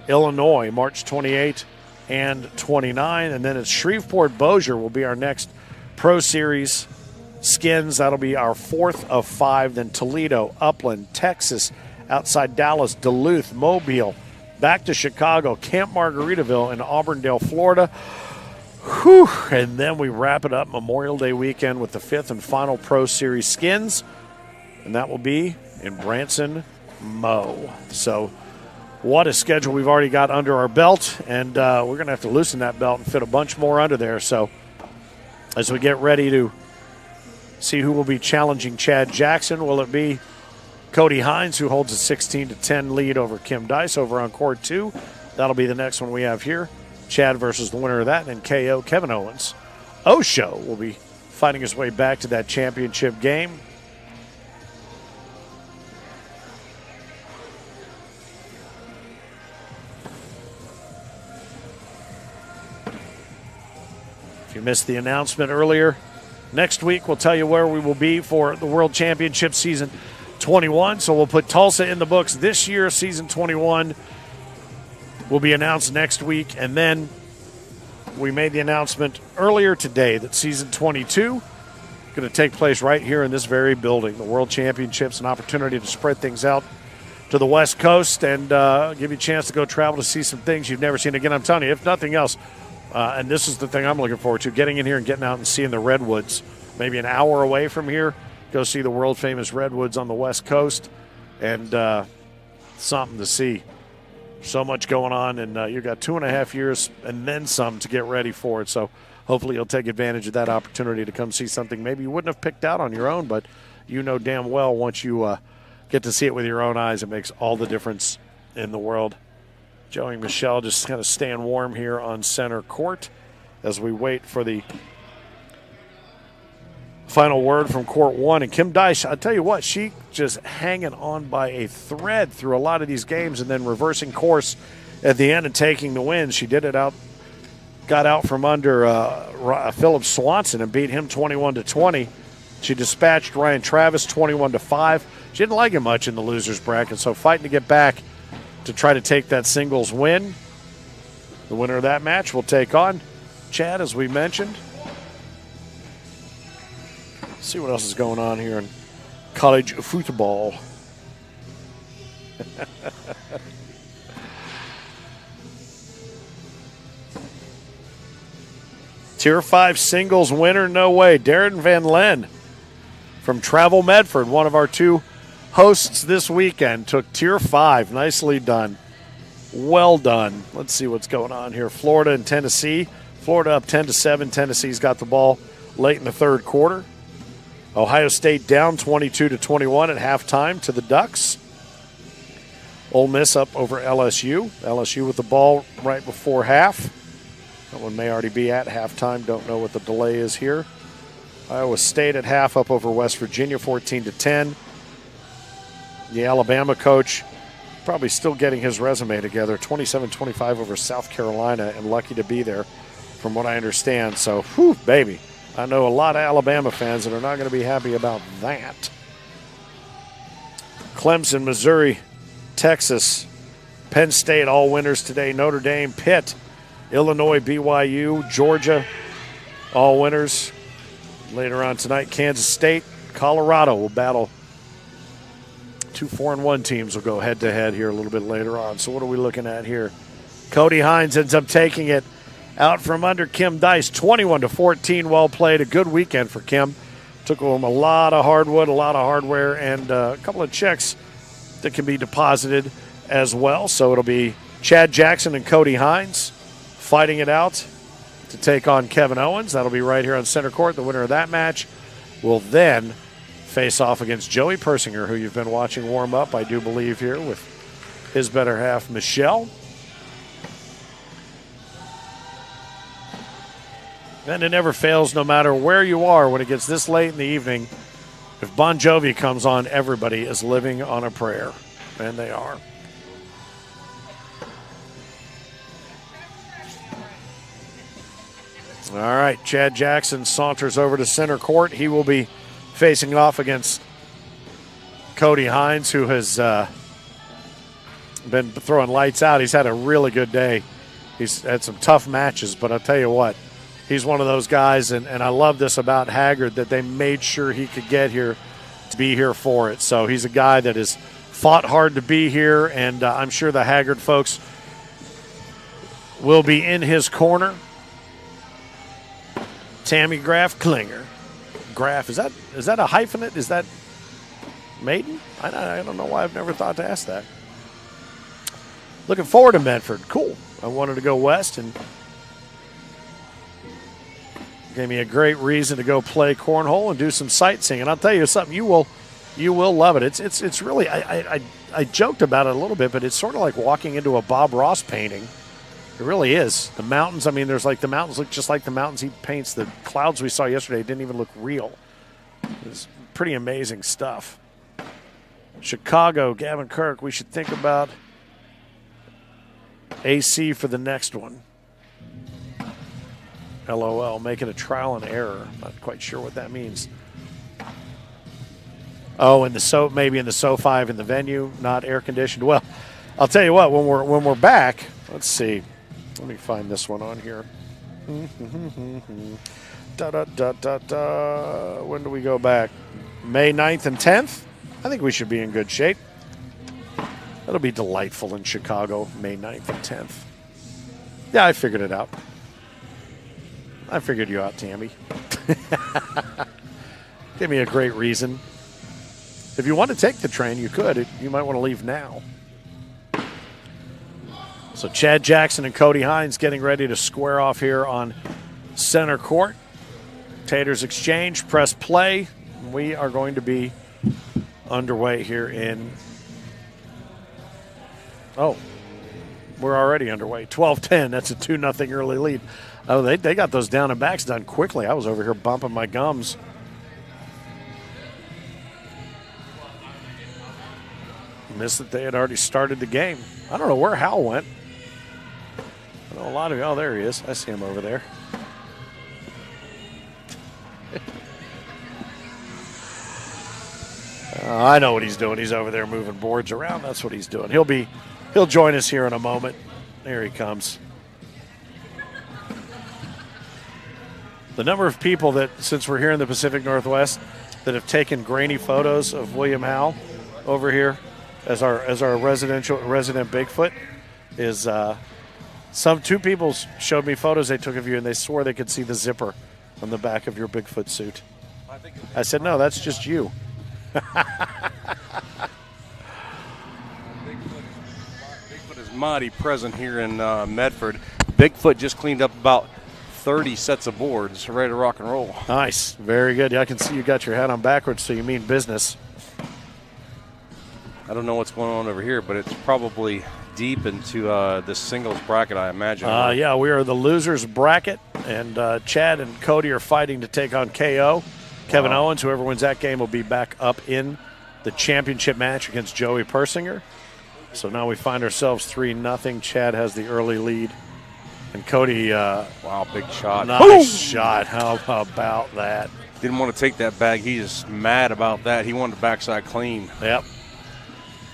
Speaker 2: Illinois, March 28 and 29. And then it's Shreveport-Bossier will be our next Pro Series skins. That'll be our 4th of 5. Then Toledo, Upland, Texas, outside Dallas, Duluth, Mobile, back to Chicago, Camp Margaritaville, and Auburndale, Florida. Whew. And then we wrap it up Memorial Day weekend with the 5th and final Pro Series skins, and that will be in Branson, Mo. So what a schedule we've already got under our belt, and we're going to have to loosen that belt and fit a bunch more under there. So as we get ready to see who will be challenging Chad Jackson, will it be Cody Hines, who holds a 16-10 lead over Kim Dice over on court 2? That'll be the next one we have here. Chad versus the winner of that, and KO Kevin Owens. Osho will be fighting his way back to that championship game. If you missed the announcement earlier, next week we'll tell you where we will be for the World Championship season 21. So we'll put Tulsa in the books this year. Season 21 will be announced next week. And then we made the announcement earlier today that season 22 is going to take place right here in this very building. The World Championships, an opportunity to spread things out to the West Coast and give you a chance to go travel to see some things you've never seen. Again, I'm telling you, if nothing else, and this is the thing I'm looking forward to, getting in here and getting out and seeing the Redwoods. Maybe an hour away from here, go see the world-famous Redwoods on the West Coast, and something to see. So much going on, and you've got 2.5 years and then some to get ready for it. So hopefully you'll take advantage of that opportunity to come see something maybe you wouldn't have picked out on your own, but you know damn well once you get to see it with your own eyes, it makes all the difference in the world. Joey and Michelle just kind of staying warm here on center court as we wait for the final word from court 1. And Kim Dice, I'll tell you what, she just hanging on by a thread through a lot of these games and then reversing course at the end and taking the win. She did it out, got out from under Philip Swanson and beat him 21-20. She dispatched Ryan Travis 21-5. She didn't like him much in the losers bracket, so fighting to get back to try to take that singles win. The winner of that match will take on Chad, as we mentioned. Let's see what else is going on here in college football. Tier 5 singles winner, no way. Darren Van Len from Travel Medford, one of our 2 hosts this weekend, took Tier 5. Nicely done. Well done. Let's see what's going on here. Florida and Tennessee. Florida up 10-7. Tennessee's got the ball late in the third quarter. Ohio State down 22-21 at halftime to the Ducks. Ole Miss up over LSU. LSU with the ball right before half. That one may already be at halftime. Don't know what the delay is here. Iowa State at half up over West Virginia 14-10. The Alabama coach probably still getting his resume together. 27-25 over South Carolina, and lucky to be there from what I understand. So, whew, baby. I know a lot of Alabama fans that are not going to be happy about that. Clemson, Missouri, Texas, Penn State, all winners today. Notre Dame, Pitt, Illinois, BYU, Georgia, all winners. Later on tonight, Kansas State, Colorado will battle. 2 4-1 teams will go head-to-head here a little bit later on. So what are we looking at here? Cody Hines ends up taking it out from under Kim Dice, 21-14. Well played. A good weekend for Kim. Took home a lot of hardwood, a lot of hardware, and a couple of checks that can be deposited as well. So it'll be Chad Jackson and Cody Hines fighting it out to take on Kevin Owens. That'll be right here on center court. The winner of that match will then face off against Joey Persinger, who you've been watching warm up, I do believe, here with his better half, Michelle. And it never fails, no matter where you are, when it gets this late in the evening. If Bon Jovi comes on, everybody is living on a prayer. And they are. All right, Chad Jackson saunters over to center court. He will be facing off against Cody Hines, who has been throwing lights out. He's had a really good day. He's had some tough matches, but I'll tell you what, he's one of those guys, and I love this about Haggard, that they made sure he could get here to be here for it. So he's a guy that has fought hard to be here, and I'm sure the Haggard folks will be in his corner. Tammy Graf Klinger. Graf, is that a hyphenate? Is that maiden? I don't know why I've never thought to ask that. Looking forward to Medford. Cool. I wanted to go west, and gave me a great reason to go play cornhole and do some sightseeing. And I'll tell you something, you will love it. It's really, I joked about it a little bit, but it's sort of like walking into a Bob Ross painting. It really is. The mountains, I mean, there's like the mountains look just like the mountains he paints. The clouds we saw yesterday didn't even look real. It's pretty amazing stuff. Chicago, Gavin Kirk, we should think about AC for the next one. LOL, making a trial and error. Not quite sure what that means. Oh, maybe in the SO5 in the venue, not air conditioned. Well, I'll tell you what, when we're back, let's see. Let me find this one on here. When do we go back? May 9th and 10th? I think we should be in good shape. That'll be delightful in Chicago, May 9th and 10th. Yeah, I figured it out. I figured you out, Tammy. Give me a great reason. If you want to take the train, you could. You might want to leave now. So Chad Jackson and Cody Hines getting ready to square off here on center court. Taters exchange, press play. We are going to be underway here in... Oh, we're already underway. 12-10, that's a 2-0 early lead. Oh, they got those down and backs done quickly. I was over here bumping my gums. Missed that they had already started the game. I don't know where Hal went. I know a lot of you. Oh, there he is. I see him over there. I know what he's doing. He's over there moving boards around. That's what he's doing. He'll join us here in a moment. There he comes. The number of people that, since we're here in the Pacific Northwest, that have taken grainy photos of William Howell over here as our resident Bigfoot is two people showed me photos they took of you, and they swore they could see the zipper on the back of your Bigfoot suit. I said, no, that's just you.
Speaker 5: Bigfoot is mighty present here in Medford. Bigfoot just cleaned up about 30 sets of boards, ready to rock and roll.
Speaker 2: Nice. Very good. Yeah, I can see you got your hat on backwards, so you mean business.
Speaker 5: I don't know what's going on over here, but it's probably deep into this singles bracket, I imagine.
Speaker 2: Yeah, we are the losers bracket, and Chad and Cody are fighting to take on KO. Kevin Owens, whoever wins that game, will be back up in the championship match against Joey Persinger. So now we find ourselves 3-0. Chad has the early lead. And Cody,
Speaker 5: wow, big shot.
Speaker 2: Nice shot. How about that?
Speaker 5: Didn't want to take that bag. He's just mad about that. He wanted the backside clean.
Speaker 2: Yep.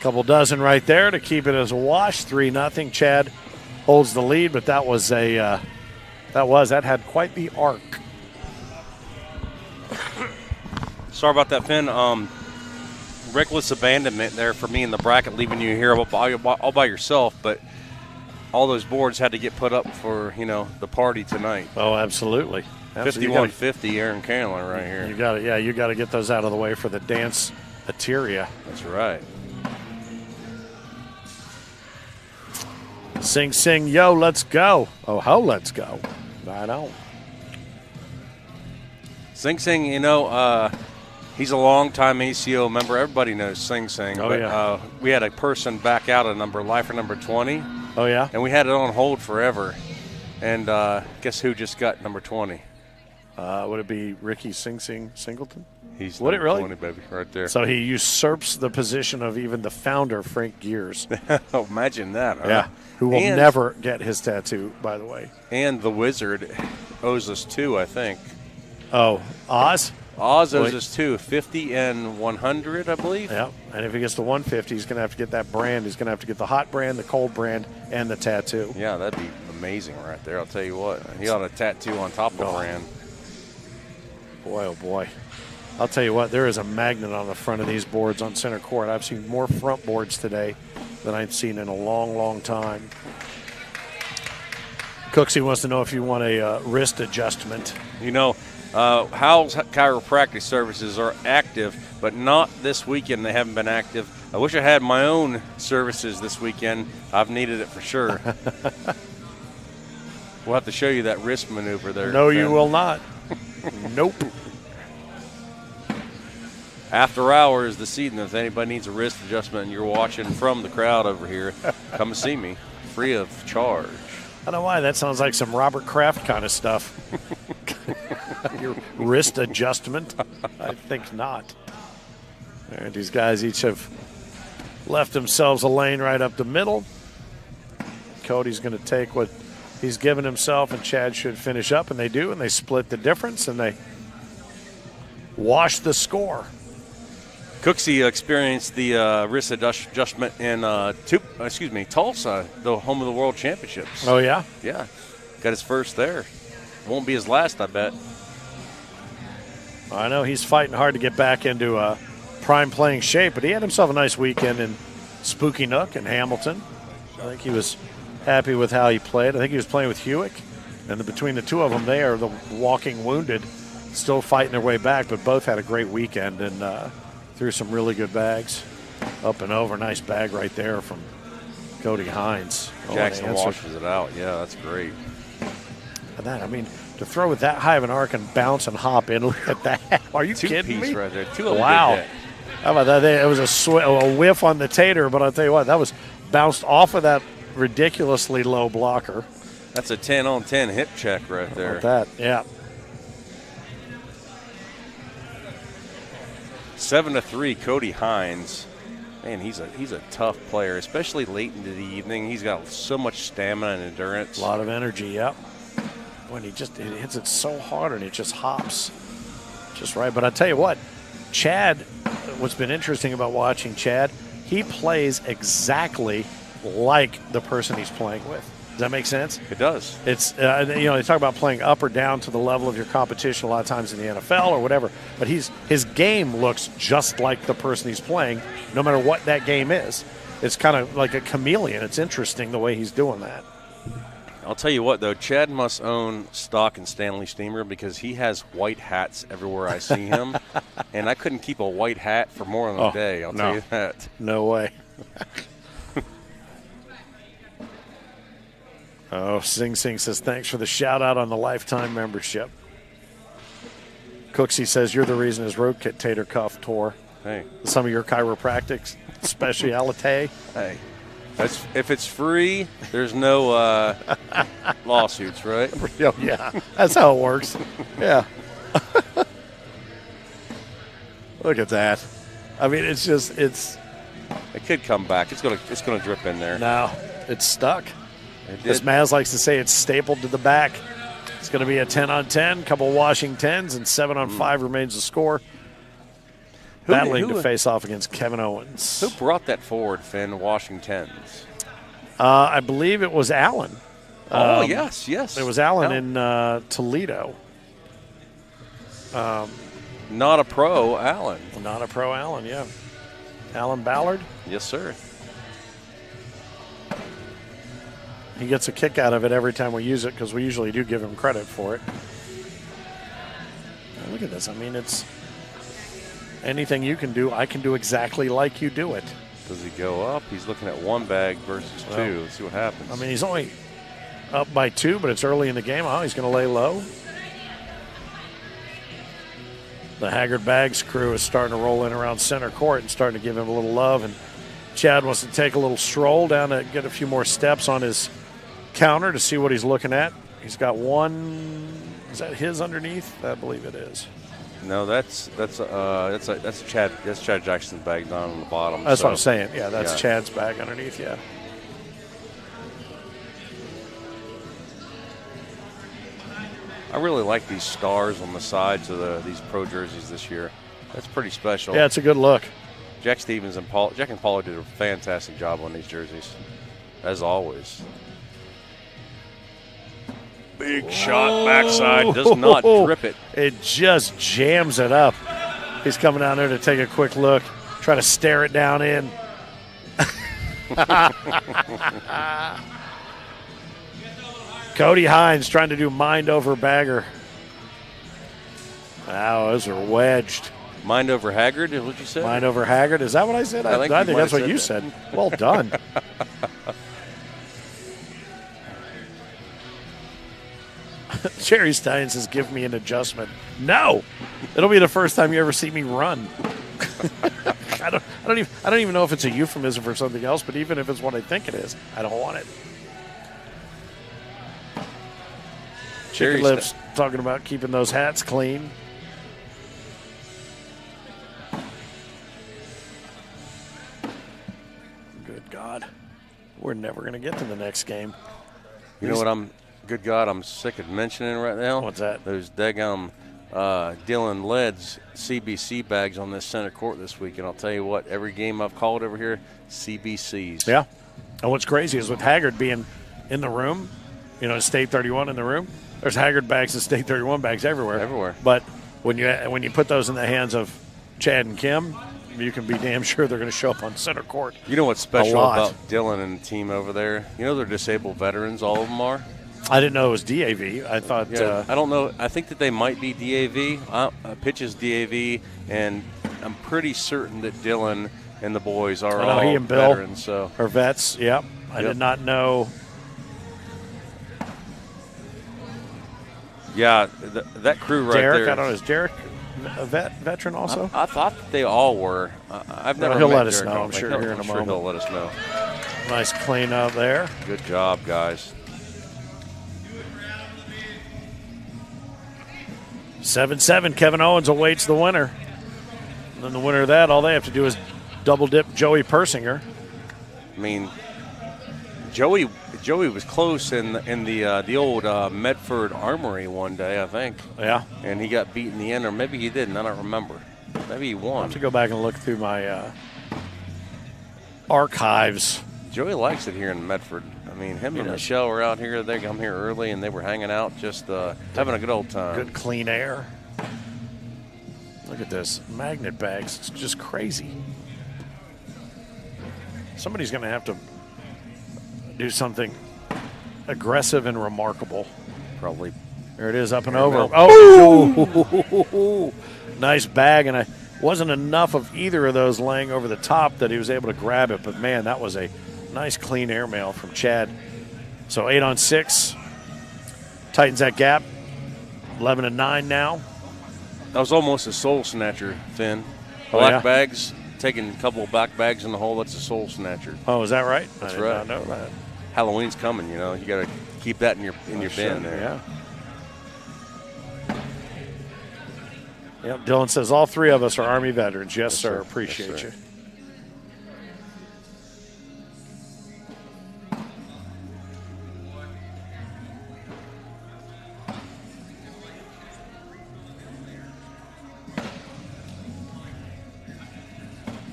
Speaker 2: Couple dozen right there to keep it as a wash. 3-0. Chad holds the lead, but that had quite the arc.
Speaker 5: Sorry about that, Finn. Reckless abandonment there for me in the bracket, leaving you here all by yourself. But all those boards had to get put up for, the party tonight.
Speaker 2: Oh, absolutely.
Speaker 5: 51-50 Aaron Candler right here.
Speaker 2: You got to get those out of the way for the dance materia.
Speaker 5: That's right.
Speaker 2: Sing, sing, yo, let's go. Oh, ho, let's go. I know.
Speaker 5: Sing Sing, he's a long-time ACO member. Everybody knows Sing Sing.
Speaker 2: Oh,
Speaker 5: We had a person back out lifer number 20.
Speaker 2: Oh, yeah?
Speaker 5: And we had it on hold forever. And guess who just got number 20?
Speaker 2: Would it be Ricky Sing Sing Singleton?
Speaker 5: He's
Speaker 2: Would it really?
Speaker 5: 20, baby, right there.
Speaker 2: So he usurps the position of even the founder, Frank Gears.
Speaker 5: Oh, imagine that. Huh?
Speaker 2: Yeah, who will never get his tattoo, by the way.
Speaker 5: And the Wizard owes us 2, I think.
Speaker 2: Oh, Oz?
Speaker 5: Oz owes us 2, 50 and 100, I believe.
Speaker 2: Yeah, and if he gets to 150, he's going to have to get that brand. He's going to have to get the hot brand, the cold brand, and the tattoo.
Speaker 5: Yeah, that'd be amazing right there. I'll tell you what. He ought a tattoo on top of the brand.
Speaker 2: Boy, oh boy. I'll tell you what, there is a magnet on the front of these boards on center court. I've seen more front boards today than I've seen in a long, long time. Cooksey wants to know if you want a wrist adjustment.
Speaker 5: Howell's chiropractic services are active, but not this weekend. They haven't been active. I wish I had my own services this weekend. I've needed it for sure. We'll have to show you that wrist maneuver there.
Speaker 2: No, you will not. Nope.
Speaker 5: After hours this evening, if anybody needs a wrist adjustment and you're watching from the crowd over here, come and see me, free of charge.
Speaker 2: I don't know why. That sounds like some Robert Kraft kind of stuff. Your wrist adjustment? I think not. All right, these guys each have left themselves a lane right up the middle. Cody's going to take what he's given himself, and Chad should finish up, and they do, and they split the difference, and they wash the score.
Speaker 5: Cooksey experienced the wrist adjustment in Tulsa, the home of the World Championships.
Speaker 2: Oh, yeah?
Speaker 5: Yeah. Got his first there. Won't be his last, I bet.
Speaker 2: I know he's fighting hard to get back into prime playing shape, but he had himself a nice weekend in Spooky Nook and Hamilton. I think he was happy with how he played. I think he was playing with Hewick, and between the two of them, they are the walking wounded, still fighting their way back, but both had a great weekend and threw some really good bags. Up and over, nice bag right there from Cody Hines.
Speaker 5: Jackson washes it out. Yeah, that's great.
Speaker 2: And that, I mean, to throw with that high of an arc and bounce and hop in, look at that. Are you kidding me?
Speaker 5: Right there.
Speaker 2: Wow. How about that? It was a whiff on the tater, but I'll tell you what, that was bounced off of that ridiculously low blocker.
Speaker 5: That's a 10-on-10 hip check right there.
Speaker 2: How about that? Yeah.
Speaker 5: 7-3, Cody Hines. Man, he's a tough player, especially late into the evening. He's got so much stamina and endurance.
Speaker 2: A lot of energy, yep. When he hits it so hard and it just hops just right. But I tell you what, Chad, what's been interesting about watching Chad, he plays exactly like the person he's playing with. Does that make sense?
Speaker 5: It does.
Speaker 2: It's they talk about playing up or down to the level of your competition a lot of times in the NFL or whatever. But his game looks just like the person he's playing, no matter what that game is. It's kind of like a chameleon. It's interesting the way he's doing that.
Speaker 5: I'll tell you what, though, Chad must own stock in Stanley Steamer because he has white hats everywhere I see him. And I couldn't keep a white hat for more than a day, I'll tell you that.
Speaker 2: No way. Sing Sing says, thanks for the shout-out on the lifetime membership. Cooksey says, you're the reason his rotator cuff tore.
Speaker 5: Hey.
Speaker 2: Some of your chiropractic speciality.
Speaker 5: Hey. If it's free, there's no lawsuits, right?
Speaker 2: Yeah, that's how it works. Yeah. Look at that. I mean, it
Speaker 5: could come back. It's gonna drip in there.
Speaker 2: No, it's stuck. As Maz likes to say, it's stapled to the back. It's going to be a 10-on-10, couple washing 10s, and 7-on-5 remains the score. Battling to face off against Kevin Owens.
Speaker 5: Who brought that forward, Finn, washing 10s?
Speaker 2: I believe it was Allen.
Speaker 5: Yes.
Speaker 2: It was Allen in Toledo.
Speaker 5: not a pro, Allen.
Speaker 2: Not a pro, Allen, yeah. Allen Ballard.
Speaker 5: Yes, sir.
Speaker 2: He gets a kick out of it every time we use it because we usually do give him credit for it. Now look at this. I mean, it's anything you can do, I can do exactly like you do it.
Speaker 5: Does he go up? He's looking at 1 bag versus 2. Let's see what happens.
Speaker 2: I mean, he's only up by 2, but it's early in the game. Oh, he's going to lay low. The Haggard Bags crew is starting to roll in around center court and starting to give him a little love. And Chad wants to take a little stroll down to get a few more steps on his counter to see what he's looking at. He's got 1. Is that his underneath? I believe it is.
Speaker 5: No, that's Chad. That's Chad Jackson's bag down on the bottom.
Speaker 2: That's what I'm saying. Yeah, that's Chad's bag underneath. Yeah.
Speaker 5: I really like these stars on the sides of these pro jerseys this year. That's pretty special.
Speaker 2: Yeah, it's a good look.
Speaker 5: Jack Stevens and Jack and Paula did a fantastic job on these jerseys, as always. Big shot backside, does not drip it.
Speaker 2: It just jams it up. He's coming down there to take a quick look, try to stare it down in. Cody Hines trying to do mind over bagger. Wow, those are wedged.
Speaker 5: Mind over Haggard is what you said?
Speaker 2: Mind over Haggard. Is that what I said? I think that's what you said. Well done. Jerry Stein says, give me an adjustment. No. It'll be the first time you ever see me run. I don't even know if it's a euphemism for something else, but even if it's what I think it is, I don't want it. Chicken Lips talking about keeping those hats clean. Good God. We're never going to get to the next game.
Speaker 5: You know what good God, I'm sick of mentioning right now?
Speaker 2: What's that?
Speaker 5: Those daggum Dylan Lead's CBC bags on this center court this week. And I'll tell you what, every game I've called over here, CBCs.
Speaker 2: Yeah. And what's crazy is with Haggard being in the room, State 31 in the room, there's Haggard bags and State 31 bags everywhere.
Speaker 5: Everywhere.
Speaker 2: But when you put those in the hands of Chad and Kim, you can be damn sure they're going to show up on center court.
Speaker 5: You know what's special about Dylan and the team over there? You know they're disabled veterans, all of them are?
Speaker 2: I didn't know it was DAV. I thought.
Speaker 5: I don't know. I think that they might be DAV. Pitches DAV, and I'm pretty certain that Dylan and the boys are all
Speaker 2: he and Bill
Speaker 5: veterans. So
Speaker 2: are vets. Yep. I did not know.
Speaker 5: Yeah, that crew right
Speaker 2: Derek,
Speaker 5: there.
Speaker 2: I don't know. Is Derek a veteran also?
Speaker 5: I thought that they all were. I've never.
Speaker 2: He'll
Speaker 5: met
Speaker 2: let us
Speaker 5: Derek.
Speaker 2: know. I'm sure here in a moment.
Speaker 5: He'll let us know.
Speaker 2: Nice clean up there.
Speaker 5: Good job, guys.
Speaker 2: 7-7. Kevin Owens awaits the winner. And then the winner of that, all they have to do is double dip Joey Persinger.
Speaker 5: I mean, Joey was close in the old Medford Armory one day, I think.
Speaker 2: Yeah.
Speaker 5: And he got beat in the end, or maybe he didn't. I don't remember. Maybe he won.
Speaker 2: I'll have to go back and look through my archives.
Speaker 5: Joey likes it here in Medford. I mean, him and Michelle were out here. They come here early, and they were hanging out, just having a good old time.
Speaker 2: Good clean air. Look at this. Magnet bags. It's just crazy. Somebody's going to have to do something aggressive and remarkable.
Speaker 5: Probably.
Speaker 2: There it is, up and over. Oh! Nice bag, and it wasn't enough of either of those laying over the top that he was able to grab it. But, man, that was a nice clean airmail from Chad. So 8-on-6. Tightens that gap. 11-9 now.
Speaker 5: That was almost a soul snatcher, Finn. Black bags, taking a couple of black bags in the hole, that's a soul snatcher.
Speaker 2: Oh, is that right?
Speaker 5: That's
Speaker 2: I did not know that.
Speaker 5: Halloween's coming, you got to keep that in your bin there.
Speaker 2: Yeah. Yep, Dylan says all three of us are Army veterans. Yes, sir. Appreciate you.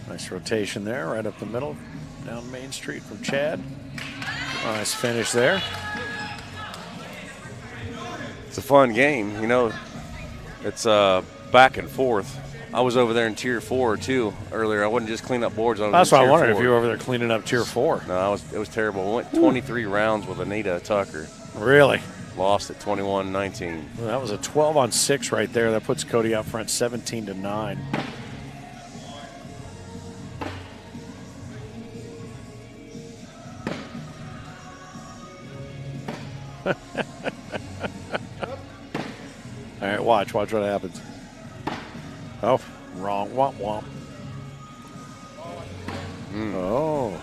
Speaker 2: Nice rotation there, right up the middle, down Main Street from Chad. Nice finish there.
Speaker 5: It's a fun game, It's about back and forth. I was over there in Tier 4 too earlier. I wasn't just cleaning up boards.
Speaker 6: That's why I wondered if you were over there cleaning up Tier 4.
Speaker 5: No, it was terrible. We went 23 rounds with Anita Tucker.
Speaker 6: Really?
Speaker 5: Lost at 21-19.
Speaker 6: Well, that was a 12-on-6 right there. That puts Cody out front 17-9. All right, watch what happens. Oh, wrong. Womp womp. Oh.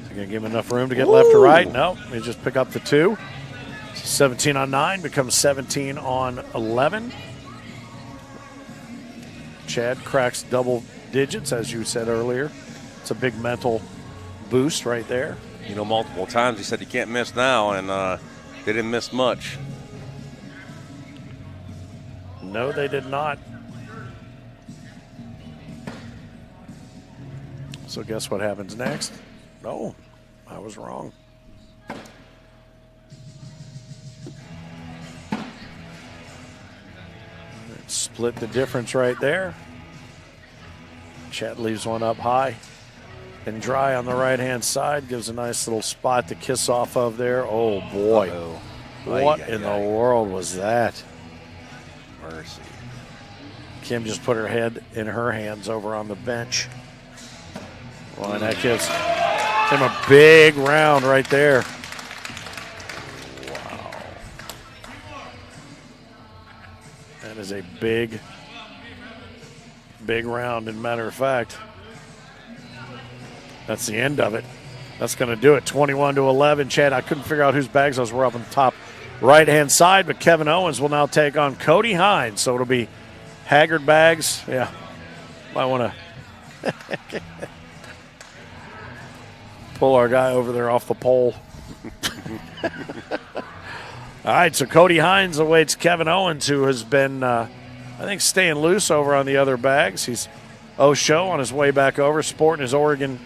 Speaker 6: Is he going to give him enough room to get left or right? No. He just pick up the 2. 17-9 becomes 17-11. Chad cracks double digits, as you said earlier. It's a big mental boost right there.
Speaker 5: You know, multiple times he said you can't miss now, and they didn't miss much.
Speaker 6: No, they did not. So guess what happens next? No, I was wrong. Split the difference right there. Chet leaves one up high and dry on the right-hand side. Gives a nice little spot to kiss off of there. Oh, boy.
Speaker 5: Uh-oh.
Speaker 6: What in the world was that?
Speaker 5: Mercy.
Speaker 6: Kim just put her head in her hands over on the bench. Well, and that gives him a big round right there. Wow. That is a big round, as a matter of fact. That's the end of it. That's going to do it, 21-11. Chad, I couldn't figure out whose bags those were up on the top right-hand side, but Kevin Owens will now take on Cody Hines. So it'll be Haggard bags. Yeah, might want to pull our guy over there off the pole. All right, so Cody Hines awaits Kevin Owens, who has been, I think, staying loose over on the other bags. He's show on his way back over, sporting his Oregon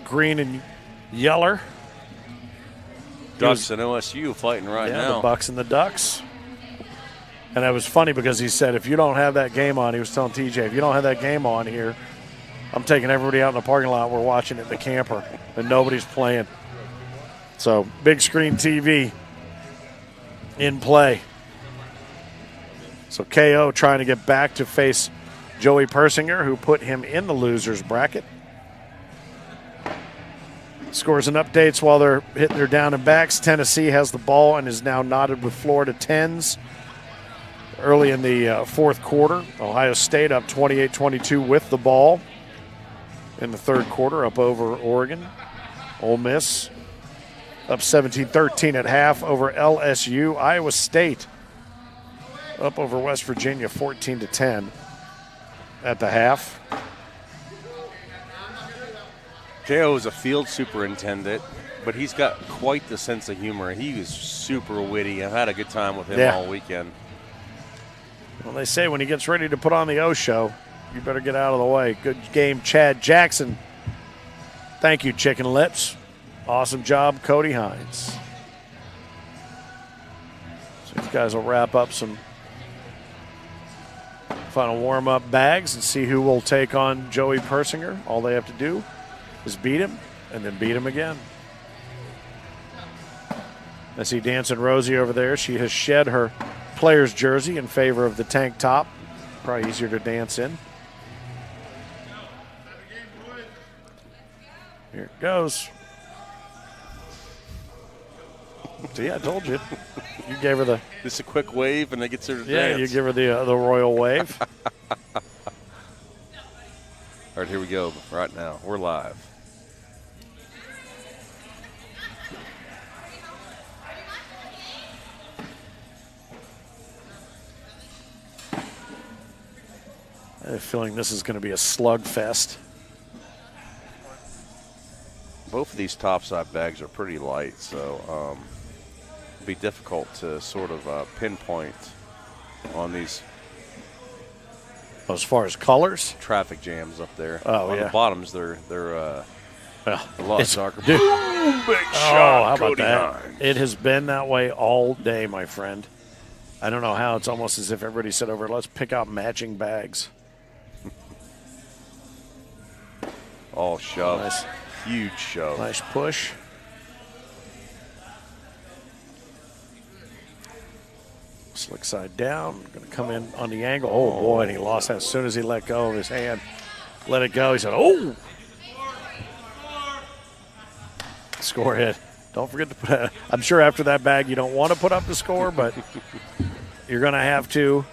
Speaker 6: green and yeller.
Speaker 5: Ducks and OSU fighting right now.
Speaker 6: The Bucks and the Ducks. And it was funny because he said, if you don't have that game on, he was telling TJ, if you don't have that game on here, I'm taking everybody out in the parking lot. We're watching it in the camper, and nobody's playing. So, big screen TV in play. So, KO trying to get back to face Joey Persinger, who put him in the loser's bracket. Scores and updates while they're hitting their down and backs. Tennessee has the ball and is now knotted with Florida 10s. Early in the fourth quarter, Ohio State up 28-22 with the ball. In the third quarter, up over Oregon. Ole Miss up 17-13 at half over LSU. Iowa State up over West Virginia 14-10 at the half.
Speaker 5: KO is a field superintendent, but he's got quite the sense of humor. He is super witty. I've had a good time with him all weekend.
Speaker 6: Well, they say when he gets ready to put on the O show, you better get out of the way. Good game, Chad Jackson. Thank you, Chicken Lips. Awesome job, Cody Hines. So these guys will wrap up some final warm-up bags and see who will take on Joey Persinger. All they have to do is beat him and then beat him again. I see Dancing Rosie over there. She has shed her player's jersey in favor of the tank top. Probably easier to dance in. Here it goes. See, I told you. You gave her the...
Speaker 5: Just a quick wave and they get her to dance.
Speaker 6: Yeah, you give her the royal wave.
Speaker 5: All right, here we go right now. We're live.
Speaker 6: I have a feeling this is going to be a slugfest.
Speaker 5: Both of these topside bags are pretty light, so it'll be difficult to sort of pinpoint on these.
Speaker 6: As far as colors?
Speaker 5: Traffic jams up there.
Speaker 6: Oh,
Speaker 5: on
Speaker 6: yeah.
Speaker 5: the bottoms, they're a lot darker.
Speaker 6: Dude.
Speaker 5: Big
Speaker 6: Oh, how about
Speaker 5: Cody
Speaker 6: that?
Speaker 5: Hines.
Speaker 6: It has been that way all day, my friend. I don't know how. It's almost as if everybody said over, let's pick out matching bags.
Speaker 5: Oh, shove.
Speaker 6: Nice.
Speaker 5: Huge shove.
Speaker 6: Nice push. Slick side down. Going to come in on the angle. Oh, boy, and he lost that as soon as he let go of his hand. Let it go. He said, oh. Score hit. Don't forget to put – I'm sure after that bag you don't want to put up the score, but you're going to have to,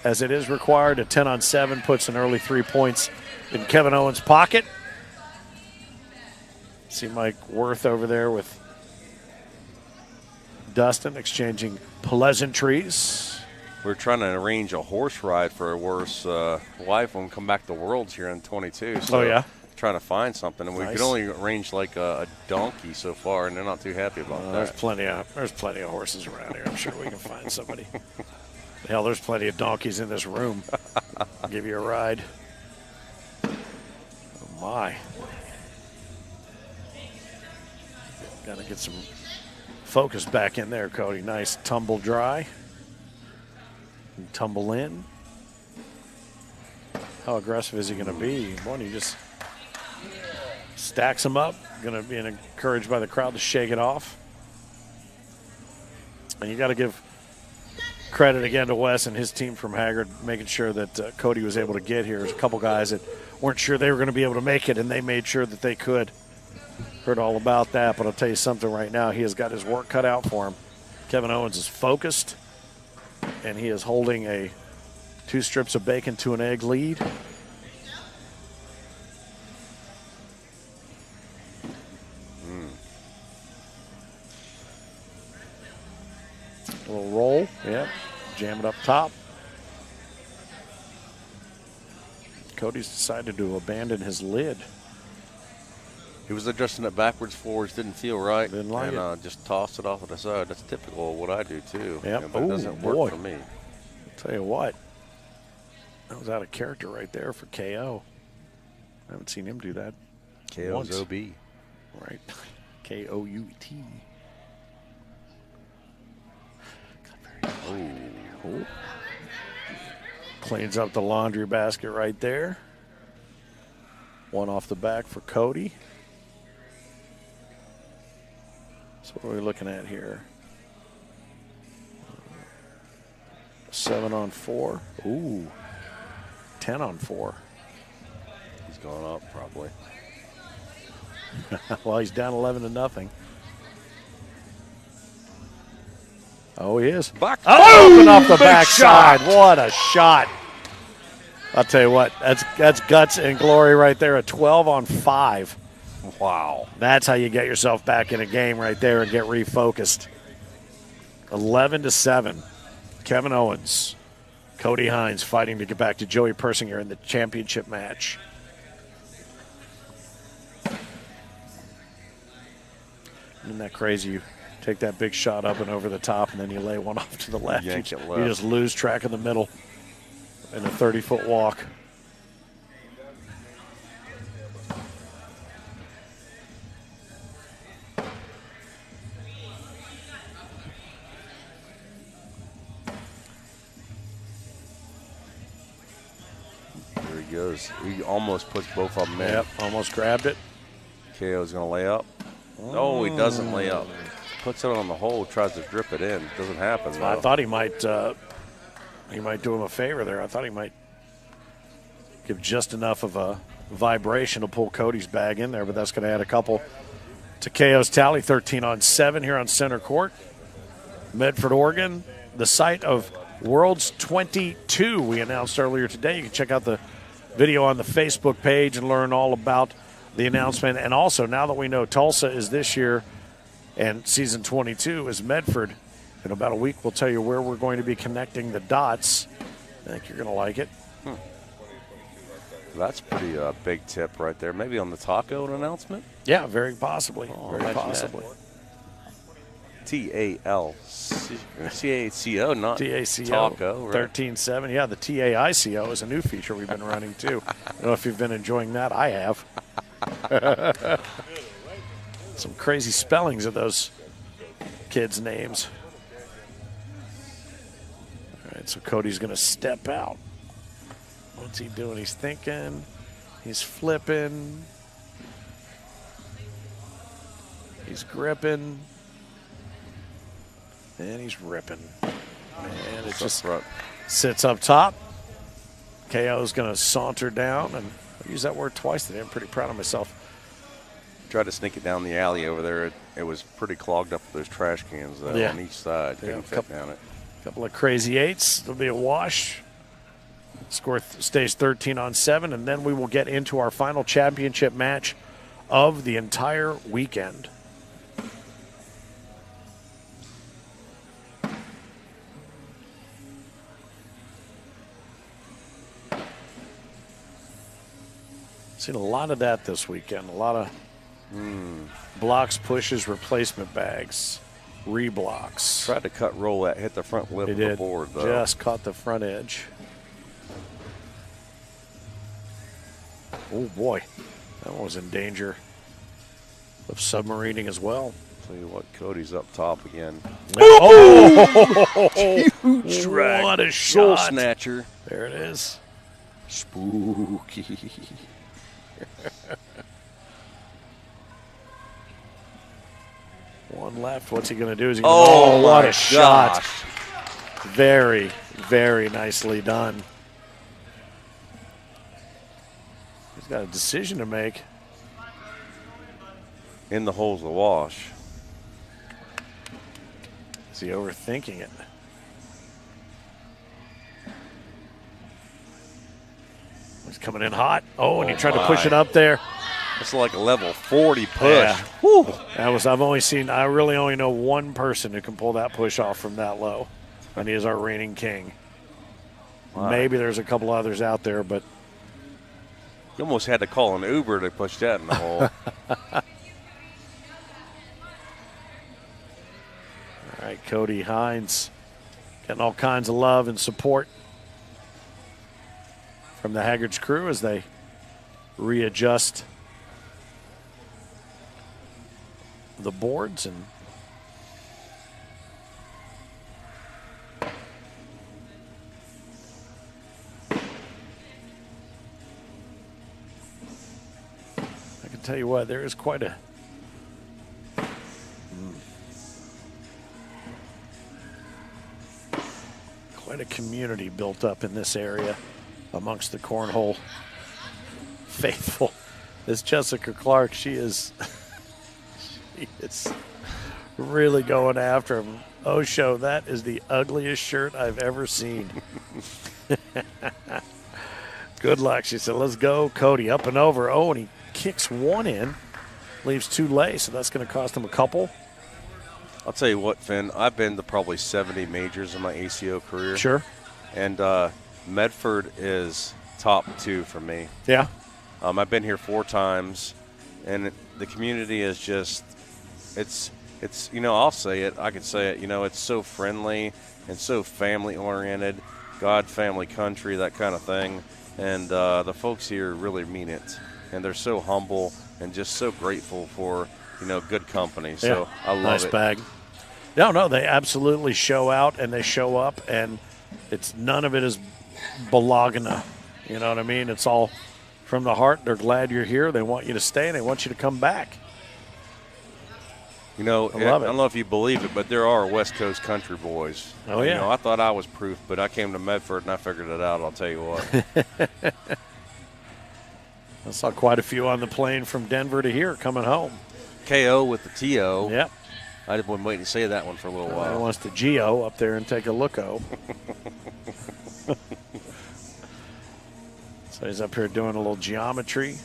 Speaker 6: as it is required. A 10-on-7 puts an early 3 points in Kevin Owens' pocket. See Mike Worth over there with Dustin exchanging pleasantries.
Speaker 5: We're trying to arrange a horse ride for a worse wife when we come back to Worlds here in 22. So
Speaker 6: Oh, yeah?
Speaker 5: trying to find something, and we
Speaker 6: Nice.
Speaker 5: could only arrange like a donkey so far, and they're not too happy about
Speaker 6: There's
Speaker 5: that.
Speaker 6: plenty of horses around here. I'm sure we can find somebody. Hell, there's plenty of donkeys in this room. I'll give you a ride. Oh, my. Got to get some focus back in there, Cody. Nice tumble dry. And tumble in. How aggressive is he going to be? One, he just stacks them up. Going to be encouraged by the crowd to shake it off. And you got to give credit again to Wes and his team from Haggard, making sure that Cody was able to get here. There's a couple guys that weren't sure they were going to be able to make it, and they made sure that they could. Heard all about that, but I'll tell you something right now. He has got his work cut out for him. Kevin Owens is focused, and he is holding a 2 strips of bacon to an egg lead. A little roll, yep. Jam it up top. Cody's decided to abandon his lid.
Speaker 5: He was adjusting it backwards, forwards, didn't feel right,
Speaker 6: Didn't like
Speaker 5: and just tossed it off to the side. That's typical of what I do too.
Speaker 6: Yep.
Speaker 5: But it
Speaker 6: Ooh,
Speaker 5: doesn't work
Speaker 6: boy.
Speaker 5: for me.
Speaker 6: Tell you what, that was out of character right there for KO. I haven't seen him do that.
Speaker 5: KO's
Speaker 6: once.
Speaker 5: OB.
Speaker 6: Right. K-O-U-T. Oh. Cleans up the laundry basket right there. One off the back for Cody. So what are we looking at here? 7-on-4. Ooh. 10-on-4.
Speaker 5: He's going up probably.
Speaker 6: Well, he's down 11-0. Oh, he is.
Speaker 5: Back.
Speaker 6: Open off the
Speaker 5: big
Speaker 6: backside.
Speaker 5: shot.
Speaker 6: What a shot. I'll tell you what, that's guts and glory right there. A 12-on-5.
Speaker 5: Wow.
Speaker 6: That's how you get yourself back in a game right there and get refocused. 11-7. Kevin Owens, Cody Hines fighting to get back to Joey Persinger in the championship match. Isn't that crazy? You take that big shot up and over the top, and then you lay one off to the left.
Speaker 5: Yank it
Speaker 6: You
Speaker 5: left.
Speaker 6: just lose track of the middle in a 30-foot walk.
Speaker 5: There he goes. He almost puts both of them in.
Speaker 6: Yep, almost grabbed it.
Speaker 5: KO's going to lay up. No, he doesn't lay up. Puts it on the hole, tries to drip it in. Doesn't happen, though.
Speaker 6: I thought he might do him a favor there. I thought he might give just enough of a vibration to pull Cody's bag in there, but that's going to add a couple to KO's tally. 13-on-7 here on center court. Medford, Oregon, the site of Worlds 22 we announced earlier today. You can check out the video on the Facebook page and learn all about the announcement. And also, now that we know Tulsa is this year and season 22 is Medford, in about a week we'll tell you where we're going to be connecting the dots. I think you're going to like it.
Speaker 5: That's pretty big tip right there. Maybe on the taco announcement?
Speaker 6: Yeah, very possibly.
Speaker 5: Oh,
Speaker 6: very
Speaker 5: imagine
Speaker 6: possibly.
Speaker 5: TACO, not
Speaker 6: TACO
Speaker 5: taco. Right?
Speaker 6: 13-7. Yeah, the TAICO is a new feature we've been running too. I don't know if you've been enjoying that. I have. Some crazy spellings of those kids' names. so Cody's going to step out. What's he doing? He's thinking. He's flipping. He's gripping. And he's ripping. And it just sits up top. KO's going to saunter down, and I used that word twice today. I'm pretty proud of myself.
Speaker 5: Tried to sneak it down the alley over there. It was pretty clogged up with those trash cans on each side. Couldn't fit down it.
Speaker 6: A couple of crazy eights. There'll be a wash. Score stays 13-7, and then we will get into our final championship match of the entire weekend. Seen a lot of that this weekend. A lot of blocks, pushes, replacement bags, reblocks.
Speaker 5: Tried to cut roll that, hit the front lip of the board, though.
Speaker 6: Just caught the front edge. Oh, boy. That one was in danger of submarining as well.
Speaker 5: Tell you what, Cody's up top again.
Speaker 6: Oh! Huge drag. What a shot.
Speaker 5: Goal snatcher.
Speaker 6: There it is.
Speaker 5: Spooky.
Speaker 6: One left. What's he going to do? Is he gonna, what a shot. Very, very nicely done. He's got a decision to make.
Speaker 5: In the hole's a wash.
Speaker 6: Is he overthinking it? He's coming in hot. Oh, and he tried to push it up there.
Speaker 5: It's like a level 40 push.
Speaker 6: Yeah. I really only know one person who can pull that push off from that low, and he is our reigning king. Wow. Maybe there's a couple others out there, but
Speaker 5: you almost had to call an Uber to push that in the hole.
Speaker 6: All right, Cody Hines getting all kinds of love and support from the Haggard's crew as they readjust the boards. And I can tell you what, there is quite a community built up in this area amongst the cornhole faithful. This Jessica Clark, she is really going after him. Osho, that is the ugliest shirt I've ever seen. Good luck. She said, let's go. Cody up and over. Oh, and he kicks one in, leaves two lay, so that's going to cost him a couple.
Speaker 5: I'll tell you what, Finn, I've been to probably 70 majors in my ACO career.
Speaker 6: Sure.
Speaker 5: And Medford is top 2 for me.
Speaker 6: Yeah.
Speaker 5: I've been here 4 times, and the community is just, it's I'll say it, I can say it, it's so friendly and so family-oriented, God, family, country, that kind of thing. And the folks here really mean it. And they're so humble and just so grateful for, good company. So I love
Speaker 6: nice
Speaker 5: it.
Speaker 6: Bag. No, they absolutely show out and they show up, and it's none of it is balagana. You know what I mean? It's all from the heart. They're glad you're here. They want you to stay, and they want you to come back.
Speaker 5: I love it. I don't know if you believe it, but there are West Coast country boys.
Speaker 6: Oh, yeah.
Speaker 5: I thought I was proof, but I came to Medford and I figured it out, I'll tell you what.
Speaker 6: I saw quite a few on the plane from Denver to here coming home.
Speaker 5: KO with the TO.
Speaker 6: Yep.
Speaker 5: I've been waiting to say that one for a little while.
Speaker 6: He wants to Geo up there and take a look-o. So he's up here doing a little geometry.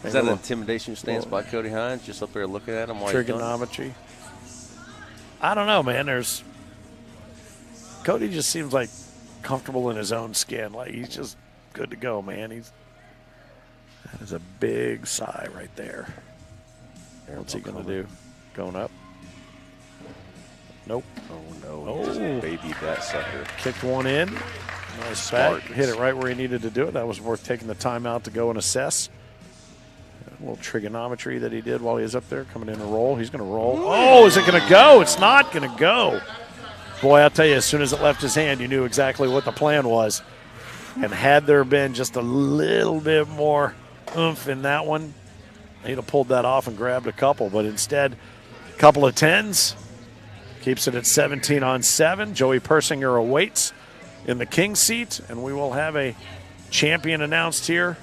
Speaker 5: Is that an intimidation stance by Cody Hines, just up there looking at him while
Speaker 6: trigonometry? I don't know, man. Cody just seems like comfortable in his own skin. Like he's just good to go, man. That is a big sigh right there. What's he going to do? Going up? Nope.
Speaker 5: Oh, no. He just babied that sucker.
Speaker 6: Kicked one in. Nice back. Hit it right where he needed to do it. That was worth taking the time out to go and assess. A little trigonometry that he did while he was up there, coming in to roll. He's going to roll. Oh, is it going to go? It's not going to go. Boy, I'll tell you, as soon as it left his hand, you knew exactly what the plan was. And had there been just a little bit more oomph in that one, he'd have pulled that off and grabbed a couple. But instead, a couple of 10s. Keeps it at 17-7. Joey Persinger awaits in the king seat, and we will have a champion announced here.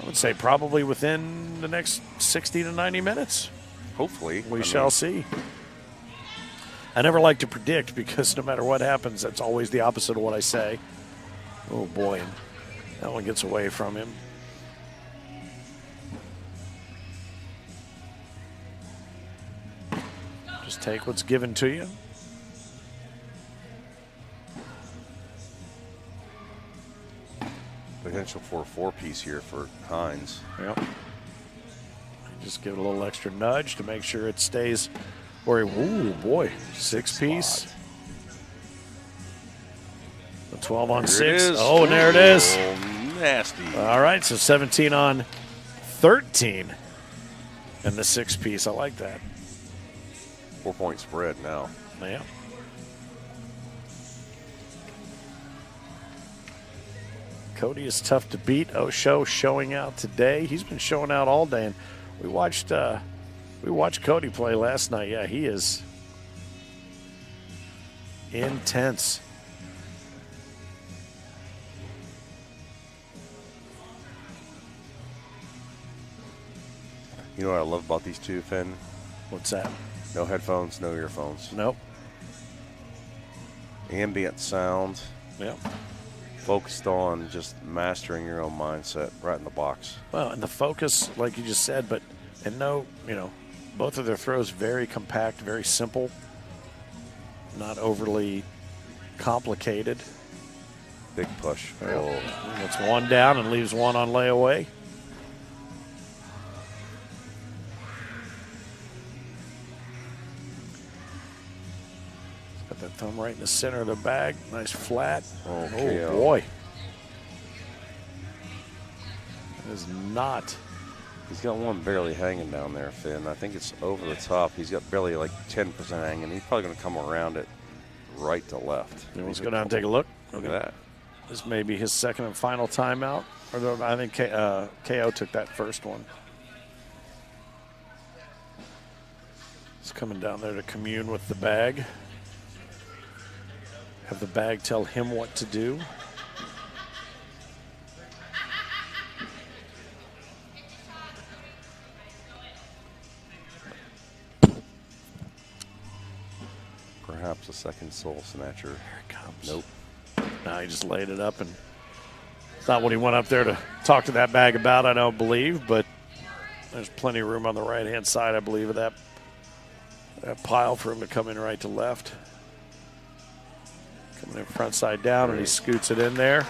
Speaker 6: I would say probably within the next 60 to 90 minutes.
Speaker 5: Hopefully.
Speaker 6: We shall see. I never like to predict because no matter what happens, that's always the opposite of what I say. Oh, boy. And that one gets away from him. Just take what's given to you.
Speaker 5: Potential for a 4-piece here for Hines.
Speaker 6: Yep. Just give it a little extra nudge to make sure it stays where he, ooh, boy, 6-piece. A 12-on-6. Oh, and there it is.
Speaker 5: Oh, nasty.
Speaker 6: All right, so 17-on-13 and the 6-piece. I like that.
Speaker 5: 4-point spread now.
Speaker 6: Yeah. Cody is tough to beat. Osho showing out today. He's been showing out all day, and we watched Cody play last night. Yeah, he is intense.
Speaker 5: You know what I love about these two, Finn?
Speaker 6: What's that?
Speaker 5: No headphones, no earphones.
Speaker 6: Nope.
Speaker 5: Ambient sound.
Speaker 6: Yep.
Speaker 5: Focused on just mastering your own mindset right in the box.
Speaker 6: Well, and the focus, like you just said, but and no, both of their throws very compact, very simple, not overly complicated.
Speaker 5: Big push.
Speaker 6: Oh. Gets one down and leaves one on layaway. Got that thumb right in the center of the bag. Nice flat.
Speaker 5: Oh,
Speaker 6: boy. That is not.
Speaker 5: He's got one barely hanging down there, Finn. I think it's over the top. He's got barely like 10% hanging. He's probably going to come around it right to left.
Speaker 6: Let's go down and take a look.
Speaker 5: Look at that.
Speaker 6: This may be his second and final timeout. Or I think KO took that first one. He's coming down there to commune with the bag. Have the bag tell him what to do.
Speaker 5: Perhaps a second soul snatcher.
Speaker 6: Here it comes.
Speaker 5: Nope.
Speaker 6: No, he just laid it up, and it's not what he went up there to talk to that bag about, I don't believe, but there's plenty of room on the right-hand side, I believe, of that pile for him to come in right to left. Coming in front side down, and he scoots it in there.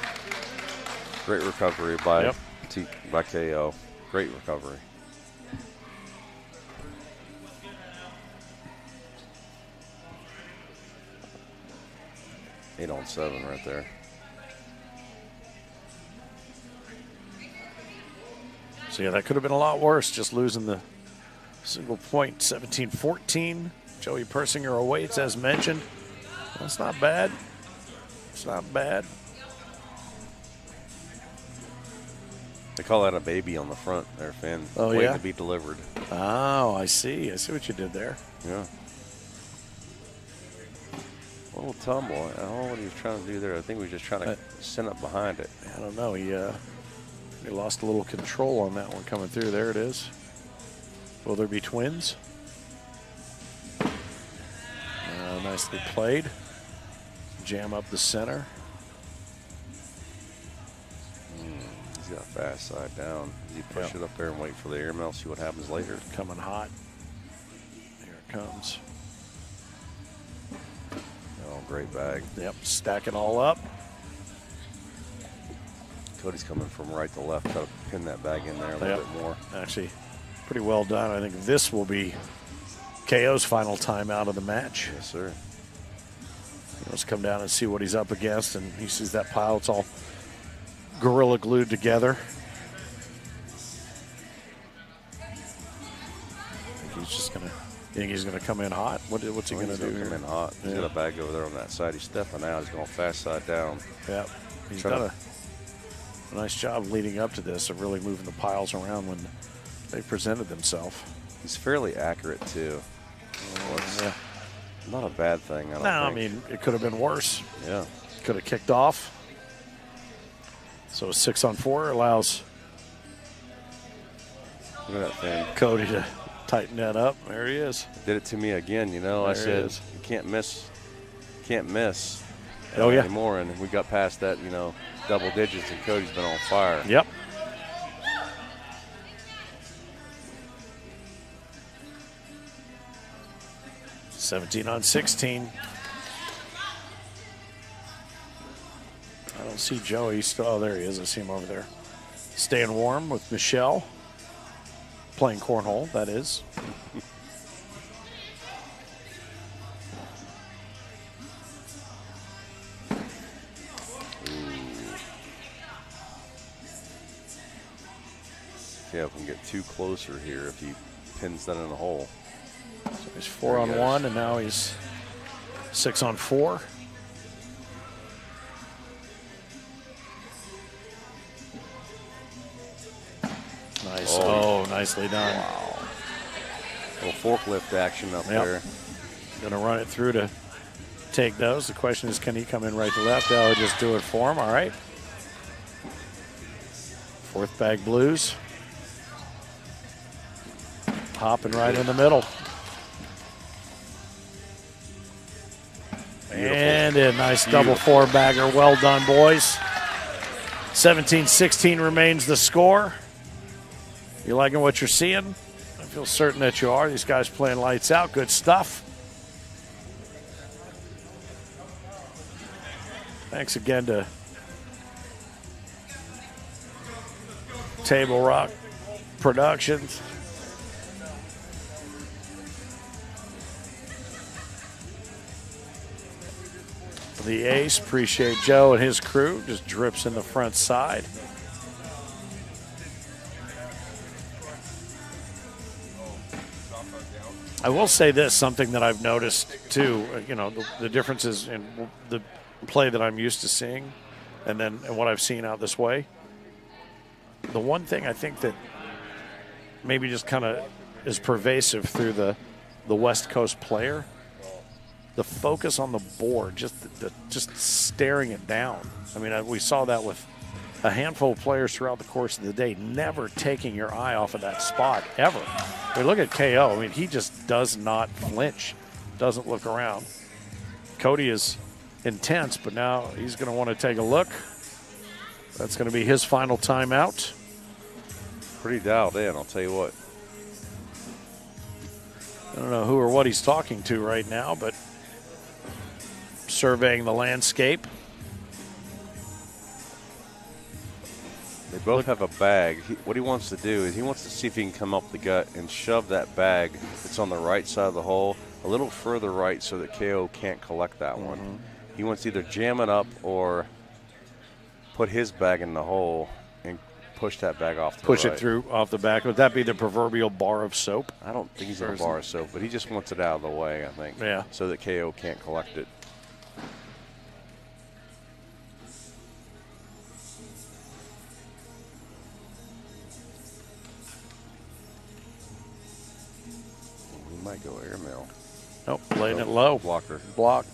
Speaker 5: Great recovery by by KO. Great recovery. Eight on 7 right there.
Speaker 6: So, yeah, that could have been a lot worse, just losing the single point. 17-14. Joey Persinger awaits, as mentioned. That's not bad. It's not bad.
Speaker 5: They call that a baby on the front there, Finn.
Speaker 6: Oh,
Speaker 5: waiting
Speaker 6: yeah?
Speaker 5: to be delivered.
Speaker 6: Oh, I see. I see what you did there.
Speaker 5: Yeah. Little tumble. I don't know what he was trying to do there. I think he was just trying to send up behind it.
Speaker 6: I don't know. He lost a little control on that one coming through. There it is. Will there be twins? Nicely played. Jam up the center.
Speaker 5: He's got fast side down. You push it up there and wait for the airmail, see what happens later.
Speaker 6: Coming hot. Here it comes.
Speaker 5: Oh, great bag.
Speaker 6: Yep, stack it all up.
Speaker 5: Cody's coming from right to left. Try to pin that bag in there a little bit more.
Speaker 6: Actually, pretty well done. I think this will be KO's final time out of the match.
Speaker 5: Yes, sir.
Speaker 6: Let's come down and see what he's up against, and he sees that pile. It's all gorilla glued together. I think he's just gonna, think he's going to come in hot? What's he going to do
Speaker 5: Come
Speaker 6: here?
Speaker 5: in hot. He's got a bag over there on that side. He's stepping out. He's going fast side down.
Speaker 6: Yeah, he's done a nice job leading up to this of really moving the piles around when they presented themselves.
Speaker 5: He's fairly accurate, too.
Speaker 6: Yeah.
Speaker 5: Not a bad thing, I don't think.
Speaker 6: I mean, it could have been worse.
Speaker 5: Yeah.
Speaker 6: Could have kicked off. So a 6-on-4 allows
Speaker 5: Look at that thing.
Speaker 6: Cody to tighten that up. There he is.
Speaker 5: Did it to me again, you know.
Speaker 6: There
Speaker 5: I said,
Speaker 6: it is.
Speaker 5: you can't miss. Can't miss.
Speaker 6: Oh, yeah.
Speaker 5: Anymore, and we got past that, you know, double digits, and Cody's been on fire.
Speaker 6: Yep. (17-16). I don't see Joey. Oh, there he is. I see him over there. Staying warm with Michelle. Playing cornhole, that is.
Speaker 5: Yeah, if we can get too closer here, if he pins that in the hole.
Speaker 6: So he's 4-on-1, and now he's 6-on-4. Nice. Oh, nicely done.
Speaker 5: Wow. Little forklift action up there.
Speaker 6: Going to run it through to take those. The question is, can he come in right to left? I'll just do it for him. All right. Fourth bag blues. Hopping right in the middle. Beautiful. And a nice double four-bagger. Well done, boys. 17-16 remains the score. You liking what you're seeing? I feel certain that you are. These guys playing lights out. Good stuff. Thanks again to Table Rock Productions. The ace, appreciate Joe and his crew. Just drips in the front side. I will say this, something that I've noticed too, you know, the differences in the play that I'm used to seeing and what I've seen out this way. The one thing I think that maybe just kind of is pervasive through the West Coast player, the focus on the board, just staring it down. I mean, we saw that with a handful of players throughout the course of the day, never taking your eye off of that spot, ever. I mean, look at KO. I mean, he just does not flinch, doesn't look around. Cody is intense, but now he's going to want to take a look. That's going to be his final timeout.
Speaker 5: Pretty dialed in, I'll tell you what.
Speaker 6: I don't know who or what he's talking to right now, but surveying the landscape.
Speaker 5: They both have a bag. What he wants to do is he wants to see if he can come up the gut and shove that bag that's on the right side of the hole a little further right so that KO can't collect that one. He wants to either jam it up or put his bag in the hole and push that bag off the
Speaker 6: Push
Speaker 5: right.
Speaker 6: it through off the back. Would that be the proverbial bar of soap?
Speaker 5: I don't think he's in a bar of soap, but he just wants it out of the way, I think.
Speaker 6: Yeah.
Speaker 5: So that KO can't collect it. We might go airmail.
Speaker 6: Nope, laying it low.
Speaker 5: Blocker.
Speaker 6: Block.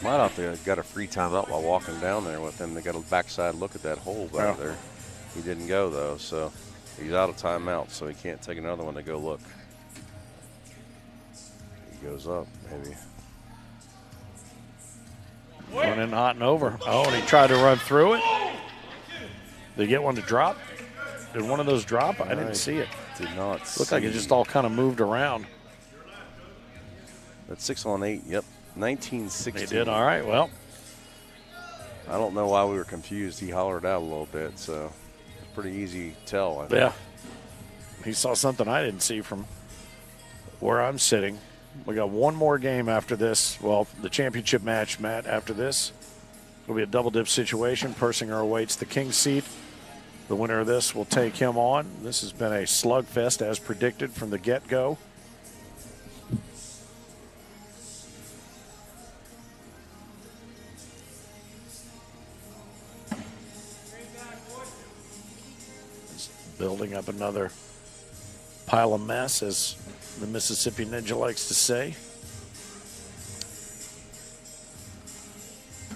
Speaker 5: Might have to got a free time out while walking down there with him. They got a backside look at that hole back there. He didn't go, though, so he's out of timeout, so he can't take another one to go look. He goes up, maybe.
Speaker 6: Going in hot and over. Oh, and he tried to run through it. Did he get one to drop? Did one of those drop? I didn't see it.
Speaker 5: Did not
Speaker 6: Looked like it just all kind of moved around.
Speaker 5: That's 6-on-8, yep. 19-16.
Speaker 6: They did, all right, well.
Speaker 5: I don't know why we were confused. He hollered out a little bit, so it's pretty easy to tell, I think.
Speaker 6: Yeah. He saw something I didn't see from where I'm sitting. We got one more game after this. Well, the championship match, Matt, after this. It'll be a double dip situation. Persinger awaits the king seat. The winner of this will take him on. This has been a slugfest as predicted from the get-go. It's building up another pile of mess, as the Mississippi Ninja likes to say.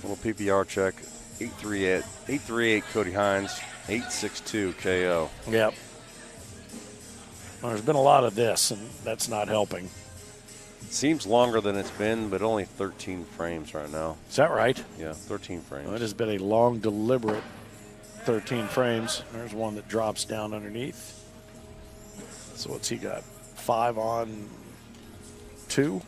Speaker 5: Little PPR check. 838 Cody Hines. 862 KO.
Speaker 6: Yep. Well, there's been a lot of this, and that's not helping.
Speaker 5: It seems longer than it's been, but only 13 frames right now.
Speaker 6: Is that right?
Speaker 5: Yeah, 13 frames.
Speaker 6: Well, it has been a long, deliberate 13 frames. There's one that drops down underneath. So what's he got? 5 on 2?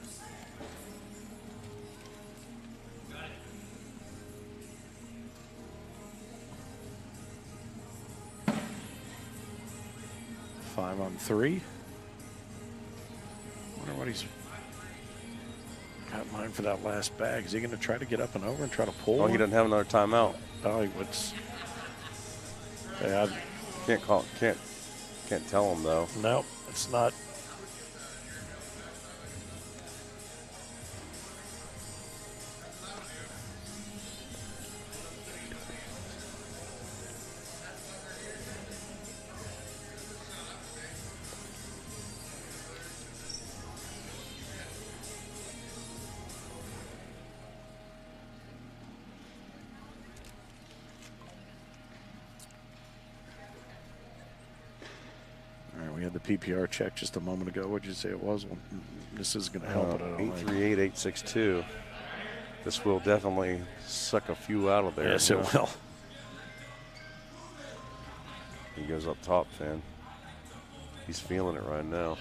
Speaker 6: Five on 3. Wonder what he's got in mind for that last bag. Is he going to try to get up and over and try to pull?
Speaker 5: Oh, he doesn't have another timeout.
Speaker 6: Oh, he would. Yeah,
Speaker 5: Can't tell him though.
Speaker 6: no, it's not. We had the PPR check just a moment ago. What did you say it was? Well, this is going to help it.
Speaker 5: 838, 862. This will definitely suck a few out of there.
Speaker 6: Yes, it will.
Speaker 5: He goes up top, Finn. He's feeling it right now.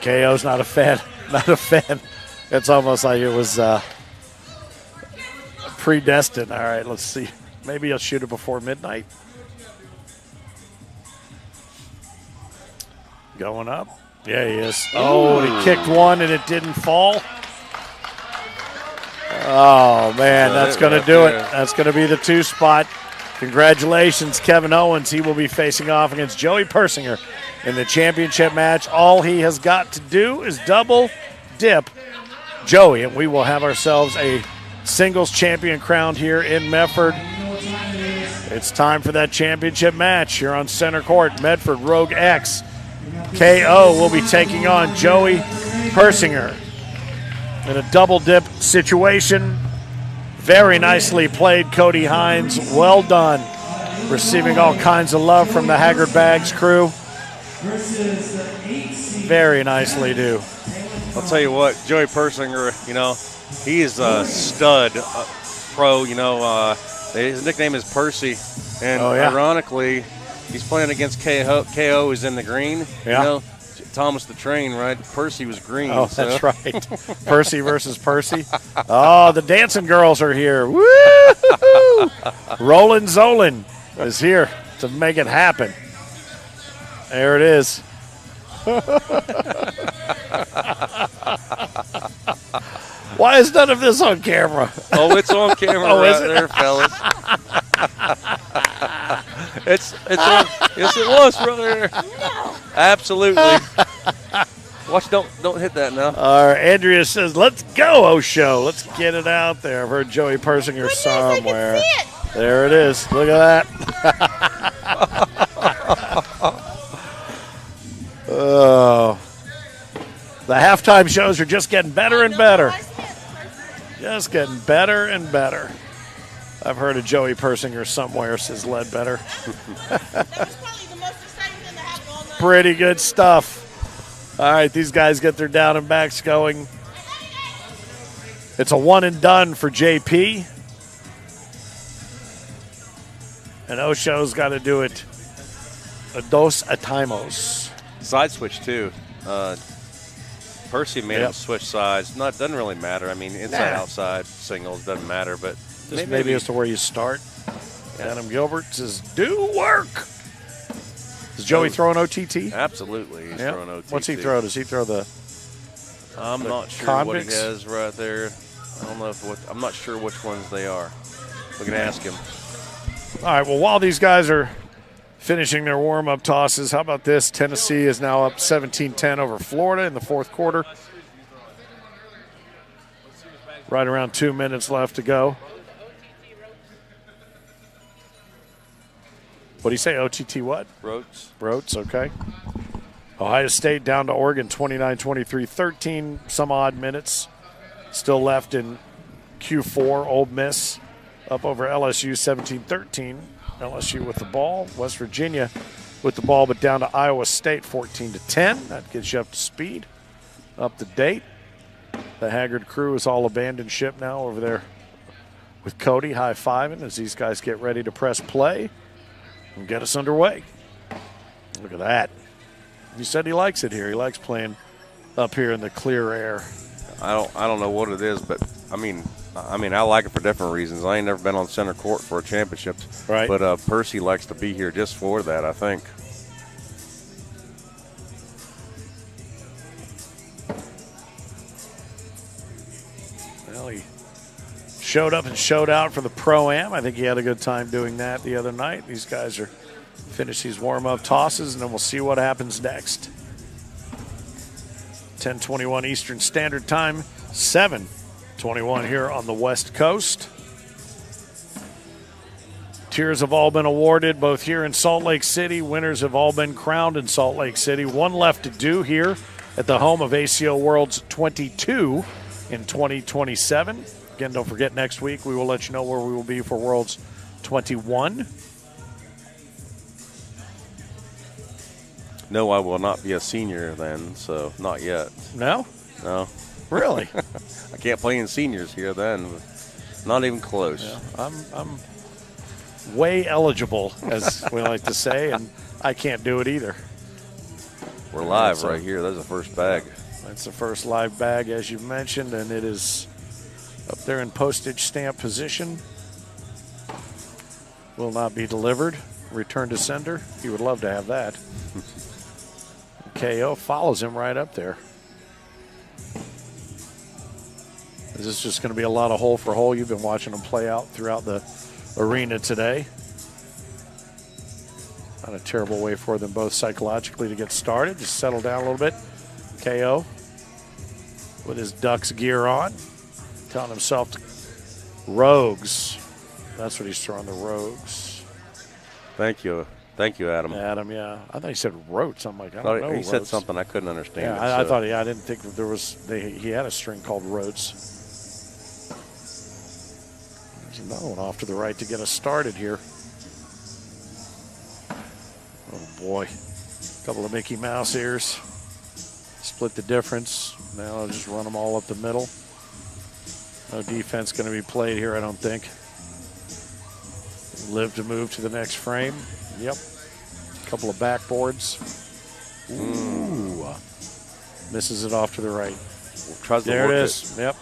Speaker 6: KO's not a fan. Not a fan. It's almost like it was predestined. All right, let's see. Maybe he'll shoot it before midnight. Going up. Yeah, he is. Oh, and he kicked one and it didn't fall. Oh, man, that's going to do it. That's going to be the 2 spot. Congratulations, Kevin Owens. He will be facing off against Joey Persinger in the championship match. All he has got to do is double dip Joey, and we will have ourselves a singles champion crowned here in Medford. It's time for that championship match here on center court. Medford Rogue X. KO will be taking on Joey Persinger in a double dip situation. Very nicely played, Cody Hines. Well done. Receiving all kinds of love from the Haggard Bags crew. Very nicely do.
Speaker 5: I'll tell you what, Joey Persinger, he is a stud pro. His nickname is Percy, and ironically, he's playing against KO. KO is in the green.
Speaker 6: Yeah.
Speaker 5: Thomas the Train, right? Percy was green.
Speaker 6: Oh, that's right. Percy versus Percy. Oh, the dancing girls are here. Woo! Roland Zolan is here to make it happen. There it is. Why is none of this on camera?
Speaker 5: Oh, it's on camera right there, fellas. It's on. Yes, it was right there. No. Absolutely. Watch, don't hit that now.
Speaker 6: Andrea says, "Let's go, Osho. Let's get it out there." I've heard Joey Persinger somewhere.
Speaker 7: I can see it.
Speaker 6: There it is. Look at that. Oh. The halftime shows are just getting better and better. Just getting better and better. I've heard of Joey Persinger somewhere, says Ledbetter. Pretty good stuff. All right, these guys get their down and backs going. It's a one and done for JP. And Osho's got to do it a dos atimos.
Speaker 5: Side switch, too. Percy made him switch sides. Doesn't really matter. I mean, inside, outside, singles, doesn't matter. But
Speaker 6: maybe as to where you start. Adam Gilbert says, do work. Does Joey throw an OTT?
Speaker 5: Absolutely, he's throwing OTT.
Speaker 6: What's he throw? Does he throw the?
Speaker 5: I'm not sure what he has right there. I don't know I'm not sure which ones they are. We can ask him.
Speaker 6: All right. Well, while these guys are finishing their warm-up tosses, how about this? Tennessee is now up 17-10 over Florida in the fourth quarter. Right around 2 minutes left to go. What do you say? OTT what? Rotes, okay. Ohio State down to Oregon 29-23, 13 some odd minutes still left in Q4. Ole Miss up over LSU 17-13. LSU with the ball. West Virginia with the ball, but down to Iowa State 14-10. That gets you up to speed, up to date. The Haggard crew is all abandoned ship now over there with Cody high-fiving as these guys get ready to press play and get us underway. Look at that. He said he likes it here. He likes playing up here in the clear air.
Speaker 5: I don't know what it is, but I mean I like it for different reasons. I ain't never been on center court for a championship,
Speaker 6: right?
Speaker 5: But Percy likes to be here just for that, I think.
Speaker 6: Well, he showed up and showed out for the Pro-Am. I think he had a good time doing that the other night. These guys are finish these warm-up tosses, and then we'll see what happens next. 10:21 Eastern Standard Time, 7:21 here on the West Coast. Tiers have all been awarded both here in Salt Lake City. Winners have all been crowned in Salt Lake City. One left to do here at the home of ACO Worlds 22 in 2027. Again, don't forget, next week we will let you know where we will be for Worlds 21.
Speaker 5: No, I will not be a senior then, so not yet.
Speaker 6: No?
Speaker 5: No.
Speaker 6: Really?
Speaker 5: I can't play in seniors here then. Not even close.
Speaker 6: Yeah, I'm way eligible, as we like to say, and I can't do it either.
Speaker 5: We're live right here. That's the first bag.
Speaker 6: That's the first live bag, as you mentioned, and it is up there in postage stamp position. Will not be delivered. Return to sender. He would love to have that. KO follows him right up there. Is this just going to be a lot of hole for hole? You've been watching them play out throughout the arena today. Not a terrible way for them both psychologically to get started. Just settle down a little bit. KO with his Ducks gear on. Telling himself Rogues. That's what he's throwing, the Rogues.
Speaker 5: Thank you. Thank you, Adam.
Speaker 6: Adam, yeah. I thought he said Rotes. I'm like, I don't know.
Speaker 5: He said something I couldn't understand.
Speaker 6: Yeah, I thought I didn't think that there was, he had a string called Rotes. There's another one off to the right to get us started here. Oh, boy. A couple of Mickey Mouse ears. Split the difference. Now I'll just run them all up the middle. No defense going to be played here, I don't think. Live to move to the next frame. Yep. A couple of backboards. Ooh. Misses it off to the right. There it is. Yep.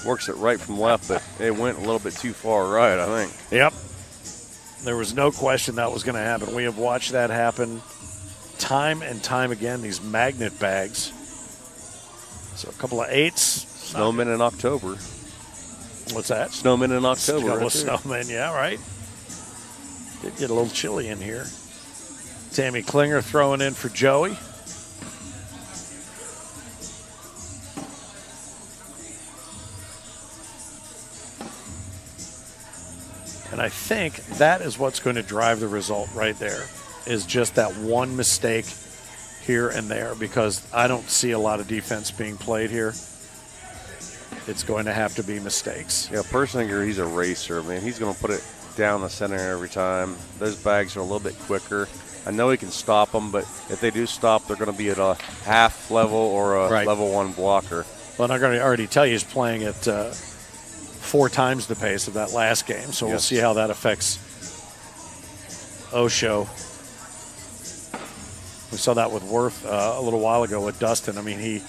Speaker 5: Works it right from left, but it went a little bit too far right, I think.
Speaker 6: Yep. There was no question that was going to happen. We have watched that happen time and time again, these magnet bags. So a couple of eights.
Speaker 5: Snowmen in October.
Speaker 6: What's that?
Speaker 5: Snowmen in October.
Speaker 6: A couple of snowmen, yeah, right. Did get a little chilly in here. Tammy Klinger throwing in for Joey. And I think that is what's going to drive the result right there, is just that one mistake here and there, because I don't see a lot of defense being played here. It's going to have to be mistakes.
Speaker 5: Yeah, Persinger, he's a racer, man. He's going to put it down the center every time. Those bags are a little bit quicker. I know he can stop them, but if they do stop, they're going to be at a half level or a level one blocker.
Speaker 6: Well, I'm going to already tell you he's playing at 4 times the pace of that last game, so we'll see how that affects Osho. We saw that with Worth a little while ago with Dustin. I mean, he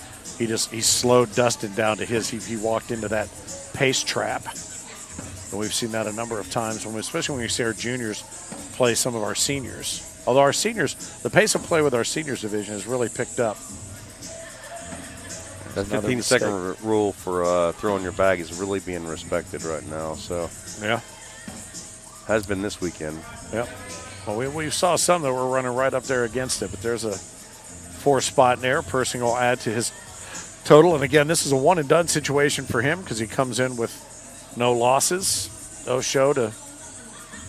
Speaker 6: slowed Dustin down to his. He walked into that pace trap. And we've seen that a number of times, especially when we see our juniors play some of our seniors. Although our seniors, the pace of play with our seniors division has really picked up.
Speaker 5: That 15-second rule for throwing your bag is really being respected right now. So
Speaker 6: yeah,
Speaker 5: has been this weekend.
Speaker 6: Yep. Well, we saw some that were running right up there against it, but there's a 4 spot in there. Persing will add to his total. And again, this is a one and done situation for him because he comes in with no losses. Osho to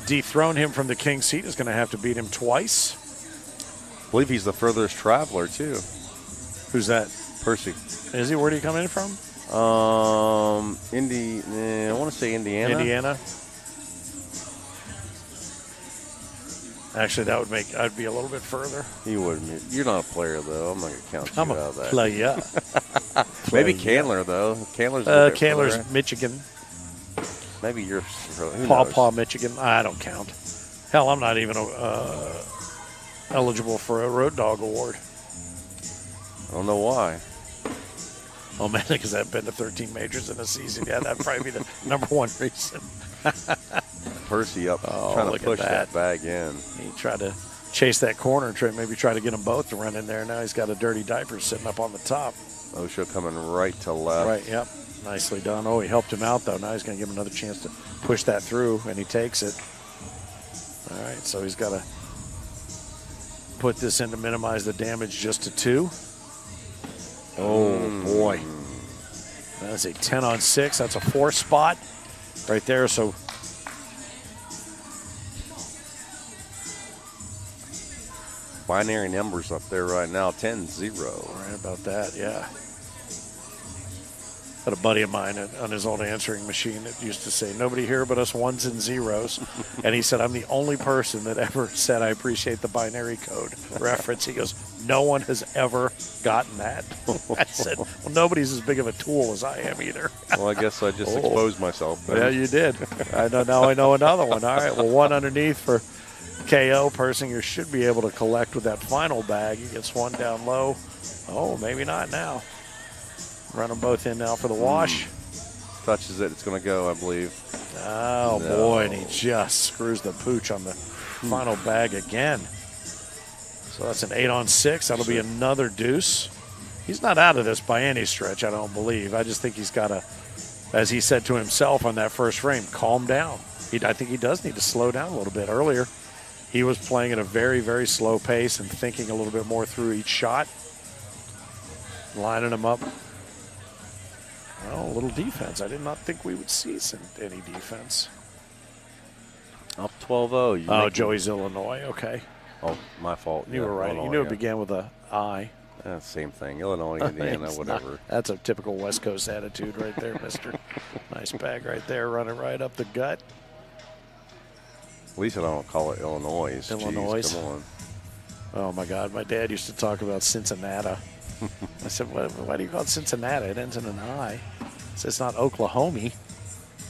Speaker 6: dethrone him from the king seat is going to have to beat him twice.
Speaker 5: I believe he's the furthest traveler too.
Speaker 6: Who's that?
Speaker 5: Percy.
Speaker 6: Is he? Where did he come in from?
Speaker 5: I want to say Indiana.
Speaker 6: Indiana. Actually, that would make I'd be a little bit further.
Speaker 5: You wouldn't. You're not a player though. I'm not going to count you
Speaker 6: I'm
Speaker 5: out
Speaker 6: a
Speaker 5: of that.
Speaker 6: player.
Speaker 5: Maybe Candler though. Candler's
Speaker 6: Candler's Michigan.
Speaker 5: Maybe you're
Speaker 6: Paw, Michigan. I don't count. Hell, I'm not even eligible for a Road Dog Award.
Speaker 5: I don't know why.
Speaker 6: Oh, man, because I've been to 13 majors in a season. Yeah, that'd probably be the number one reason.
Speaker 5: Percy up, trying to push that bag in.
Speaker 6: He tried to chase that corner and maybe try to get them both to run in there. Now he's got a dirty diaper sitting up on the top.
Speaker 5: Osho coming right to left.
Speaker 6: Right, yep. Nicely done. Oh, he helped him out, though. Now he's going to give him another chance to push that through, and he takes it. All right, so he's got to put this in to minimize the damage just to 2. Oh, boy. That's a 10 on 6. That's a 4 spot right there. So
Speaker 5: binary numbers up there right now, 10-0.
Speaker 6: Right about that, yeah. Had a buddy of mine on his old answering machine that used to say, nobody here but us ones and zeros. And he said, I'm the only person that ever said I appreciate the binary code reference. He goes, no one has ever gotten that. I said, well, nobody's as big of a tool as I am either.
Speaker 5: Well, I guess I just exposed myself. Then.
Speaker 6: Yeah, you did. Now I know another one. All right, well, one underneath for KO. Persinger should be able to collect with that final bag. He gets one down low. Oh, maybe not now. Run them both in now for the wash.
Speaker 5: Touches it. It's going to go, I believe.
Speaker 6: Oh, no. Boy, and he just screws the pooch on the final bag again. So that's an 8 on 6. That'll be another deuce. He's not out of this by any stretch, I don't believe. I just think he's got to, as he said to himself on that first frame, calm down. I think he does need to slow down a little bit. Earlier, he was playing at a very, very slow pace and thinking a little bit more through each shot. Lining them up. Oh, a little defense. I did not think we would see any defense.
Speaker 5: Up 12-0.
Speaker 6: Oh, Joey's Illinois. Okay.
Speaker 5: Oh, my fault.
Speaker 6: You were right. You knew it began with a I.
Speaker 5: Same thing. Illinois, Indiana, whatever.
Speaker 6: That's a typical West Coast attitude right there, mister. Nice bag right there, running right up the gut.
Speaker 5: At least I don't call it Illinois.
Speaker 6: Illinois.
Speaker 5: Jeez, come on.
Speaker 6: Oh, my God. My dad used to talk about Cincinnati. I said, why do you call it Cincinnati? It ends in an I. So it's not Oklahoma.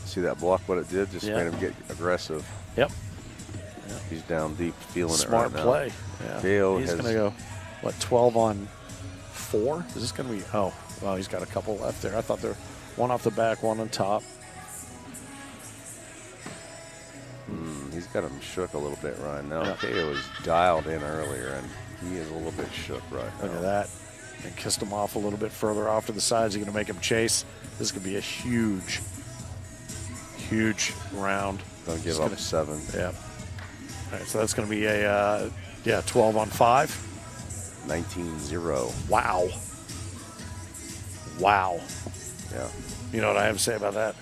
Speaker 5: See that block, what it did? Just made him get aggressive.
Speaker 6: Yep.
Speaker 5: He's down deep, feeling
Speaker 6: Smart
Speaker 5: it right
Speaker 6: play.
Speaker 5: now.
Speaker 6: Yeah. He's going to go, 12 on 4? Is this going to be? Oh, well, he's got a couple left there. I thought there were one off the back, one on top.
Speaker 5: He's got him shook a little bit right now. KO was dialed in earlier, and he is a little bit shook right now.
Speaker 6: Look at that. And kissed him off a little bit further off to the sides. He's going to make him chase. This is going to be a huge, huge round.
Speaker 5: Going to give up 7.
Speaker 6: Yeah. All right, so that's going to be a, 12 on 5.
Speaker 5: 19-0.
Speaker 6: Wow. Wow.
Speaker 5: Yeah.
Speaker 6: You know what I have to say about that?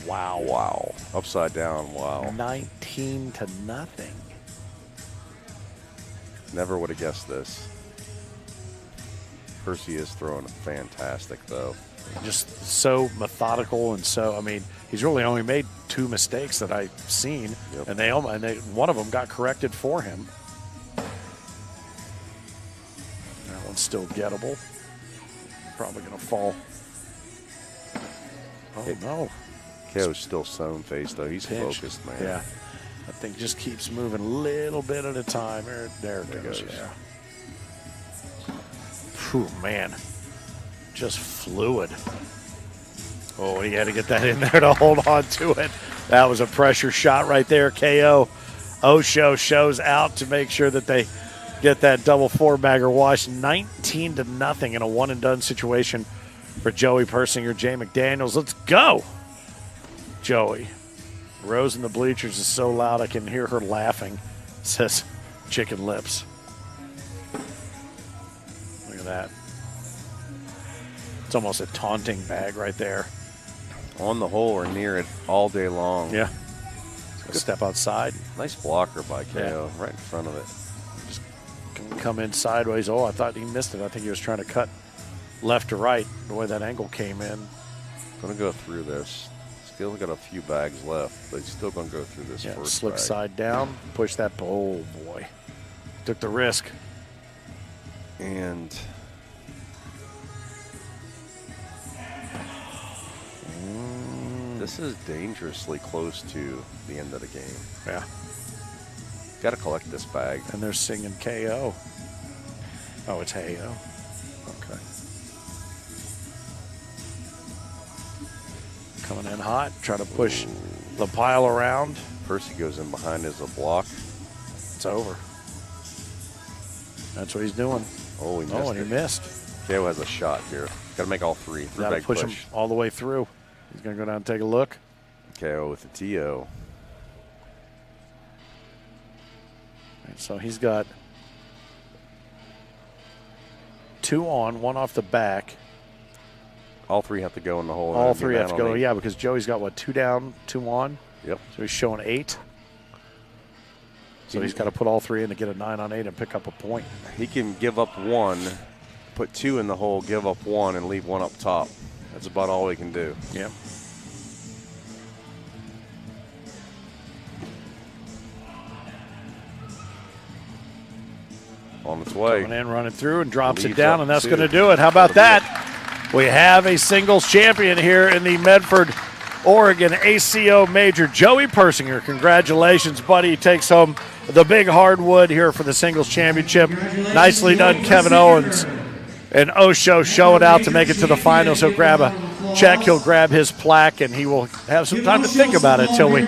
Speaker 6: Wow.
Speaker 5: Wow. Upside down, wow.
Speaker 6: 19-0.
Speaker 5: Never would have guessed this. Percy is throwing fantastic, though.
Speaker 6: Just so methodical and so, he's really only made 2 mistakes that I've seen, and one of them got corrected for him. That one's still gettable. Probably going to fall. Oh, no.
Speaker 5: KO's still stone-faced, though. He's focused, man.
Speaker 6: Yeah. That thing just keeps moving a little bit at a time. There it goes. Yeah. Whew, man. Just fluid. Oh, he had to get that in there to hold on to it. That was a pressure shot right there, KO. Osho shows out to make sure that they get that double four-bagger wash. 19-0 in a one-and-done situation for Joey Persinger, Jay McDaniels. Let's go, Joey. Rose in the bleachers is so loud I can hear her laughing, says Chicken Lips. Look at that. It's almost a taunting bag right there.
Speaker 5: On the hole or near it all day long.
Speaker 6: Yeah. Step outside.
Speaker 5: Nice blocker by KO, right in front of it.
Speaker 6: Just come in sideways. Oh, I thought he missed it. I think he was trying to cut left to right, the way that angle came in.
Speaker 5: Going to go through this. Still got a few bags left, but he's still going to go through this first
Speaker 6: slick
Speaker 5: bag.
Speaker 6: side down, push that. Oh, boy. Took the risk.
Speaker 5: And this is dangerously close to the end of the game.
Speaker 6: Yeah.
Speaker 5: Got to collect this bag.
Speaker 6: And they're singing KO. Oh, it's Hey-O. Okay. Coming in hot, trying to push the pile around.
Speaker 5: Percy goes in behind as a block.
Speaker 6: It's over. That's what he's doing.
Speaker 5: Oh, he missed
Speaker 6: Oh, and he
Speaker 5: it.
Speaker 6: missed.
Speaker 5: KO has a shot here. Got to make all three.
Speaker 6: Got to
Speaker 5: Three-bag
Speaker 6: push him
Speaker 5: push.
Speaker 6: all the way through. He's going to go down and take a look.
Speaker 5: KO with the TO.
Speaker 6: So he's got 2 on, 1 off the back.
Speaker 5: All three have to go in the hole.
Speaker 6: All three have to go, yeah, because Joey's got, what, 2 down, 2 on?
Speaker 5: Yep.
Speaker 6: So he's showing 8. So he's got to put all 3 in to get a 9 on 8 and pick up a point.
Speaker 5: He can give up 1, put 2 in the hole, give up 1, and leave 1 up top. That's about all he can do.
Speaker 6: Yep.
Speaker 5: On its way.
Speaker 6: Coming in, running through, and drops it
Speaker 5: Leaves
Speaker 6: down,
Speaker 5: up
Speaker 6: and that's
Speaker 5: 2.
Speaker 6: going to do it. How about that? We have a singles champion here in the Medford, Oregon ACO Major, Joey Persinger. Congratulations, buddy. He takes home the big hardwood here for the singles championship. Nicely done, Kevin Owens. And Osho showing out to make it to the finals. He'll grab a check, he'll grab his plaque, and he will have some time to think about it until we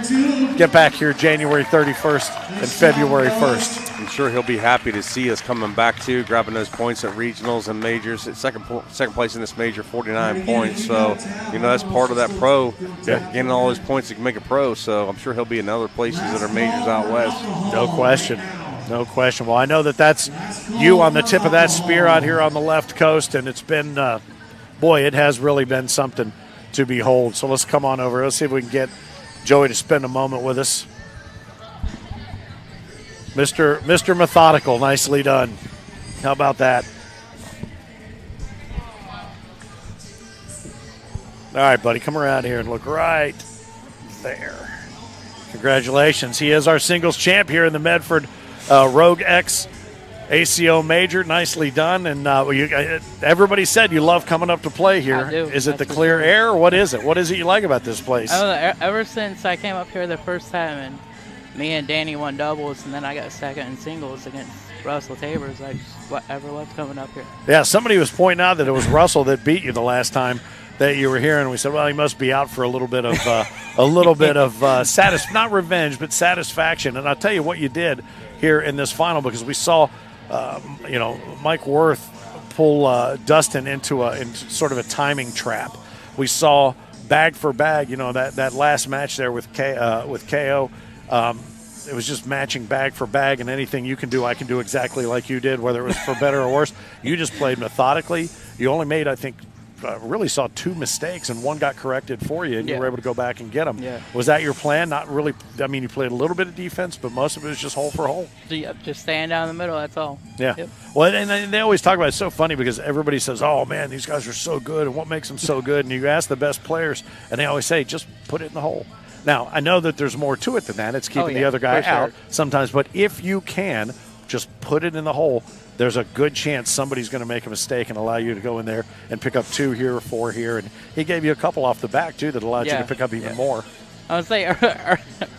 Speaker 6: get back here January 31st and February 1st.
Speaker 5: I'm sure he'll be happy to see us coming back too, grabbing those points at regionals and majors. At second place in this major, 49 points. So, that's part of that pro. Getting all those points to make a pro. So I'm sure he'll be in other places that are majors out west.
Speaker 6: No question. No question. Well, I know that's you on the tip of that spear out here on the left coast, and it's been, it has really been something to behold. So let's come on over. Let's see if we can get Joey to spend a moment with us. Mr. Methodical, nicely done. How about that? All right, buddy, come around here and look right there. Congratulations. He is our singles champ here in the Medford Rogue X ACO Major. Nicely done. And everybody said you love coming up to play here.
Speaker 7: I do.
Speaker 6: Is it the
Speaker 7: That's for
Speaker 6: clear
Speaker 7: sure.
Speaker 6: air, or what is it? What is it you like about this place?
Speaker 7: Ever since I came up here the first time and me and Danny won doubles, and then I got second in singles against Russell Tabors, I just ever loved coming up here.
Speaker 6: Yeah, somebody was pointing out that it was Russell that beat you the last time that you were here, and we said, well, he must be out for a little bit of not revenge, but satisfaction. And I'll tell you what you did here in this final, because we saw, Mike Worth pull Dustin into sort of a timing trap. We saw bag for bag, that last match there with KO. It was just matching bag for bag, and anything you can do, I can do exactly like you did, whether it was for better or worse. You just played methodically. You only made, I think, really saw 2 mistakes, and 1 got corrected for you, and you were able to go back and get them.
Speaker 7: Yeah.
Speaker 6: Was that your plan? Not really. I mean, you played a little bit of defense, but most of it was just hole for hole.
Speaker 7: Just staying down the middle, that's all.
Speaker 6: Yeah.
Speaker 7: Yep.
Speaker 6: Well, and they always talk about it. It's so funny because everybody says, oh, man, these guys are so good, and what makes them so good? And you ask the best players, and they always say, just put it in the hole. Now, I know that there's more to it than that. It's keeping the other guy out sometimes. But if you can just put it in the hole, there's a good chance somebody's going to make a mistake and allow you to go in there and pick up 2 here or 4 here. And he gave you a couple off the back, too, that allowed you to pick up even more.
Speaker 7: I would say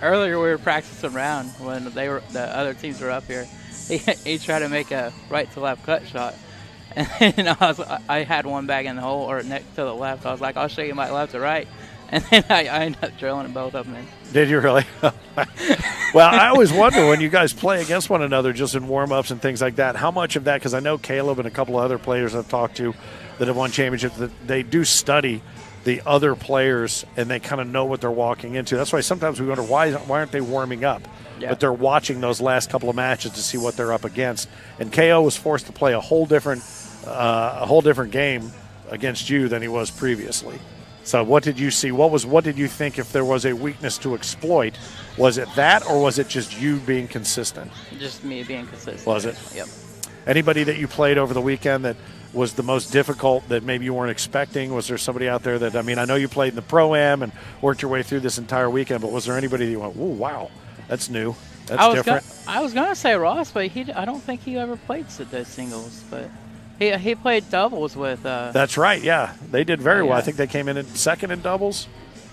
Speaker 7: earlier we were practicing around when the other teams were up here. He tried to make a right to left cut shot. And I had 1 bag in the hole or next to the left. I was like, I'll show you my left to right. And then I ended up drilling both of them in.
Speaker 6: Did you really? Well, I always wonder when you guys play against one another just in warm-ups and things like that, how much of that, because I know Caleb and a couple of other players I've talked to that have won championships, that they do study the other players and they kind of know what they're walking into. That's why sometimes we wonder why aren't they warming up?
Speaker 7: Yeah.
Speaker 6: But they're watching those last couple of matches to see what they're up against. And KO was forced to play a whole different game against you than he was previously. So what did you see? What did you think if there was a weakness to exploit? Was it that, or was it just you being consistent?
Speaker 7: Just me being consistent.
Speaker 6: Was it?
Speaker 7: Yep.
Speaker 6: Anybody that you played over the weekend that was the most difficult that maybe you weren't expecting? Was there somebody out there that, I know you played in the Pro-Am and worked your way through this entire weekend, but was there anybody that you went, "Ooh, wow, that's new, that's different"?
Speaker 7: I was gonna say Ross, but I don't think he ever played the singles, but he played doubles with.
Speaker 6: That's right. Yeah, they did very well. I think they came in second in doubles.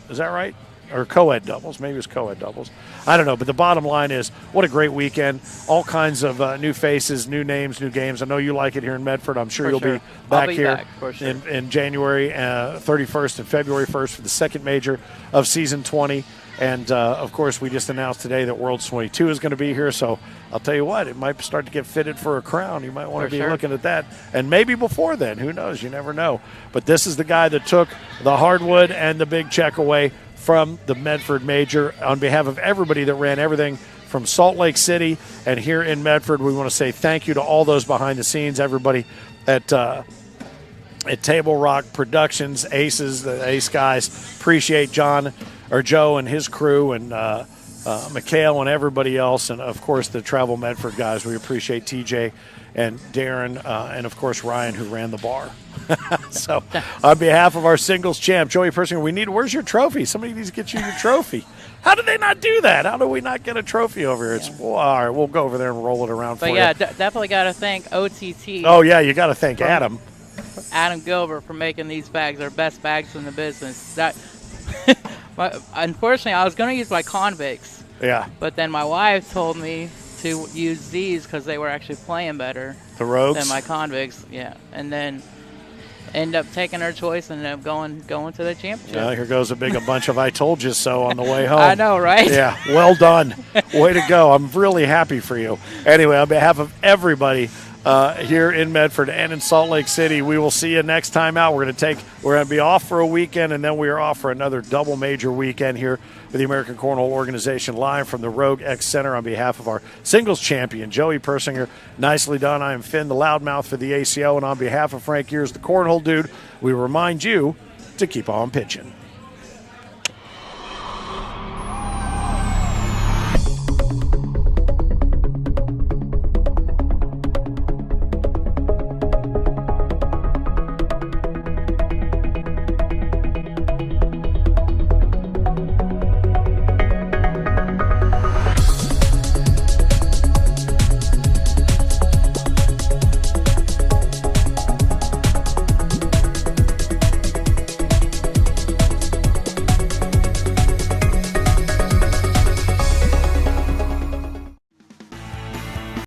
Speaker 6: Is that right? Or co-ed doubles. Maybe it was co-ed doubles. I don't know. But the bottom line is, what a great weekend. All kinds of new faces, new names, new games. I know you like it here in Medford. I'm sure you'll be back here
Speaker 7: for sure.
Speaker 6: in January 31st and February 1st for the second major of season 20. And, of course, we just announced today that Worlds 22 is going to be here. So I'll tell you what, it might start to get fitted for a crown. You might want to be looking at that. And maybe before then. Who knows? You never know. But this is the guy that took the hardwood and the big check away from the Medford Major. On behalf of everybody that ran everything from Salt Lake City and here in Medford, we want to say thank you to all those behind the scenes, everybody at Table Rock Productions, Aces, the Ace guys. Appreciate Joe and his crew, and Mikhail and everybody else, and of course the Travel Medford guys. We appreciate TJ and Darren, and of course Ryan, who ran the bar. So on behalf of our singles champ, Joey Persinger, where's your trophy? Somebody needs to get you your trophy. How did they not do that? How do we not get a trophy over here? All right, we'll go over there and roll it around for you.
Speaker 7: But definitely got to thank OTT.
Speaker 6: Oh, yeah, you got to thank Adam
Speaker 7: Gilbert for making these bags our best bags in the business. Unfortunately, I was going to use my convicts.
Speaker 6: Yeah.
Speaker 7: But then my wife told me to use these because they were actually playing better.
Speaker 6: The Rogues?
Speaker 7: Than my convicts, yeah. And then end up taking her choice and end up going to the championship.
Speaker 6: Well, here goes a bunch of I told you so on the way home.
Speaker 7: I know, right?
Speaker 6: Yeah, well done. Way to go. I'm really happy for you. Anyway, on behalf of everybody here in Medford and in Salt Lake City, we will see you next time out. We're going to be off for a weekend, and then we are off for another double major weekend here with the American Cornhole Organization, live from the Rogue X Center on behalf of our singles champion, Joey Persinger. Nicely done. I am Finn, the loudmouth for the ACO, and on behalf of Frank Ears, the Cornhole Dude, we remind you to keep on pitching.